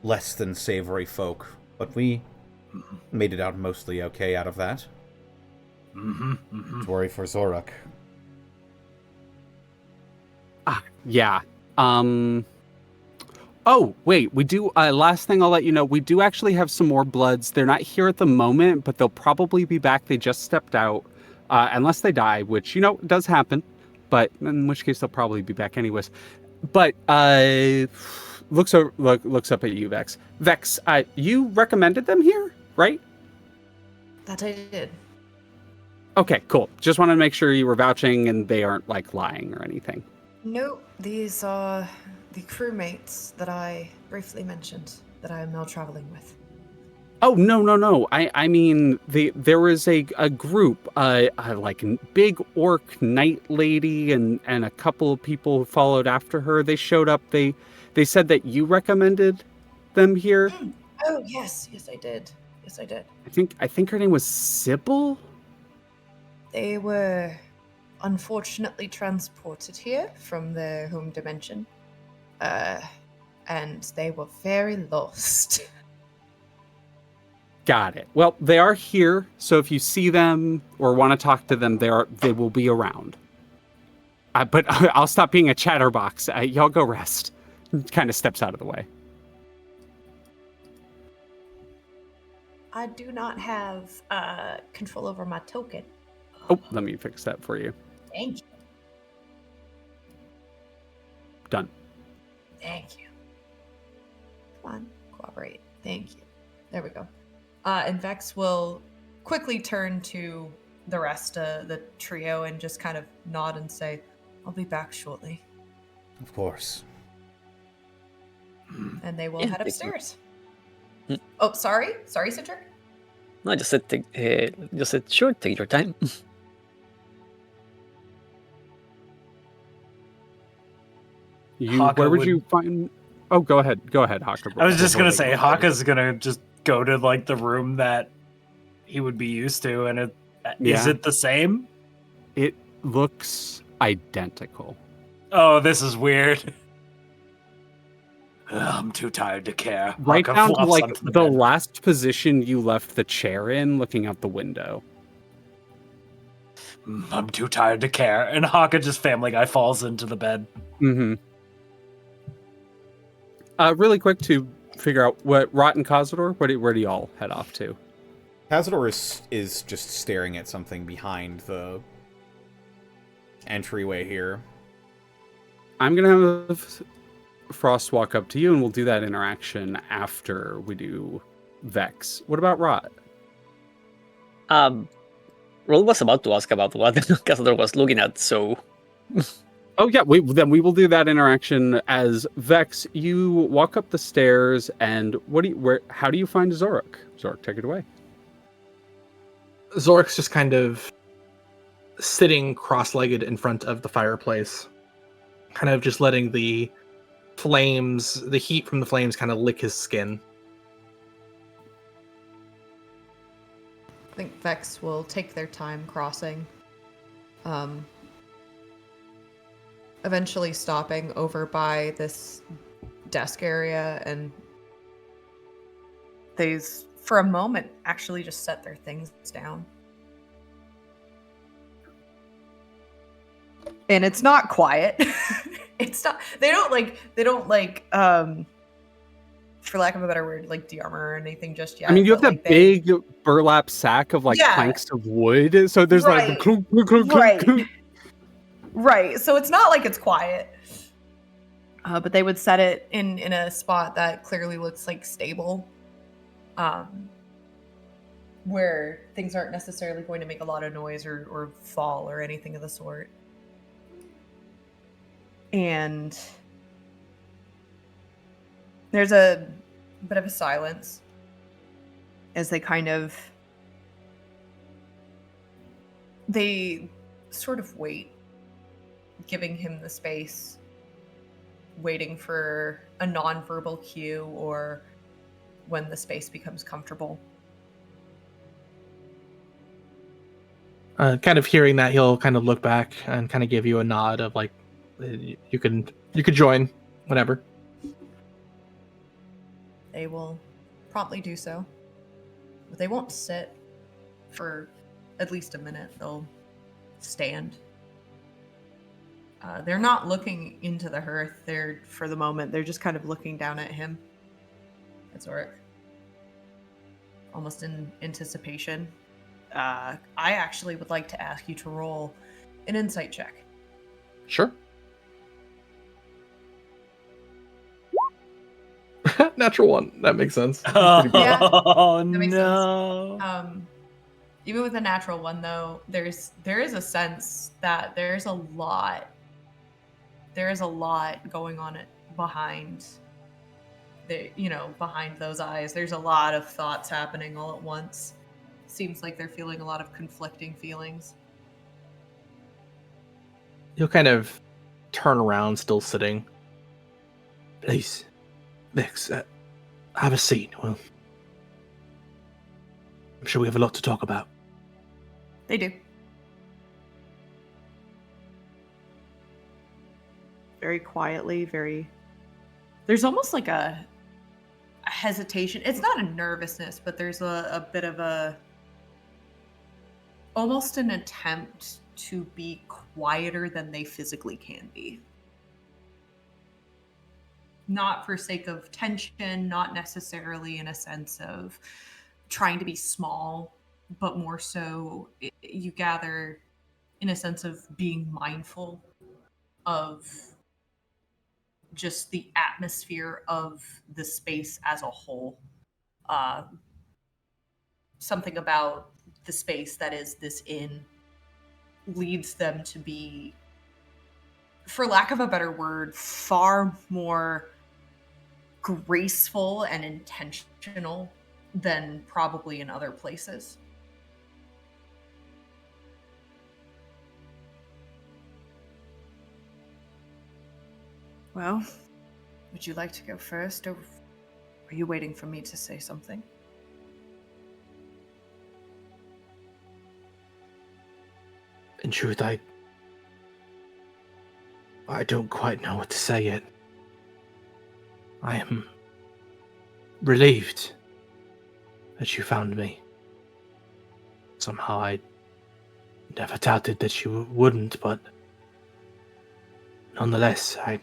Speaker 1: less than savory folk, but we made it out mostly okay out of that. Don't worry for Xoruk.
Speaker 5: Yeah. Oh, wait, we do, last thing I'll let you know, we do actually have some more bloods. They're not here at the moment, but they'll probably be back. They just stepped out, unless they die, which, does happen, but in which case they'll probably be back anyways. But, looks up at you, Vex. Vex, you recommended them here, right?
Speaker 4: That I did.
Speaker 5: Okay, cool. Just wanted to make sure you were vouching and they aren't, lying or anything.
Speaker 4: No, these are the crewmates that I briefly mentioned that I am now traveling with.
Speaker 5: Oh, no. I mean, there was a group, like big orc knight lady and a couple of people who followed after her. They showed up. They said that you recommended them here.
Speaker 4: Oh, yes, I did.
Speaker 5: I think her name was Sybil?
Speaker 4: They were unfortunately transported here from their home dimension. And they were very lost.
Speaker 5: Got it. Well, they are here, so if you see them or want to talk to them, they will be around. But I'll stop being a chatterbox. Y'all go rest. Kind of steps out of the way.
Speaker 4: I do not have control over my token.
Speaker 5: Oh, let me fix that for you.
Speaker 4: Thank you.
Speaker 5: Done.
Speaker 4: Thank you. Come on, cooperate. Thank you. There we go. And Vex will quickly turn to the rest of the trio and just kind of nod and say, I'll be back shortly.
Speaker 1: Of course.
Speaker 4: And they will
Speaker 3: Yeah,
Speaker 4: head
Speaker 3: take your-
Speaker 4: upstairs. Oh, sorry? Sorry, Citric?
Speaker 3: No, I just said, sure, take your time.
Speaker 2: Hakka
Speaker 5: Where would
Speaker 2: would-
Speaker 5: you find? Oh, go ahead, Hakka.
Speaker 2: I was just
Speaker 5: before
Speaker 2: gonna
Speaker 5: they
Speaker 2: say,
Speaker 5: go upstairs.
Speaker 2: Hakka's gonna just go to like the room that he would be used to, and is
Speaker 5: Yeah.
Speaker 2: it the same?
Speaker 5: It looks identical.
Speaker 2: Oh, this is weird. I'm too tired to care.
Speaker 5: Right
Speaker 2: Hakka
Speaker 5: down to
Speaker 2: flops
Speaker 5: like
Speaker 2: onto
Speaker 5: the
Speaker 2: bed.
Speaker 5: last position you left the chair in, looking out the window.
Speaker 2: I'm too tired to care. And Hakka just Family Guy falls into the bed.
Speaker 5: Mm-hmm. Really quick to figure out what Rot and Kazador, where do y'all head off to?
Speaker 1: Kazador is just staring at something behind the entryway here.
Speaker 5: I'm gonna have Frost walk up to you, and we'll do that interaction after we do Vex. What about Rot?
Speaker 3: Roll was about to ask about what Kazador was looking at, so
Speaker 5: Oh yeah, we will do that interaction as Vex. You walk up the stairs, and how do you find Xoruk? Xoruk, take it away.
Speaker 6: Xoruk's just kind of sitting cross-legged in front of the fireplace, kind of just letting the heat from the flames kind of lick his skin.
Speaker 4: I think Vex will take their time crossing. Eventually stopping over by this desk area, and they, for a moment, actually just set their things down. And it's not quiet. It's not. They don't like. For lack of a better word, like de-armor or anything just yet.
Speaker 5: I mean, you have
Speaker 4: but,
Speaker 5: that
Speaker 4: like, they-
Speaker 5: big burlap sack of like
Speaker 4: Yeah.
Speaker 5: planks of wood, so there's like the
Speaker 4: Right.
Speaker 5: clunk, clunk, clunk, clunk,
Speaker 4: Right.
Speaker 5: clunk.
Speaker 4: Right. So it's not like it's quiet. But they would set it in a spot that clearly looks like stable. Where things aren't necessarily going to make a lot of noise or fall or anything of the sort. And there's a bit of a silence as they sort of wait, giving him the space, waiting for a non-verbal cue or when the space becomes comfortable.
Speaker 6: Kind of hearing that, he'll kind of look back and kind of give you a nod of like, you could join, whatever.
Speaker 4: They will promptly do so. But they won't sit for at least a minute. They'll stand. They're not looking into the hearth. For the moment, they're just kind of looking down at him. At Xoruk. Almost in anticipation. I actually would like to ask you to roll an insight check.
Speaker 6: Sure. Natural one. That makes sense.
Speaker 4: Yeah,
Speaker 2: Oh
Speaker 4: that makes
Speaker 2: no!
Speaker 4: Even with a natural one, though, there is a sense that there's a lot going on behind behind those eyes. There's a lot of thoughts happening all at once. Seems like they're feeling a lot of conflicting feelings.
Speaker 6: He'll kind of turn around, still sitting. Please, Vex, have a seat. Well, I'm sure we have a lot to talk about.
Speaker 4: They do. Very quietly, there's almost like a hesitation. It's not a nervousness, but there's a bit of almost an attempt to be quieter than they physically can be. Not for sake of tension, not necessarily in a sense of trying to be small, but more so you gather in a sense of being mindful of just the atmosphere of the space as a whole. something about the space that is this inn leads them to be, for lack of a better word, far more graceful and intentional than probably in other places. Well, would you like to go first, or are you waiting for me to say something?
Speaker 7: In truth, I don't quite know what to say yet. I am relieved that you found me. Somehow I never doubted that you wouldn't, but nonetheless, I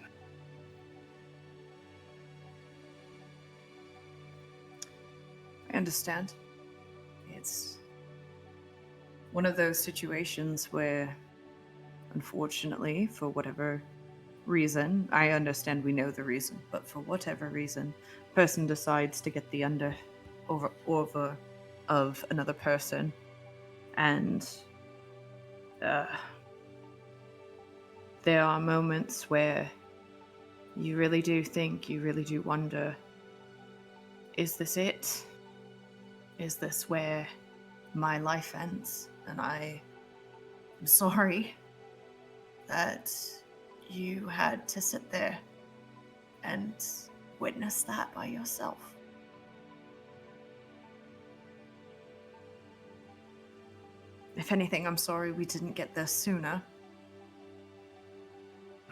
Speaker 4: understand. It's one of those situations where, unfortunately, for whatever reason, I understand we know the reason, but for whatever reason, person decides to get the over of another person, and there are moments where you really do wonder, is this it? Is this where my life ends? And I am sorry that you had to sit there and witness that by yourself. If anything, I'm sorry we didn't get there sooner.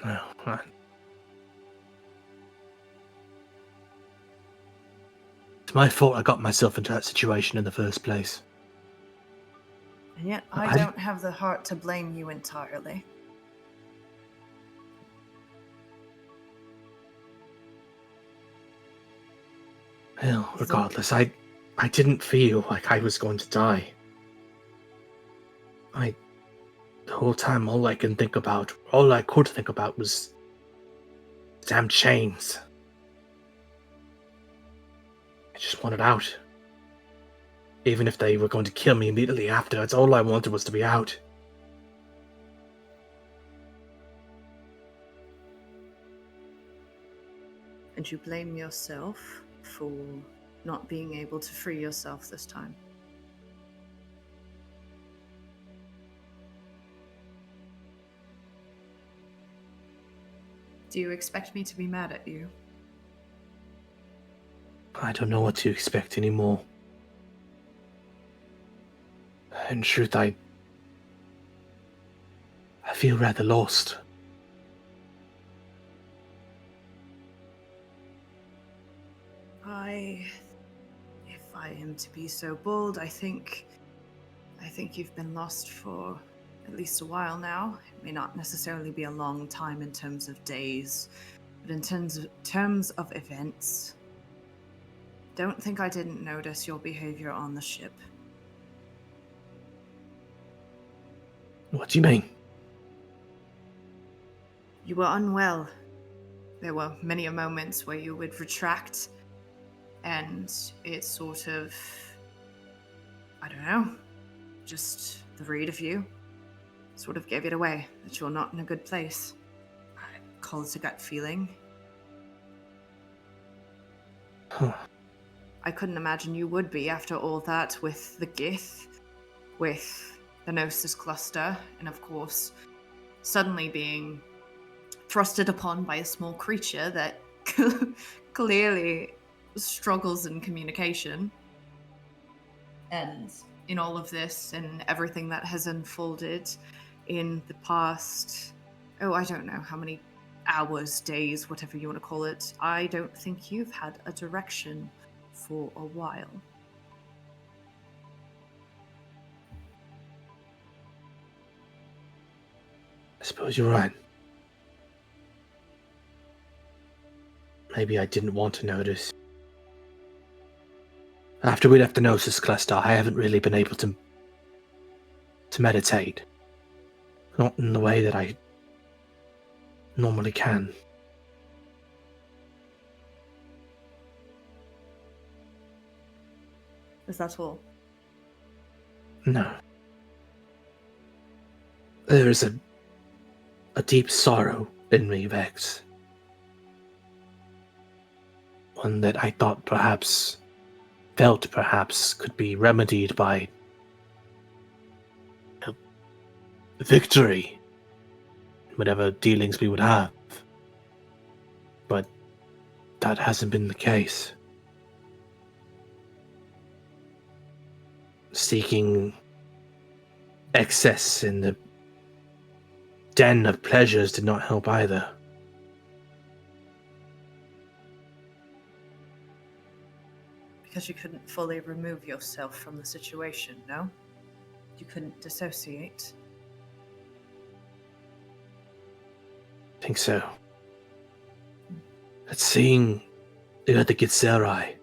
Speaker 7: no, it's my fault I got myself into that situation in the first place.
Speaker 4: And yet, I don't have the heart to blame you entirely.
Speaker 7: Well, regardless, I didn't feel like I was going to die. The whole time, all I could think about was damn chains. I just wanted out. Even if they were going to kill me immediately afterwards, all I wanted was to be out.
Speaker 4: And you blame yourself for not being able to free yourself this time. Do you expect me to be mad at you?
Speaker 7: I don't know what to expect anymore. In truth, I feel rather lost.
Speaker 4: If I am to be so bold, I think you've been lost for at least a while now. It may not necessarily be a long time in terms of days, but in terms of events, don't think I didn't notice your behavior on the ship.
Speaker 7: What do you mean?
Speaker 4: You were unwell. There were many moments where you would retract, and it sort of, I don't know, just the read of you sort of gave it away that you're not in a good place. I call it a gut feeling.
Speaker 7: Huh.
Speaker 4: I couldn't imagine you would be after all that with the Gith, with the Gnosis cluster, and of course, suddenly being thrusted upon by a small creature that clearly struggles in communication. And in all of this and everything that has unfolded in the past, I don't know how many hours, days, whatever you want to call it, I don't think you've had a direction for a while.
Speaker 7: I suppose you're right. Maybe I didn't want to notice. After we left the Gnosis cluster, I haven't really been able to meditate. Not in the way that I normally can.
Speaker 4: Is that all?
Speaker 7: No. There is a deep sorrow in me, Vex. One that I thought felt perhaps, could be remedied by victory, whatever dealings we would have. But that hasn't been the case. Seeking excess in the den of pleasures did not help either.
Speaker 4: Because you couldn't fully remove yourself from the situation, no? You couldn't dissociate.
Speaker 7: I think so. But seeing the other Githzerai,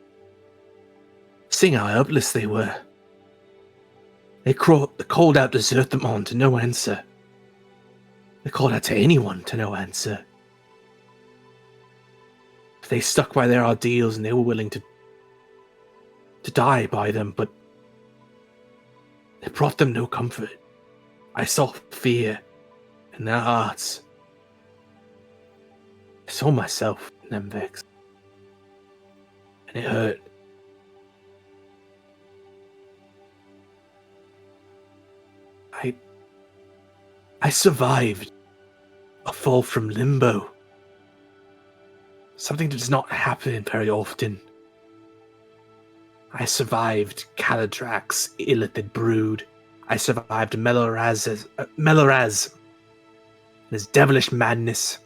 Speaker 7: seeing how helpless they were, they called out to Zerthamon to no answer. They called out to anyone to no answer. They stuck by their ideals and they were willing to die by them, but it brought them no comfort. I saw fear in their hearts. I saw myself in them, Vex. And it hurt. I survived a fall from limbo. Something that does not happen very often. I survived Caladrak's illithid brood. I survived Meloraz and his devilish madness.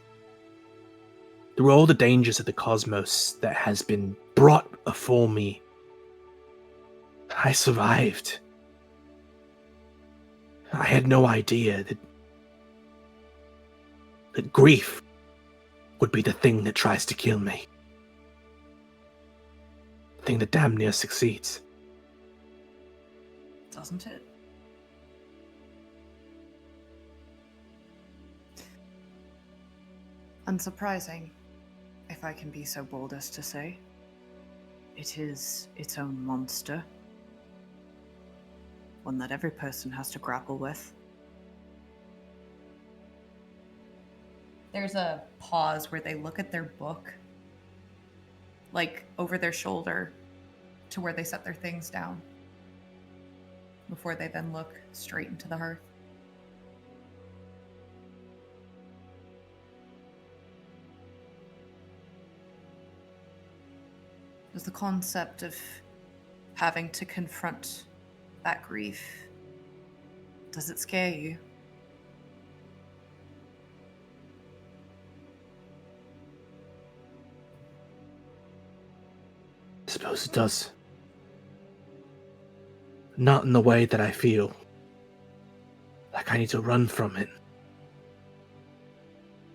Speaker 7: Through all the dangers of the cosmos that has been brought before me, I survived. I had no idea that grief would be the thing that tries to kill me. The thing that damn near succeeds.
Speaker 4: Doesn't it? Unsurprising, if I can be so bold as to say. It is its own monster. One that every person has to grapple with. There's a pause where they look at their book, like over their shoulder to where they set their things down, before they then look straight into the hearth. Does the concept of having to confront that grief, does it scare you?
Speaker 7: I suppose it does. Not in the way that I feel like I need to run from it.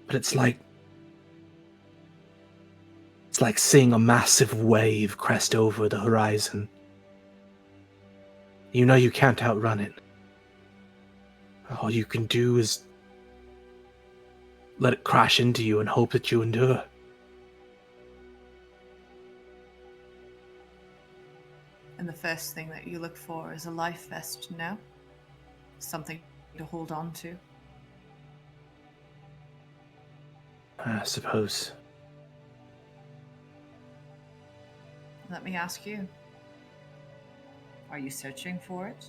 Speaker 7: But it's like seeing a massive wave crest over the horizon. You know you can't outrun it. All you can do is let it crash into you and hope that you endure.
Speaker 4: And the first thing that you look for is a life vest, no? Something to hold on to.
Speaker 7: I suppose.
Speaker 4: Let me ask you. Are you searching for it?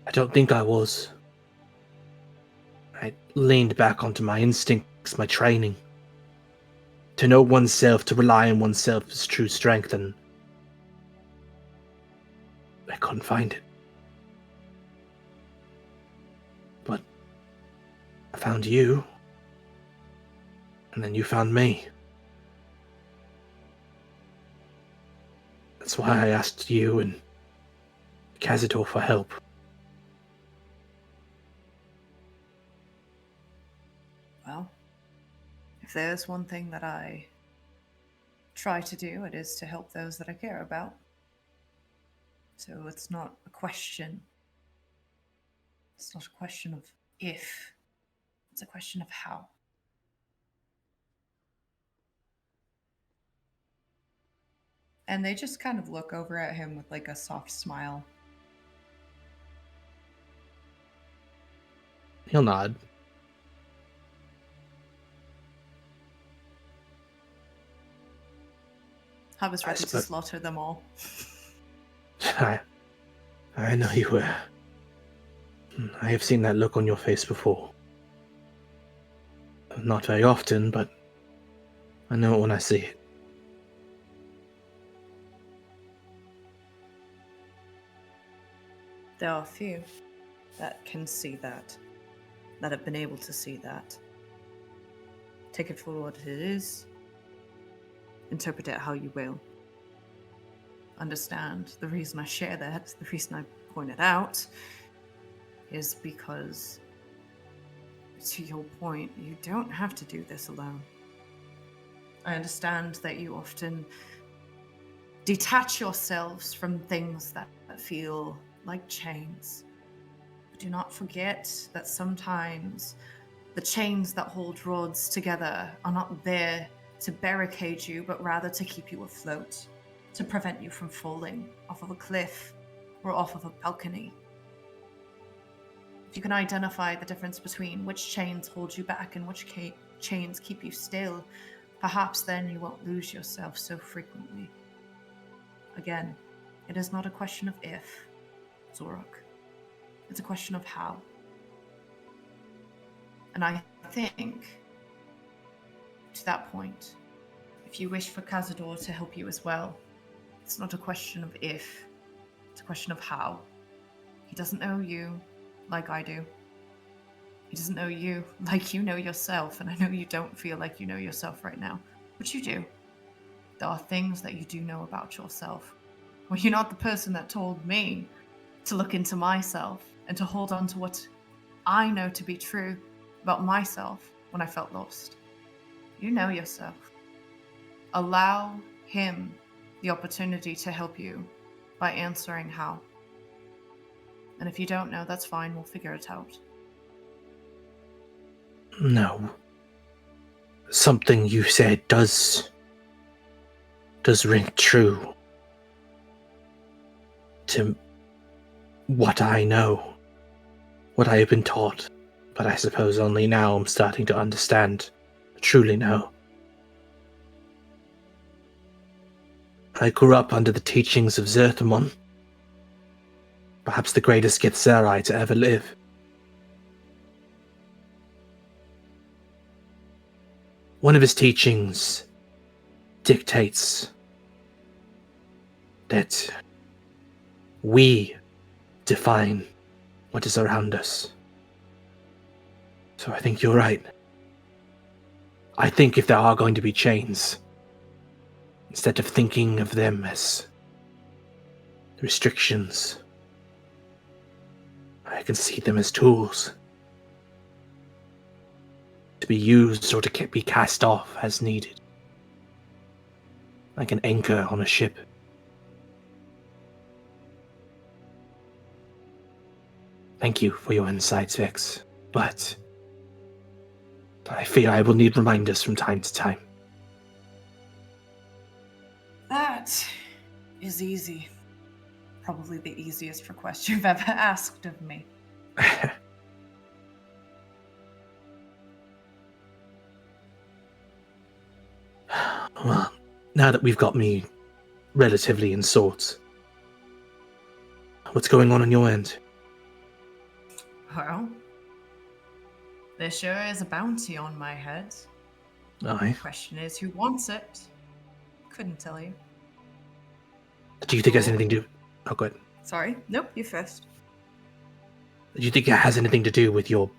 Speaker 7: I don't think I was. I leaned back onto my instincts, my training. To know oneself, to rely on oneself's true strength, and I couldn't find it. But I found you, and then you found me. That's why I asked you and Kazador for help.
Speaker 4: Well, if there's one thing that I try to do, it is to help those that I care about. So it's not a question. It's not a question of if. It's a question of how. And they just kind of look over at him with like a soft smile.
Speaker 7: He'll nod.
Speaker 4: I was ready to
Speaker 7: suppose-
Speaker 4: slaughter them all.
Speaker 7: I know you were. I have seen that look on your face before. Not very often, but I know it when I see it.
Speaker 4: There are few that can see that have been able to see that. Take it for what it is. Interpret it how you will. Understand the reason I share that, the reason I point it out, is because, to your point, you don't have to do this alone. I understand that you often detach yourselves from things that feel like chains. But do not forget that sometimes the chains that hold rods together are not there to barricade you, but rather to keep you afloat, to prevent you from falling off of a cliff or off of a balcony. If you can identify the difference between which chains hold you back and which chains keep you still, perhaps then you won't lose yourself so frequently. Again, it is not a question of if, Xoruk. It's a question of how. And I think, to that point, if you wish for Kazador to help you as well, it's not a question of if, it's a question of how. He doesn't know you like I do. He doesn't know you like you know yourself, and I know you don't feel like you know yourself right now, but you do. There are things that you do know about yourself. Well, you're not the person that told me to look into myself and to hold on to what I know to be true about myself when I felt lost. You know yourself. Allow him the opportunity to help you by answering how. And if you don't know, that's fine, we'll figure it out.
Speaker 7: No. Something you said does ring true to what I know, what I have been taught, but I suppose only now I'm starting to understand, truly know. I grew up under the teachings of Zerthimon, perhaps the greatest Githzerai to ever live. One of his teachings dictates that we define what is around us. So I think you're right. I think if there are going to be chains, instead of thinking of them as restrictions, I can see them as tools to be used or to be cast off as needed, like an anchor on a ship. Thank you for your insights, Vex, but I fear I will need reminders from time to time.
Speaker 4: That is easy. Probably the easiest request you've ever asked of me.
Speaker 7: Well, now that we've got me relatively in sorts, what's going on your end?
Speaker 4: Well, there sure is a bounty on my head.
Speaker 7: Aye.
Speaker 4: The question is, who wants it? Couldn't tell you.
Speaker 7: Do you think it has anything to... Oh, go ahead.
Speaker 4: Sorry? Nope, you first.
Speaker 7: Do you think it has anything to do with your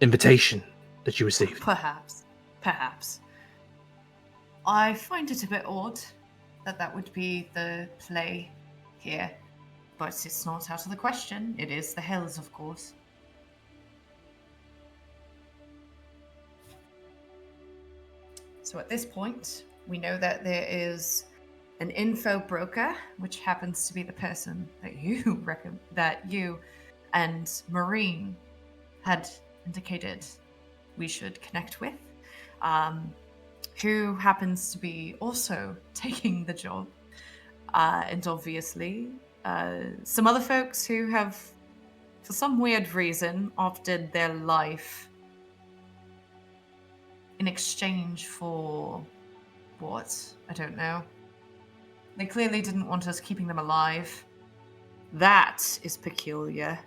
Speaker 7: invitation that you received?
Speaker 4: Perhaps. Perhaps. I find it a bit odd that that would be the play here. But it's not out of the question. It is the Hells, of course. So at this point, we know that there is an info broker, which happens to be the person that you and Marine had indicated we should connect with, who happens to be also taking the job And obviously, some other folks who have, for some weird reason, opted their life in exchange for what? I don't know. They clearly didn't want us keeping them alive. That is peculiar.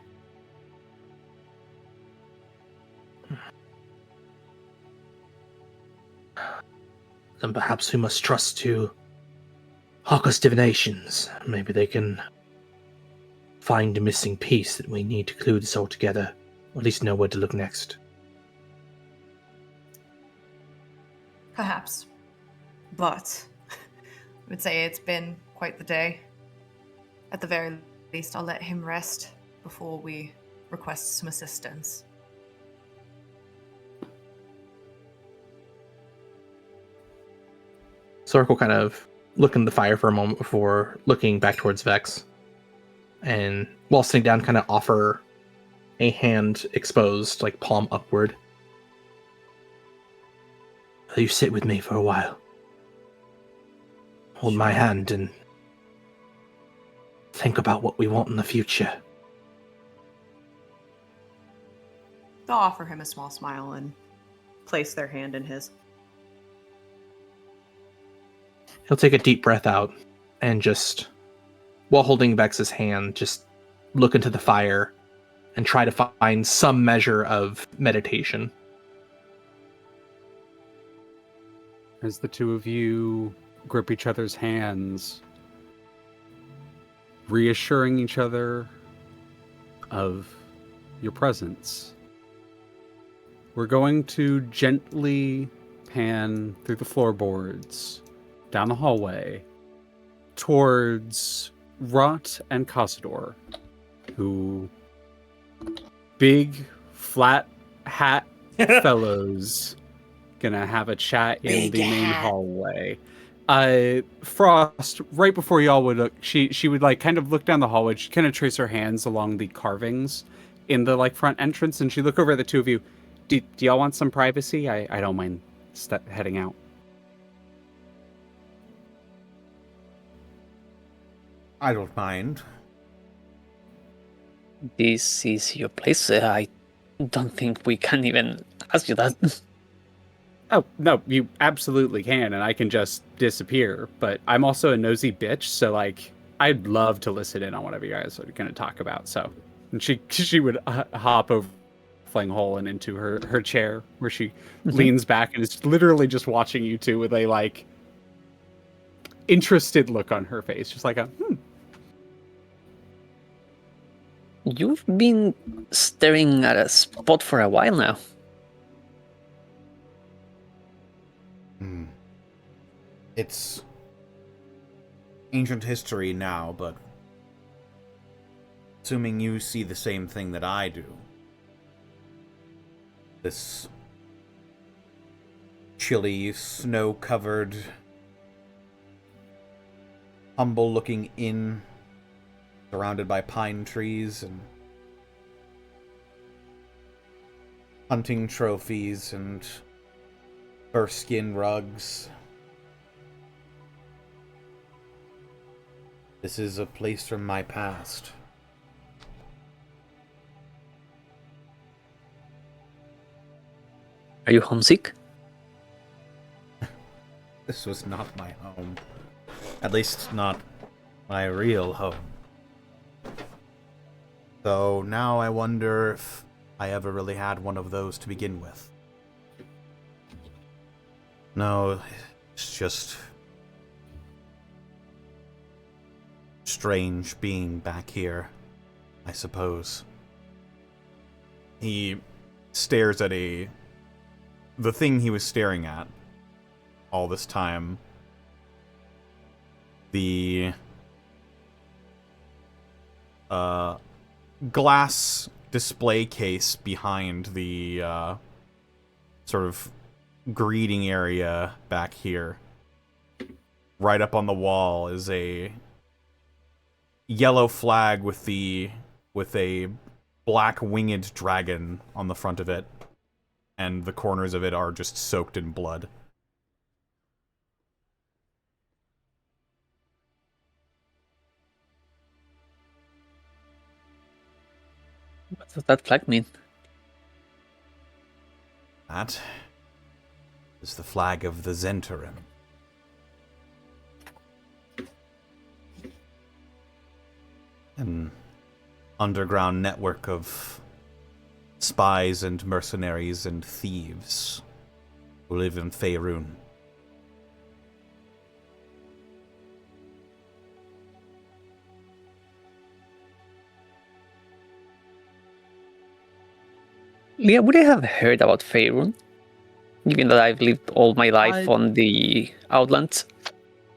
Speaker 7: Then perhaps we must trust to Hakka's divinations. Maybe they can find a missing piece that we need to clue this all together, or at least know where to look next.
Speaker 4: Perhaps. But I would say it's been quite the day. At the very least, I'll let him rest before we request some assistance.
Speaker 6: Sorcerer will kind of look in the fire for a moment before looking back towards Vex. And while sitting down, kind of offer a hand exposed, like palm upward.
Speaker 7: You sit with me for a while. Hold my hand and think about what we want in the future.
Speaker 4: They'll offer him a small smile and place their hand in his.
Speaker 6: He'll take a deep breath out and just, while holding Vex's hand, just look into the fire and try to find some measure of meditation.
Speaker 5: As the two of you grip each other's hands, reassuring each other of your presence, we're going to gently pan through the floorboards, down the hallway, towards Rot and Kazador, who, big, flat hat fellows, gonna have a chat in the main hallway. Frost, right before y'all would look, she would like kind of look down the hallway. She'd kind of trace her hands along the carvings in the like front entrance, and she'd look over at the two of you. Do y'all want some privacy? I don't mind heading out.
Speaker 1: I don't mind.
Speaker 3: This is your place. I don't think we can even ask you that.
Speaker 5: Oh, no, you absolutely can, and I can just disappear. But I'm also a nosy bitch, so, like, I'd love to listen in on whatever you guys are going to talk about. So, and she would hop over Fling Hole and into her chair, where she leans back and is literally just watching you two with a, like, interested look on her face. Just like a,
Speaker 3: You've been staring at a spot for a while now.
Speaker 1: It's ancient history now, but assuming you see the same thing that I do, this chilly, snow-covered, humble-looking inn surrounded by pine trees and hunting trophies and fur-skin rugs. This is a place from my past.
Speaker 3: Are you homesick?
Speaker 1: This was not my home. At least not my real home. So now I wonder if I ever really had one of those to begin with. No, it's just strange being back here, I suppose. He stares at the thing he was staring at all this time. The glass display case behind the sort of greeting area back here. Right up on the wall is a yellow flag with a black winged dragon on the front of it, and the corners of it are just soaked in blood.
Speaker 3: What does that flag mean?
Speaker 1: That is the flag of the Zhentarim. An underground network of spies and mercenaries and thieves who live in Faerun.
Speaker 3: Leah, would I have heard about Faerun? Given that I've lived all my life on the Outlands.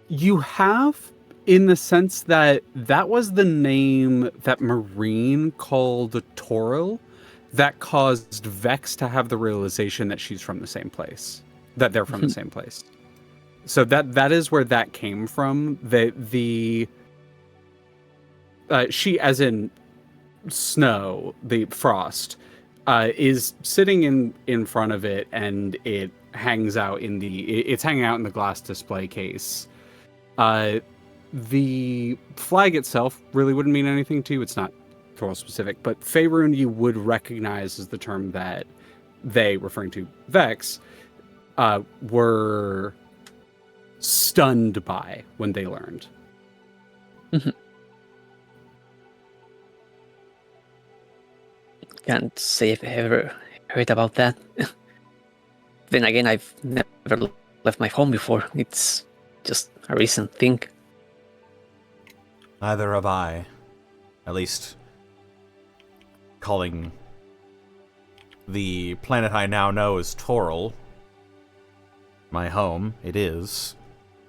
Speaker 5: You have, in the sense that that was the name that Marine called Toril that caused Vex to have the realization that she's from the same place. That they're from the same place. So that is where that came from. She, as in snow, the frost, is sitting in front of it, and it hangs out it's hanging out in the glass display case. The flag itself really wouldn't mean anything to you. It's not Toril specific, but Faerun you would recognize as the term that they, referring to Vex, were stunned by when they learned.
Speaker 3: Can't say if I ever heard about that. Then again, I've never left my home before. It's just a recent thing.
Speaker 1: Neither have I. At least, calling the planet I now know as Toril my home, it is.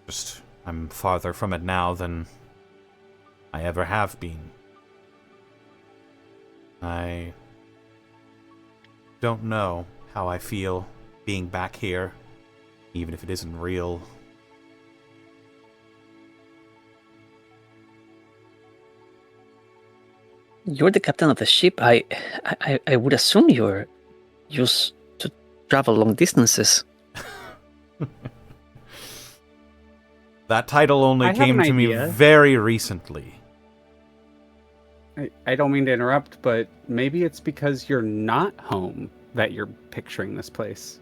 Speaker 1: Just, I'm farther from it now than I ever have been. I don't know how I feel being back here, even if it isn't real.
Speaker 3: You're the captain of the ship. I would assume you're used to travel long distances.
Speaker 1: That title only
Speaker 5: I have
Speaker 1: came
Speaker 5: an
Speaker 1: to me
Speaker 5: idea.
Speaker 1: very recently.
Speaker 5: I don't mean to interrupt, but maybe it's because you're not home that you're picturing this place.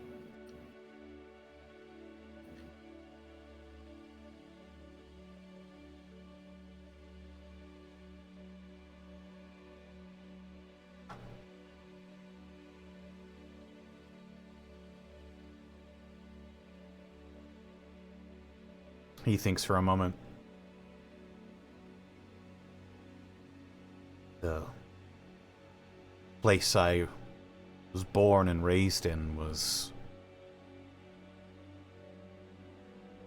Speaker 1: He thinks for a moment. The place I was born and raised in was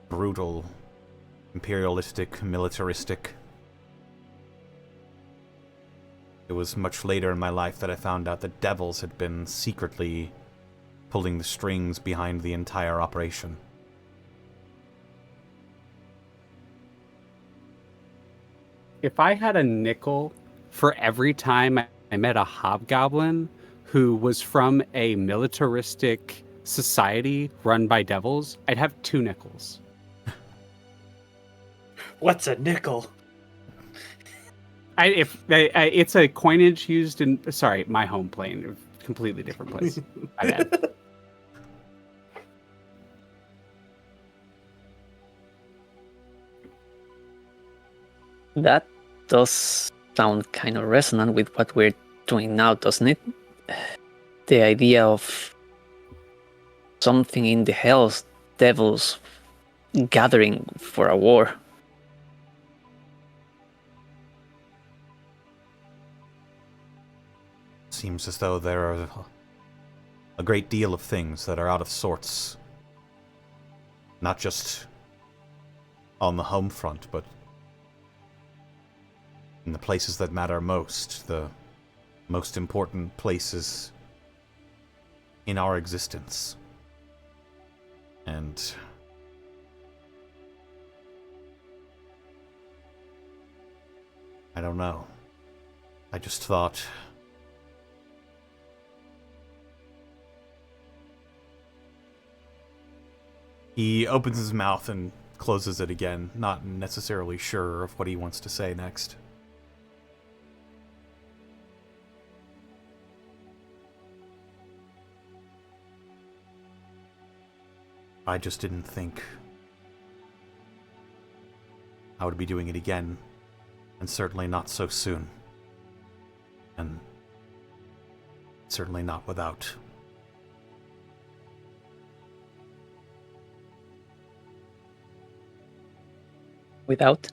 Speaker 1: brutal, imperialistic, militaristic. It was much later in my life that I found out that devils had been secretly pulling the strings behind the entire operation.
Speaker 5: If I had a nickel for every time I met a hobgoblin who was from a militaristic society run by devils, I'd have 2 nickels.
Speaker 2: What's a nickel?
Speaker 5: It's a coinage used in, sorry, my home plane, completely different place. My bad.
Speaker 3: That does sound kind of resonant with what we're doing now, doesn't it? The idea of something in the Hells Devils gathering for a war.
Speaker 1: Seems as though there are a great deal of things that are out of sorts. Not just on the home front, but in the places that matter most, the most important places in our existence. And I don't know. I just thought he opens his mouth and closes it again, not necessarily sure of what he wants to say next. I just didn't think I would be doing it again, and certainly not so soon. And certainly not without.
Speaker 3: Without?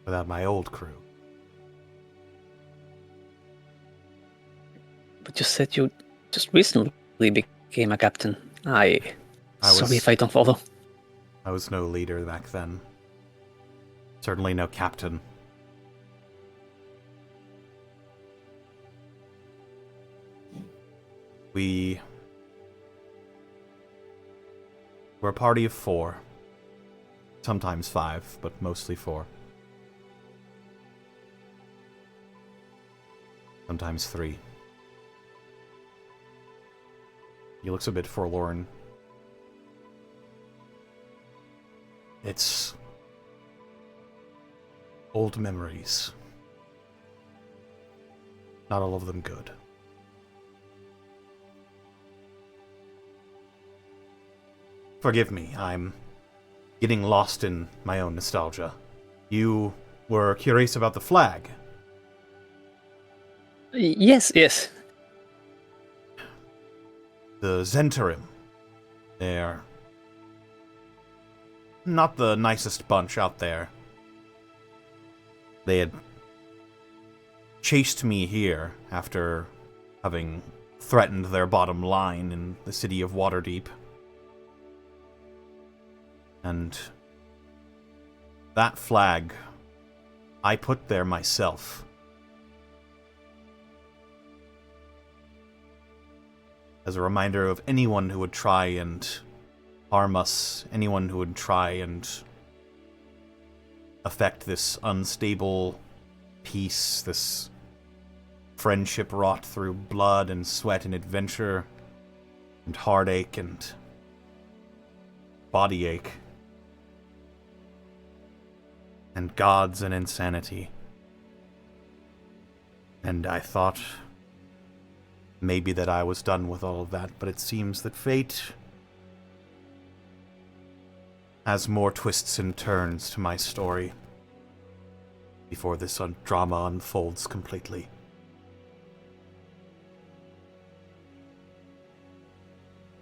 Speaker 1: Without my old crew.
Speaker 3: But you said you just recently became a captain. Sorry if I don't follow.
Speaker 1: I was no leader back then. Certainly no captain. We're a party of 4. Sometimes 5, but mostly 4. Sometimes 3. He looks a bit forlorn. It's old memories. Not all of them good. Forgive me, I'm getting lost in my own nostalgia. You were curious about the flag.
Speaker 3: Yes.
Speaker 1: The Zhentarim. They're not the nicest bunch out there. They had chased me here after having threatened their bottom line in the city of Waterdeep. And that flag, I put there myself. As a reminder of anyone who would try and harm us, anyone who would try and affect this unstable peace, this friendship wrought through blood and sweat and adventure and heartache and body ache and gods and insanity. And I thought maybe that I was done with all of that, but it seems that fate has more twists and turns to my story before this drama unfolds completely.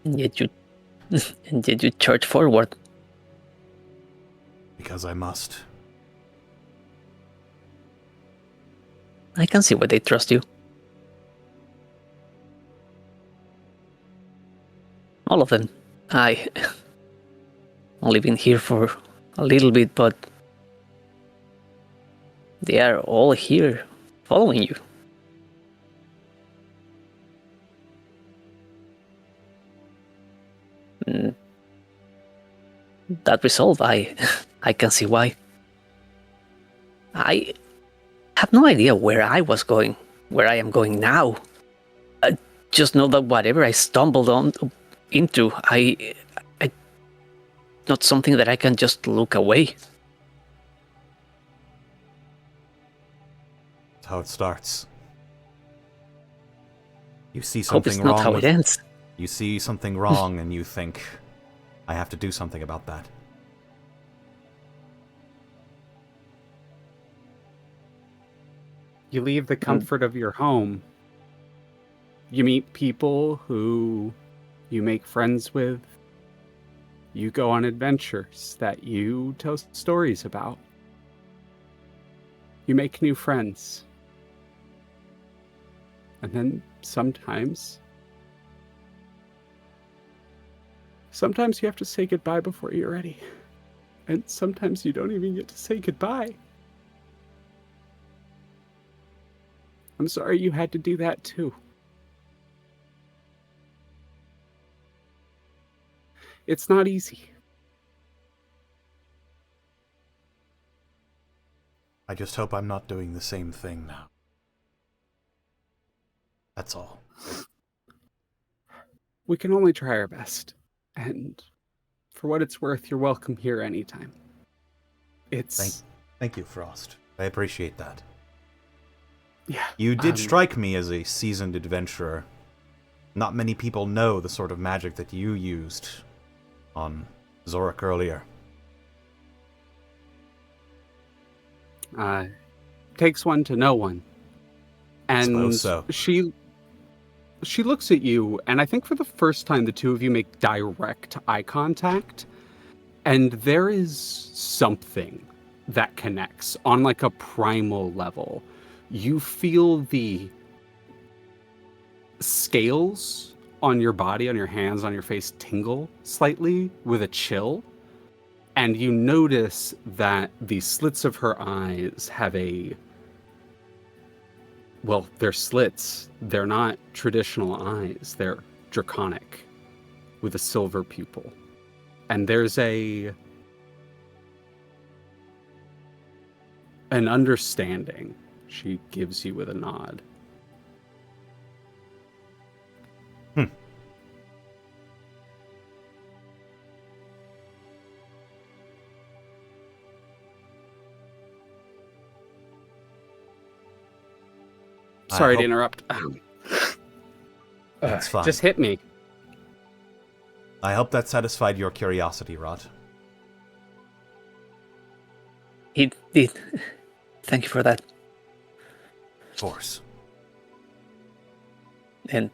Speaker 3: And yet you charge forward.
Speaker 1: Because I must.
Speaker 3: I can see why they trust you. All of them. I only been here for a little bit, but they are all here following you. That resolve, I can see why. I have no idea where I was going, where I am going now. I just know that whatever I stumbled into, I not something that I can just look away.
Speaker 1: That's how it starts. You see
Speaker 3: Hope it's
Speaker 1: something
Speaker 3: not
Speaker 1: wrong
Speaker 3: how
Speaker 1: with
Speaker 3: it ends.
Speaker 1: You see something wrong and you think, I have to do something about that.
Speaker 5: You leave the comfort of your home. You meet people who you make friends with. You go on adventures that you tell stories about. You make new friends. And then sometimes you have to say goodbye before you're ready. And sometimes you don't even get to say goodbye. I'm sorry you had to do that too. It's not easy.
Speaker 1: I just hope I'm not doing the same thing now. That's all.
Speaker 5: We can only try our best. And for what it's worth, you're welcome here anytime.
Speaker 1: Thank you, Frost. I appreciate that.
Speaker 5: Yeah.
Speaker 1: You did strike me as a seasoned adventurer. Not many people know the sort of magic that you used on Xoruk earlier.
Speaker 5: Takes one to know one. And
Speaker 1: Suppose so.
Speaker 5: she looks at you, and I think for the first time the two of you make direct eye contact, and there is something that connects on like a primal level. You feel the scales on your body, on your hands, on your face tingle slightly with a chill. And you notice that the slits of her eyes have well, they're slits. They're not traditional eyes. They're draconic with a silver pupil. And there's an understanding she gives you with a nod. Sorry to interrupt.
Speaker 1: That's fine.
Speaker 5: Just hit me.
Speaker 1: I hope that satisfied your curiosity, Rot.
Speaker 3: It did. Thank you for that.
Speaker 1: Of course.
Speaker 3: And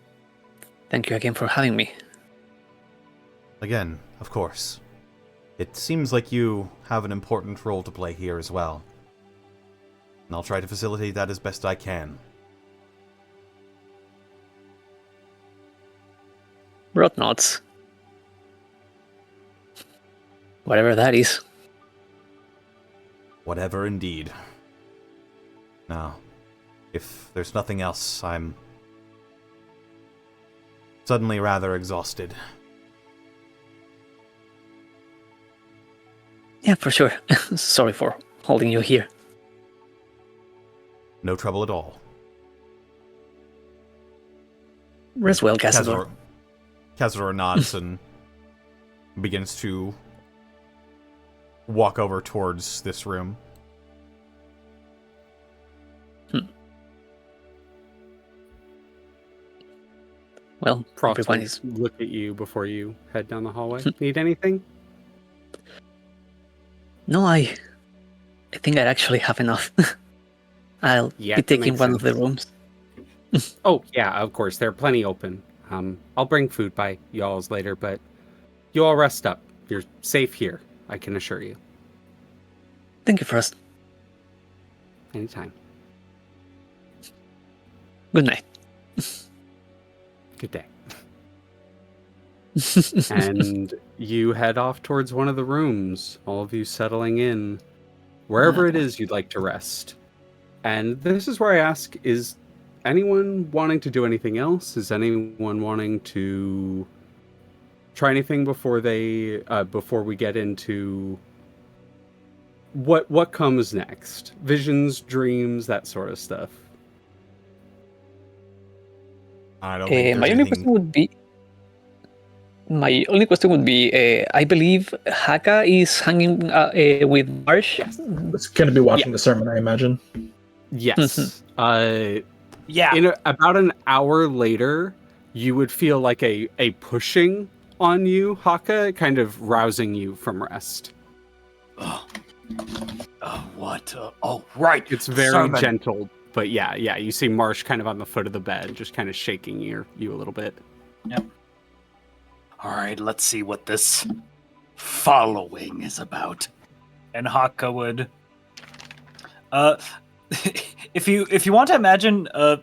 Speaker 3: thank you again for having me.
Speaker 1: Again, of course. It seems like you have an important role to play here as well. And I'll try to facilitate that as best I can.
Speaker 3: Rot knots. Whatever that is.
Speaker 1: Whatever indeed. Now, if there's nothing else, I'm suddenly rather exhausted.
Speaker 3: Yeah, for sure. Sorry for holding you here.
Speaker 1: No trouble at all.
Speaker 3: Rest well, Kazador.
Speaker 1: Kazador nods and begins to walk over towards this room.
Speaker 3: Well,
Speaker 5: Prox
Speaker 3: everyone
Speaker 5: will
Speaker 3: is...
Speaker 5: look at you before you head down the hallway. Need anything?
Speaker 3: No, I think I actually have enough. I'll
Speaker 5: Yeah,
Speaker 3: be
Speaker 5: that
Speaker 3: taking
Speaker 5: makes
Speaker 3: one of the
Speaker 5: sense.
Speaker 3: rooms.
Speaker 5: Oh, yeah, of course. They're plenty open. I'll bring food by y'all's later, but you all rest up. You're safe here, I can assure you.
Speaker 3: Thank you, Frost.
Speaker 5: Anytime.
Speaker 3: Good night.
Speaker 5: Good day. And you head off towards one of the rooms, all of you settling in, wherever it is you'd like to rest. And this is where I ask, is anyone wanting to do anything else? Is anyone wanting to try anything before we get into what comes next? Visions, dreams, that sort of stuff.
Speaker 1: I don't think
Speaker 3: My
Speaker 1: there's
Speaker 3: only
Speaker 1: anything...
Speaker 3: question would be, I believe Hakka is hanging with Marsh.
Speaker 10: It's going to be watching the sermon, I imagine.
Speaker 5: Yes.
Speaker 2: Yeah.
Speaker 5: About an hour later, you would feel like a pushing on you, Hakka, kind of rousing you from rest.
Speaker 8: What? Oh, right.
Speaker 5: It's very
Speaker 8: sermon.
Speaker 5: gentle, but yeah, you see Marsh kind of on the foot of the bed, just kind of shaking you a little bit.
Speaker 8: Yep. All right, let's see what this following is about.
Speaker 2: And Hakka would... if you want to imagine a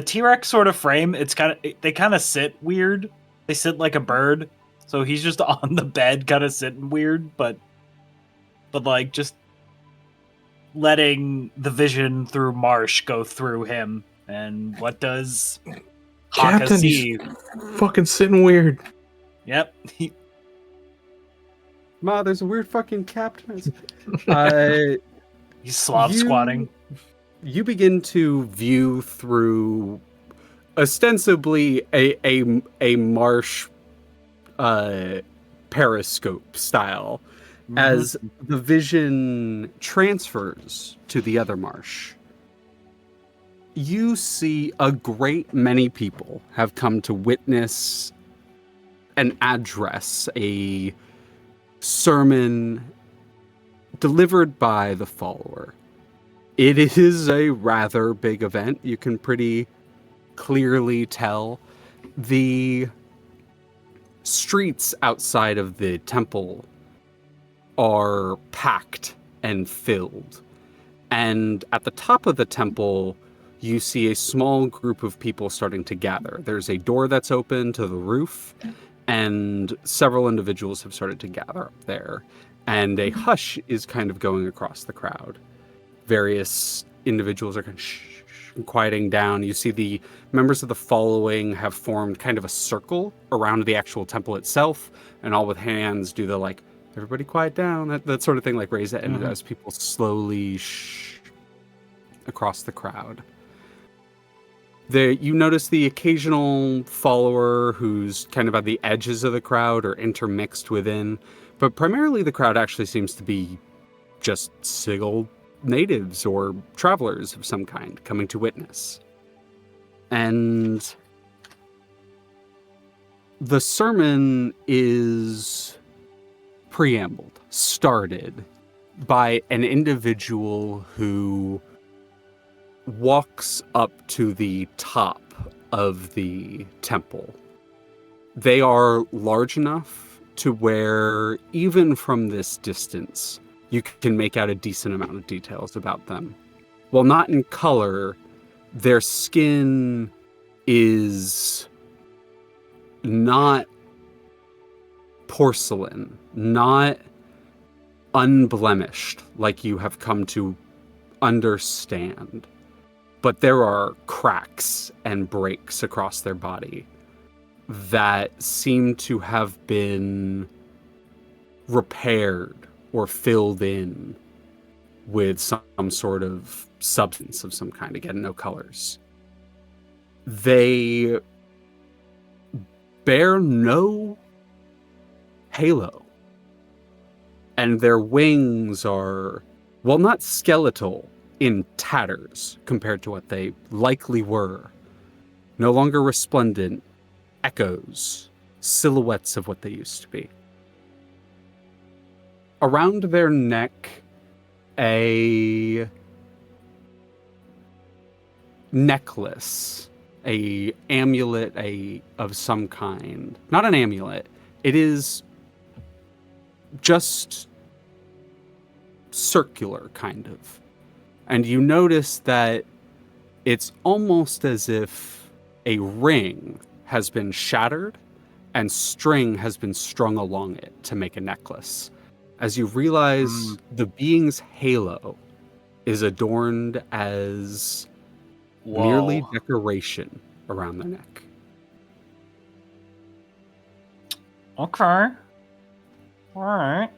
Speaker 2: T-Rex sort of frame, they kind of sit weird. They sit like a bird. So he's just on the bed, kind of sitting weird, but like just letting the vision through Marsh go through him. And what does Hakka
Speaker 6: Captain,
Speaker 2: see?
Speaker 6: he's fucking sitting weird.
Speaker 2: Yep.
Speaker 5: Ma, there's a weird fucking captain.
Speaker 2: He's Slav squatting.
Speaker 5: You begin to view through ostensibly a marsh periscope style as the vision transfers to the other marsh. you see a great many people have come to witness an address, a sermon delivered by the follower. It is a rather big event. You can pretty clearly tell. The streets outside of the temple are packed and filled. And at the top of the temple, you see a small group of people starting to gather. There's a door that's open to the roof, and several individuals have started to gather up there. And a hush is kind of going across the crowd. Various individuals are kind of quieting down. You see the members of the following have formed kind of a circle around the actual temple itself, and all with hands do the like, everybody quiet down, that sort of thing, like raise it, and as people slowly across the crowd. You notice the occasional follower who's kind of at the edges of the crowd or intermixed within, but primarily the crowd actually seems to be just Sigil natives or travelers of some kind coming to witness. And the sermon is started by an individual who walks up to the top of the temple. They are large enough to where, even from this distance, you can make out a decent amount of details about them. While not in color, their skin is not porcelain, not unblemished like you have come to understand. But there are cracks and breaks across their body that seem to have been repaired or filled in with some sort of substance of some kind. Again, no colors. They bear no halo. And their wings are, well, not skeletal, in tatters compared to what they likely were. No longer resplendent, echoes, silhouettes of what they used to be. Around their neck, a necklace, a amulet, of some kind. Not an amulet. It is just circular, kind of. And you notice that it's almost as if a ring has been shattered and string has been strung along it to make a necklace. As you realize the being's halo is adorned as merely decoration around their neck.
Speaker 2: Okay. All right.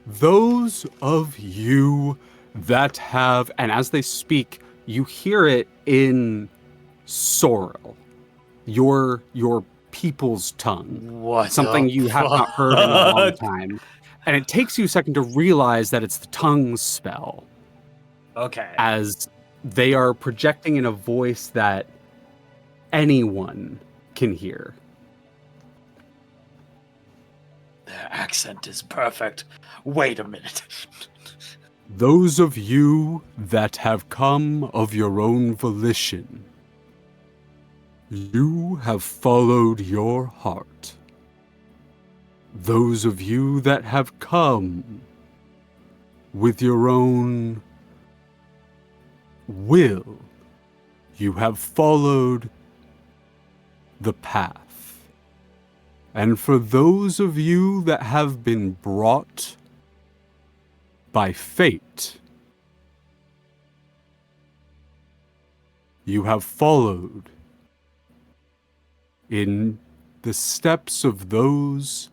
Speaker 5: Those of you that have, and as they speak, you hear it in Sorcerer, your people's tongue.
Speaker 8: What
Speaker 5: something
Speaker 8: the
Speaker 5: you have not heard in a long time. And it takes you a second to realize that it's the tongue spell.
Speaker 8: Okay.
Speaker 5: As they are projecting in a voice that anyone can hear.
Speaker 8: Their accent is perfect. Wait a minute.
Speaker 5: Those of you that have come of your own volition, you have followed your heart. Those of you that have come with your own will, you have followed the path. And for those of you that have been brought by fate, you have followed in the steps of those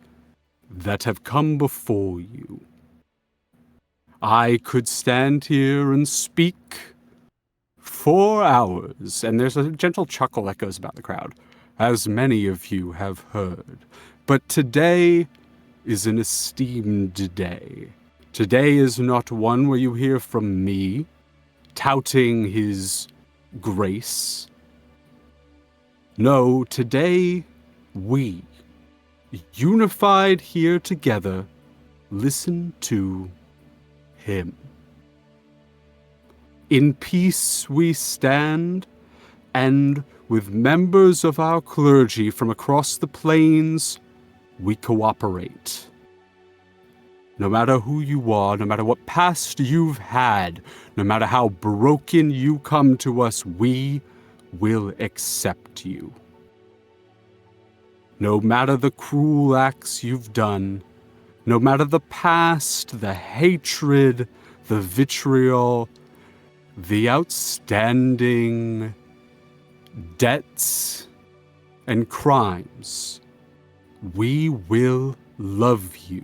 Speaker 5: that have come before you. I could stand here and speak for hours, and there's a gentle chuckle that goes about the crowd, as many of you have heard. But today is an esteemed day, Today is not one where you hear from me touting his grace. No, today we, unified here together, listen to him. In peace we stand, and with members of our clergy from across the plains, we cooperate. No matter who you are, no matter what past you've had, no matter how broken you come to us, we will accept you. No matter the cruel acts you've done, no matter the past, the hatred, the vitriol, the outstanding debts and crimes, we will love you.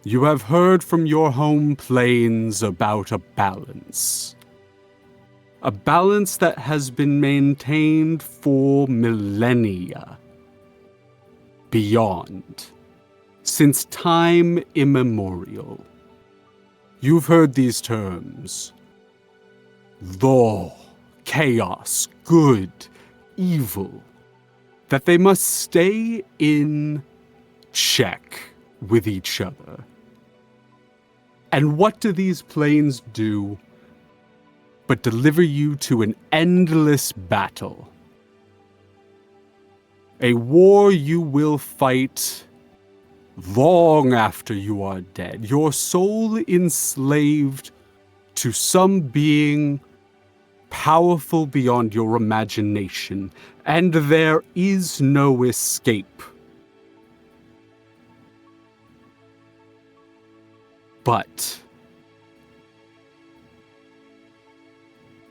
Speaker 5: You have heard from your home plains about a balance. A balance that has been maintained for millennia. Beyond. Since time immemorial. You've heard these terms. Law, chaos, good, evil. That they must stay in check with each other. And what do these planes do but deliver you to an endless battle? A war you will fight long after you are dead, your soul enslaved to some being powerful beyond your imagination, and there is no escape. But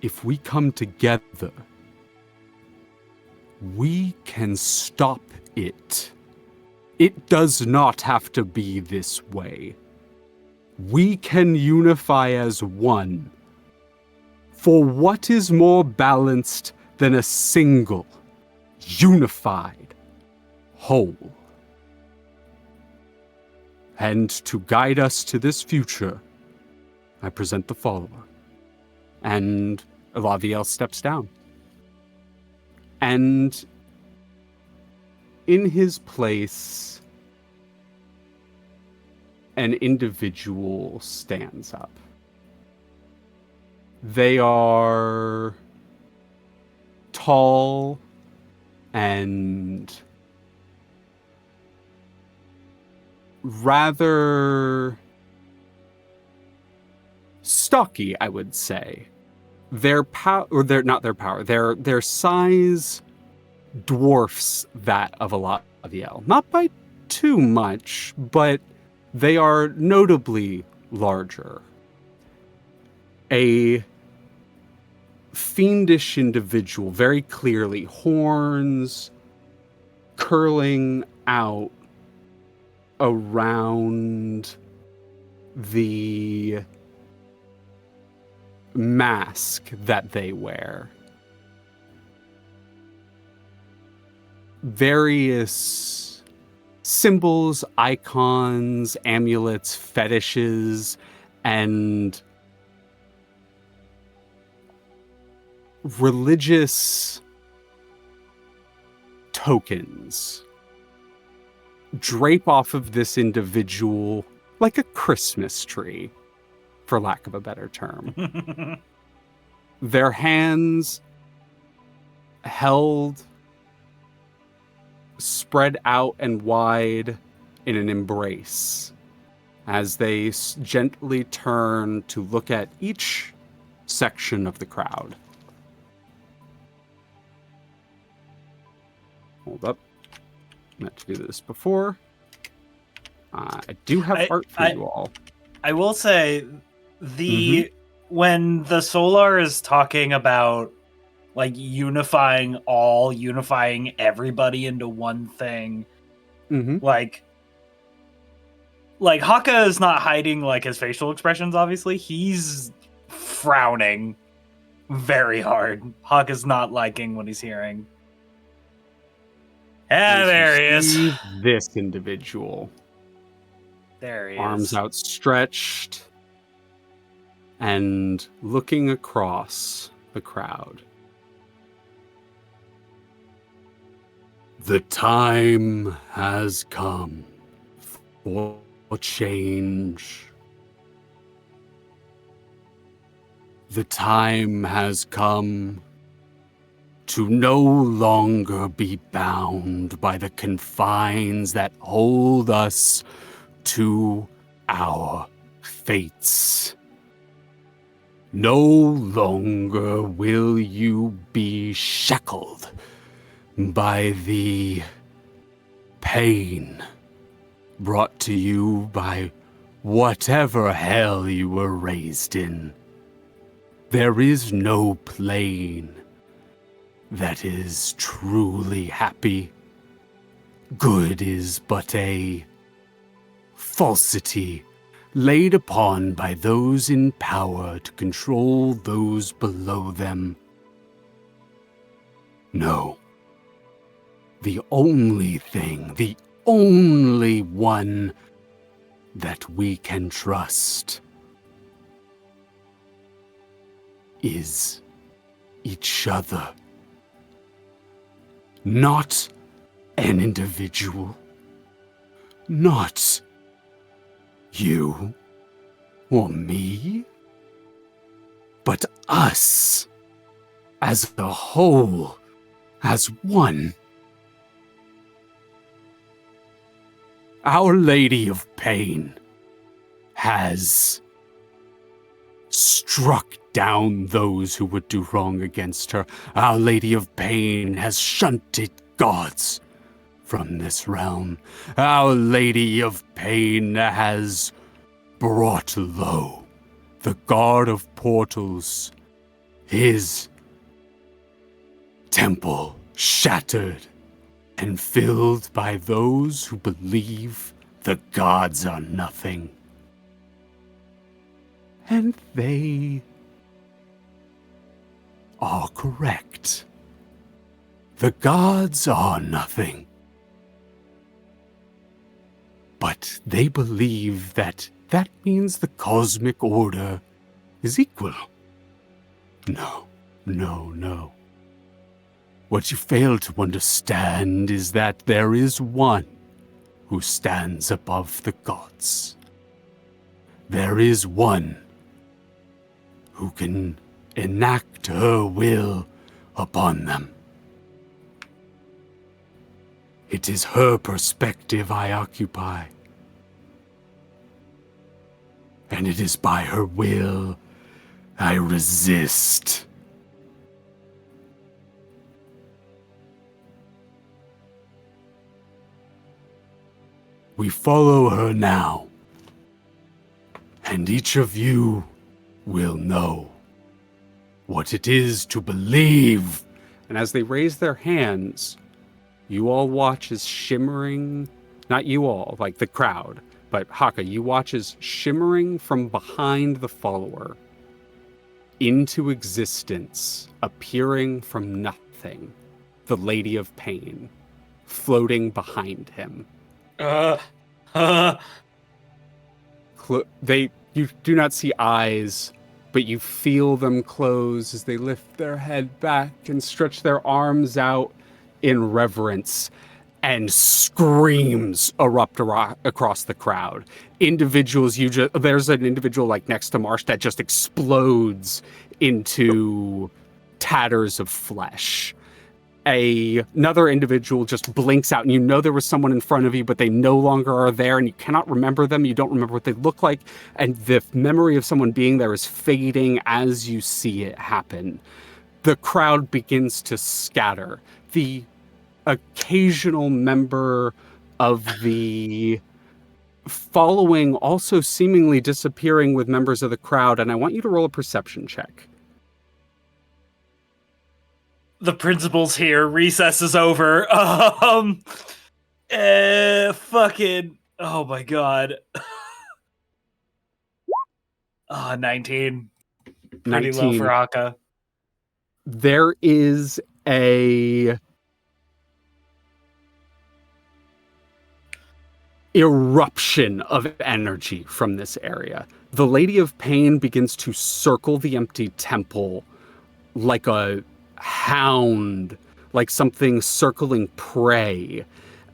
Speaker 5: if we come together, we can stop it. It does not have to be this way. We can unify as one. For what is more balanced than a single, unified whole? And to guide us to this future, I present the follower. And Elaviel steps down. And in his place, an individual stands up. They are tall and rather stocky, I would say. Their size dwarfs that of Elaviel. Not by too much, but they are notably larger. A fiendish individual, very clearly, horns curling out around the mask that they wear. Various symbols, icons, amulets, fetishes, and religious tokens drape off of this individual like a Christmas tree, for lack of a better term. Their hands held, spread out and wide in an embrace as they gently turn to look at each section of the crowd. Hold up. I meant to do this before. I do have art for you all.
Speaker 2: I will say, when the Solar is talking about like unifying everybody into one thing, like Hakka is not hiding like his facial expressions. Obviously, he's frowning very hard. Hakka's not liking what he's hearing. Yeah, there he is.
Speaker 5: This individual.
Speaker 2: There he
Speaker 5: arms
Speaker 2: is.
Speaker 5: outstretched, and looking across the crowd. The time has come for change. The time has come to no longer be bound by the confines that hold us to our fates. No longer will you be shackled by the pain brought to you by whatever hell you were raised in. There is no plane that is truly happy. Good is but a falsity laid upon by those in power to control those below them. No. The only thing, the only one that we can trust is each other. Not an individual. Not you or me, but us as a whole, as one. Our Lady of Pain has struck down those who would do wrong against her. Our Lady of Pain has shunted gods from this realm. Our Lady of Pain has brought low the God of Portals, his temple shattered and filled by those who believe the gods are nothing. And they are correct. The gods are nothing. But they believe that that means the cosmic order is equal. No, no, no. What you fail to understand is that there is one who stands above the gods. There is one who can enact her will upon them. It is her perspective I occupy. And it is by her will I resist. We follow her now, and each of you will know what it is to believe. And as they raise their hands, you all watch as shimmering, not you all, like the crowd, but Hakka, you watch as shimmering from behind the follower into existence, appearing from nothing, the Lady of Pain, floating behind him. You do not see eyes, but you feel them close as they lift their head back and stretch their arms out in reverence, and screams erupt across the crowd. Individuals, there's an individual like next to Marsh that just explodes into tatters of flesh. Another individual just blinks out, and you know there was someone in front of you, but they no longer are there, and you cannot remember them. You don't remember what they look like, and the memory of someone being there is fading as you see it happen. The crowd begins to scatter. The occasional member of the following also seemingly disappearing with members of the crowd, and I want you to roll a perception check.
Speaker 2: The principal's here. Recess is over. Fucking. Oh my god. 19. Pretty low for Hakka.
Speaker 5: There is a eruption of energy from this area. The Lady of Pain begins to circle the empty temple like a hound, like something circling prey.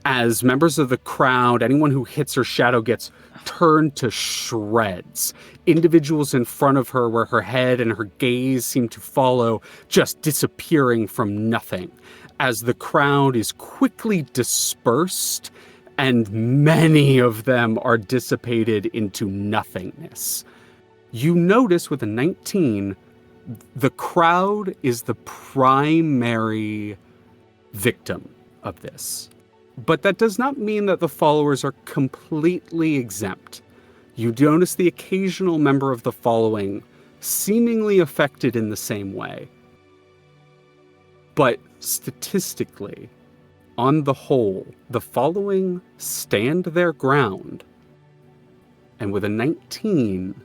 Speaker 5: As members of the crowd, anyone who hits her shadow gets turned to shreds. Individuals in front of her, where her head and her gaze seem to follow, just disappearing from nothing. As the crowd is quickly dispersed, and many of them are dissipated into nothingness. You notice with a 19, the crowd is the primary victim of this. But that does not mean that the followers are completely exempt. You notice the occasional member of the following seemingly affected in the same way. But statistically, on the whole, the following stand their ground. And with a 19,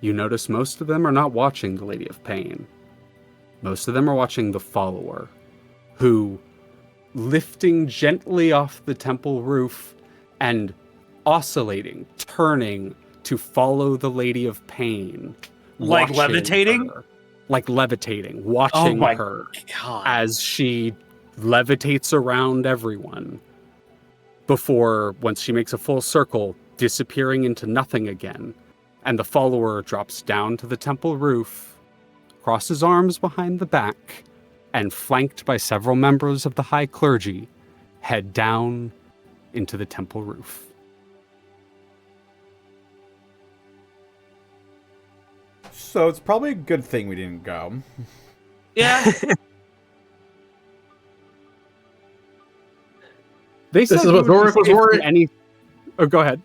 Speaker 5: you notice most of them are not watching the Lady of Pain. Most of them are watching the follower, who, lifting gently off the temple roof and oscillating, turning to follow the Lady of Pain.
Speaker 2: Like levitating?
Speaker 5: Like levitating, watching her as she levitates around everyone before, once she makes a full circle, disappearing into nothing again. And the follower drops down to the temple roof, crosses arms behind the back, and flanked by several members of the high clergy, head down into the temple roof.
Speaker 1: So it's probably a good thing we didn't go.
Speaker 2: Yeah.
Speaker 5: This
Speaker 6: is what Xoruk was worried.
Speaker 5: Oh, go ahead.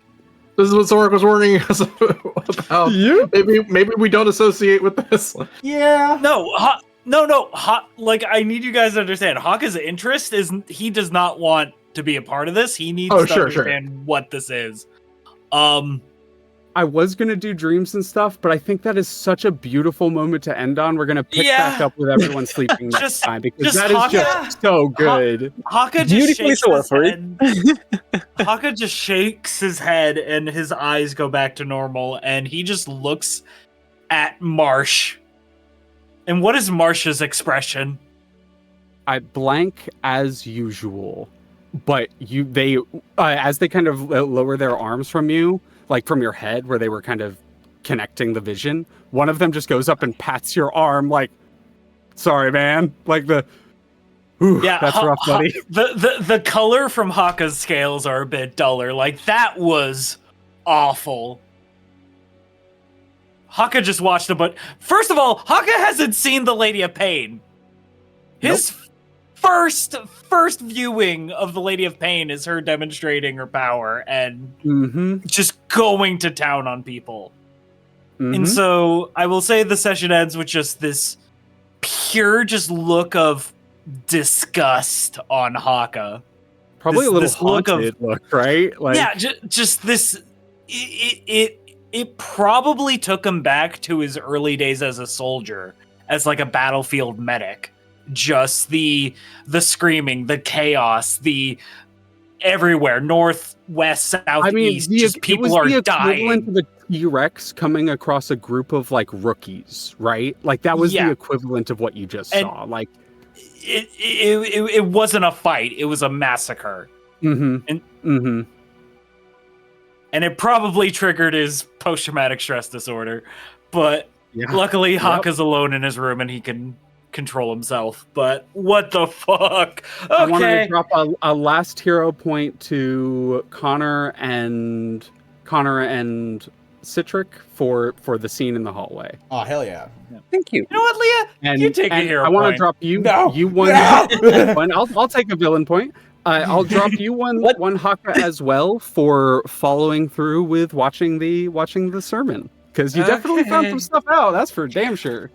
Speaker 6: This is what Xoruk was warning us about.
Speaker 5: Yeah.
Speaker 6: Maybe we don't associate with this.
Speaker 1: Yeah.
Speaker 2: No. Like, I need you guys to understand. Hakka's interest is he does not want to be a part of this. He needs to understand what this is.
Speaker 5: I was going to do dreams and stuff, but I think that is such a beautiful moment to end on. We're going to pick back up with everyone sleeping next time, because that is just so good.
Speaker 2: Hakka just shakes his head. Hakka just shakes his head and his eyes go back to normal, and he just looks at Marsh. And what is Marsh's expression?
Speaker 5: I blank as usual, but they as they kind of lower their arms from you, like from your head where they were kind of connecting the vision, one of them just goes up and pats your arm like, sorry, man. Like that's rough, buddy.
Speaker 2: The color from Hakka's scales are a bit duller. Like, that was awful. Hakka just watched it, but first of all, Hakka hasn't seen the Lady of Pain. His first viewing of the Lady of Pain is her demonstrating her power and just going to town on people. And so I will say the session ends with just this pure just look of disgust on Hakka.
Speaker 5: Probably a little haunted look, right? Like,
Speaker 2: yeah, just this. It probably took him back to his early days as a soldier, as like a battlefield medic. Just the screaming, the chaos, the everywhere, north, west, south, east. Just people are dying. It was the equivalent of the T-Rex coming across a group of like rookies, right? Like that was the equivalent of what you just saw. Like it wasn't a fight; it was a massacre. And it probably triggered his post-traumatic stress disorder. But luckily, Hakka's alone in his room and he can control himself. But what the fuck? Okay.
Speaker 5: I wanted to drop a last hero point to Connor and Citric for the scene in the hallway.
Speaker 1: Oh, hell yeah.
Speaker 3: Thank you.
Speaker 2: You know what, Leah? You take a hero point.
Speaker 5: I want to drop you.
Speaker 1: No.
Speaker 5: You won. One. I'll take a villain point. I'll drop you one Hakka as well for following through with watching the sermon, because you definitely found some stuff out. That's for damn sure.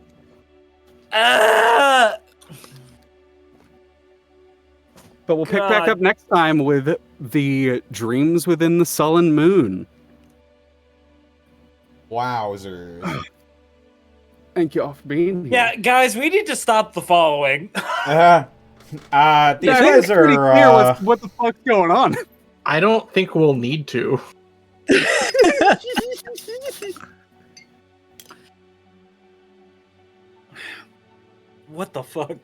Speaker 5: But we'll pick back up next time with the Dreams Within the Sullen Moon.
Speaker 1: Wowzers.
Speaker 5: Thank you all for being here.
Speaker 2: Yeah, guys, we need to stop the following.
Speaker 1: These guys are
Speaker 5: clear what the fuck's going on.
Speaker 6: I don't think we'll need to.
Speaker 2: What the fuck?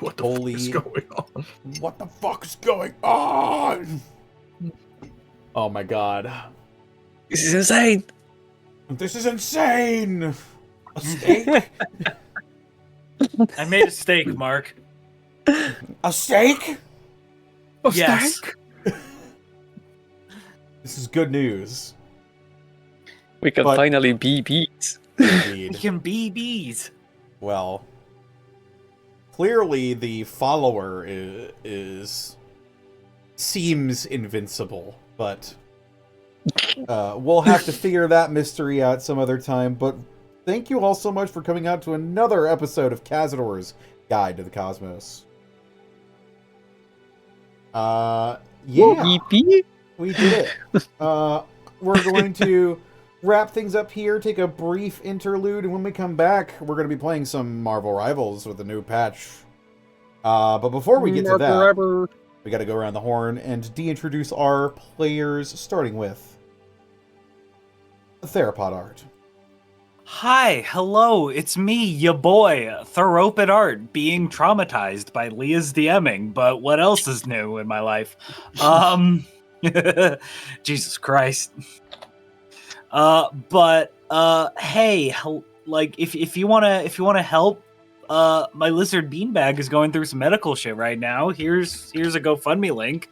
Speaker 6: What the
Speaker 1: Holy-
Speaker 6: fuck is going on?
Speaker 1: What the fuck is going on? Oh my god.
Speaker 3: This is insane.
Speaker 1: This is insane! A steak?
Speaker 2: I made a steak, Mark.
Speaker 1: A steak?
Speaker 2: Yes.
Speaker 1: This is good news.
Speaker 3: We can
Speaker 1: But-
Speaker 3: finally be beats.
Speaker 2: We
Speaker 1: Indeed.
Speaker 2: can be bees.
Speaker 1: Well, clearly the follower seems invincible, but we'll have to figure that mystery out some other time. But thank you all so much for coming out to another episode of Kazador's Guide to the Cosmos. Yeah,
Speaker 3: EP?
Speaker 1: we did it. We're going to wrap things up here, take a brief interlude, and when we come back, we're going to be playing some Marvel Rivals with a new patch. But before we get to that,
Speaker 5: Forever.
Speaker 1: we got to go around the horn and de-introduce our players, starting with TheropodArt.
Speaker 2: Hi, hello, it's me, ya boy, TheropodArt, being traumatized by Leah's DMing, but what else is new in my life? Jesus Christ. Hey, like, if you wanna help, my lizard beanbag is going through some medical shit right now. Here's a GoFundMe link.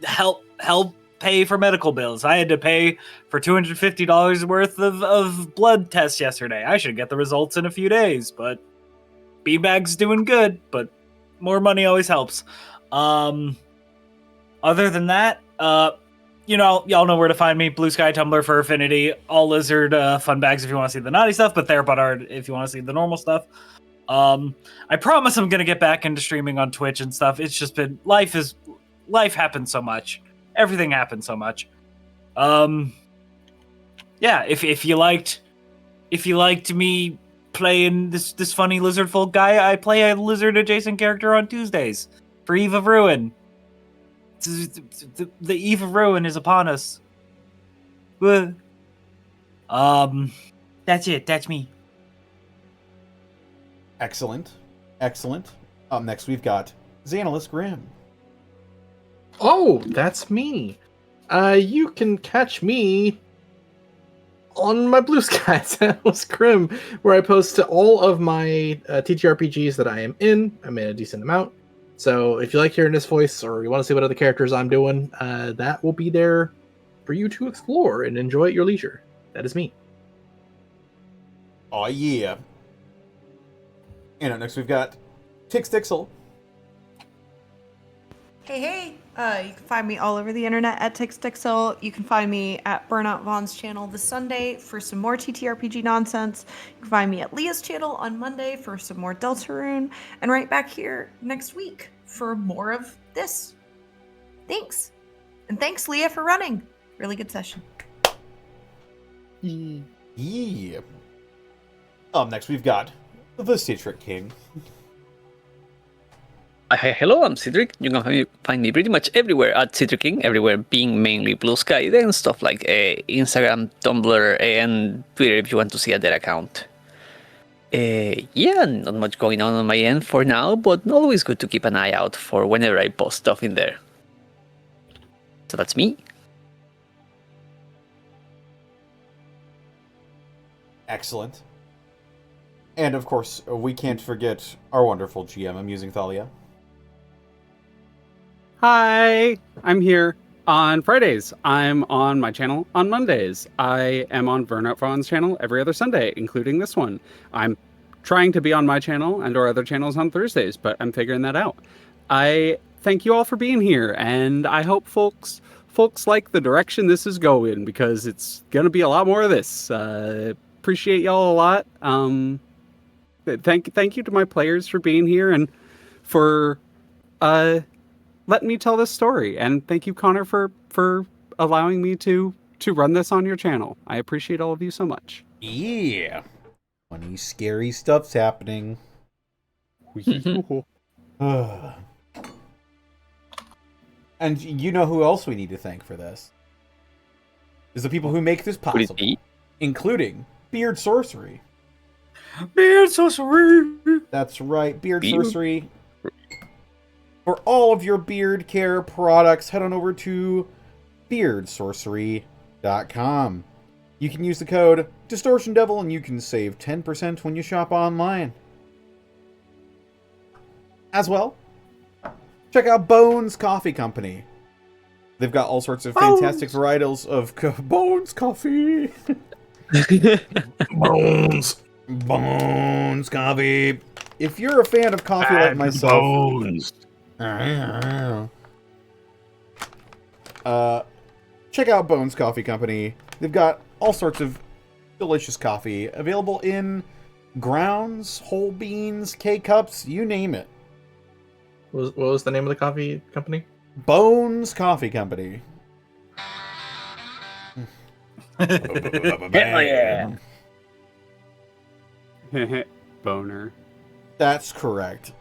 Speaker 2: Help pay for medical bills. I had to pay for $250 worth of blood tests yesterday. I should get the results in a few days, but beanbag's doing good, but more money always helps. Other than that, y'all know where to find me. Blue Sky, Tumblr, for Affinity, all lizard fun bags if you want to see the naughty stuff, but TheropodArt if you want to see the normal stuff. I promise I'm gonna get back into streaming on Twitch and stuff. It's just been life happens so much. Everything happens so much. Yeah, if you liked me playing this funny lizard folk guy, I play a lizard adjacent character on Tuesdays for Eve of Ruin. The Eve of Ruin is upon us. That's it. That's me.
Speaker 1: Excellent. Up next, we've got XanillisGrimm.
Speaker 6: Oh, that's me. You can catch me on my Blue Sky XanillisGrimm, where I post all of my TTRPGs that I am in. I'm in a decent amount. So if you like hearing this voice, or you want to see what other characters I'm doing, that will be there for you to explore and enjoy at your leisure. That is me.
Speaker 1: Oh yeah. And up next, we've got Tixdixl.
Speaker 4: Hey, you can find me all over the internet at Tixdixl. You can find me at Burnout Vaughn's channel this Sunday for some more TTRPG nonsense. You can find me at Leah's channel on Monday for some more Deltarune. And right back here next week for more of this. Thanks. And thanks, Leah, for running. Really good session.
Speaker 1: Yeah. Up next, we've got the Citric King.
Speaker 3: Hello, I'm Cedric. You can find me pretty much everywhere at Citric King, everywhere being mainly Blue Sky, then stuff like Instagram, Tumblr, and Twitter if you want to see a dead account. Yeah, not much going on my end for now, but always good to keep an eye out for whenever I post stuff in there. So that's me.
Speaker 1: Excellent. And of course, we can't forget our wonderful GM, Amusing Thalia.
Speaker 5: Hi, I'm here on Fridays. I'm on my channel on Mondays. I am on Burnout Vaughn's channel every other Sunday, including this one. I'm trying to be on my channel and or other channels on Thursdays, but I'm figuring that out. I thank you all for being here, and I hope folks like the direction this is going, because it's gonna be a lot more of this. Appreciate y'all a lot. Thank you to my players for being here and for letting me tell this story, and thank you, Connor, for allowing me to run this on your channel. I appreciate all of you so much.
Speaker 1: Yeah. Funny, scary stuff's happening. And you know who else we need to thank for this? Is the people who make this
Speaker 3: Could it
Speaker 1: possible,
Speaker 3: be?
Speaker 1: including Beard Sorcery.
Speaker 2: Beard Sorcerer.
Speaker 1: That's right, Beard
Speaker 3: Beard.
Speaker 1: Sorcery. For all of your beard care products, head on over to beardsorcery.com. You can use the code DistortionDevil and you can save 10% when you shop online. As well, check out Bones Coffee Company. They've got all sorts of fantastic varietals of Bones Coffee.
Speaker 6: Bones.
Speaker 1: Bones Coffee. If you're a fan of coffee like myself,
Speaker 6: Bones.
Speaker 1: check out Bones Coffee Company. They've got all sorts of delicious coffee available in grounds, whole beans, K-cups, you name it.
Speaker 6: What was the name of the coffee company?
Speaker 1: Bones Coffee Company.
Speaker 3: Hell yeah.
Speaker 5: Boner.
Speaker 1: That's correct.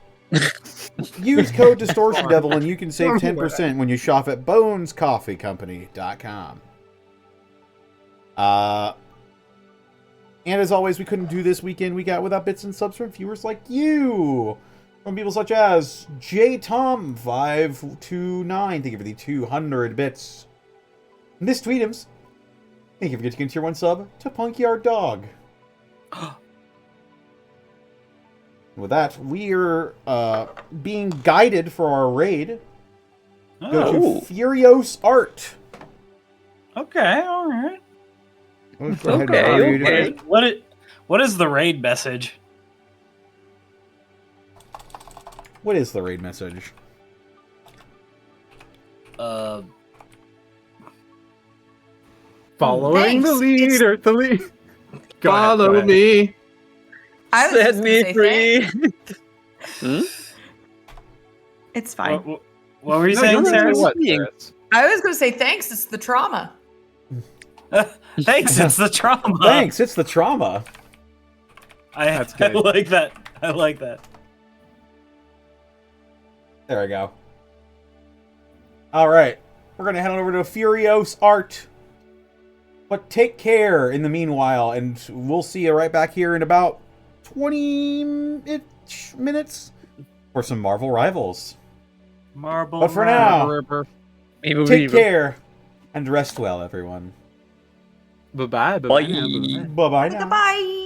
Speaker 1: Use code DistortionDevil and you can save 10% when you shop at bonescoffeecompany.com. And as always, we couldn't do this week in, week out without bits and subs from viewers like you. From people such as JTom529, thank you for the 200 bits. Miss Tweetums, thank you for getting a tier 1 sub to Punky Our Dog. With that, we're being guided for our raid. Go to Furios Art.
Speaker 2: Okay, all right.
Speaker 1: Let's go ahead and read it.
Speaker 2: What is the raid message?
Speaker 1: What is the raid message?
Speaker 5: Following the
Speaker 4: Thanks.
Speaker 5: leader. The lead. Go ahead,
Speaker 6: Follow me.
Speaker 4: I was
Speaker 3: Set
Speaker 4: just
Speaker 3: me
Speaker 4: gonna say
Speaker 3: free.
Speaker 4: it's fine.
Speaker 2: What were you
Speaker 5: No,
Speaker 2: saying,
Speaker 5: you're
Speaker 2: Sarah?
Speaker 5: right. What,
Speaker 3: Saying?
Speaker 5: Sarah?
Speaker 4: I was going to say thanks. It's the trauma.
Speaker 2: Thanks, it's the trauma.
Speaker 1: Thanks, it's the trauma.
Speaker 5: That's
Speaker 2: I
Speaker 5: good.
Speaker 2: like that. I like that.
Speaker 1: There we go. Alright. We're going to head on over to Furios Art. But take care in the meanwhile, and we'll see you right back here in about 20-ish minutes for some Marvel Rivals.
Speaker 2: Marble.
Speaker 1: But for now,
Speaker 3: Maybe
Speaker 1: take care and rest well, everyone.
Speaker 5: Bye-bye.
Speaker 3: Bye.
Speaker 1: Bye-bye now.
Speaker 4: Goodbye.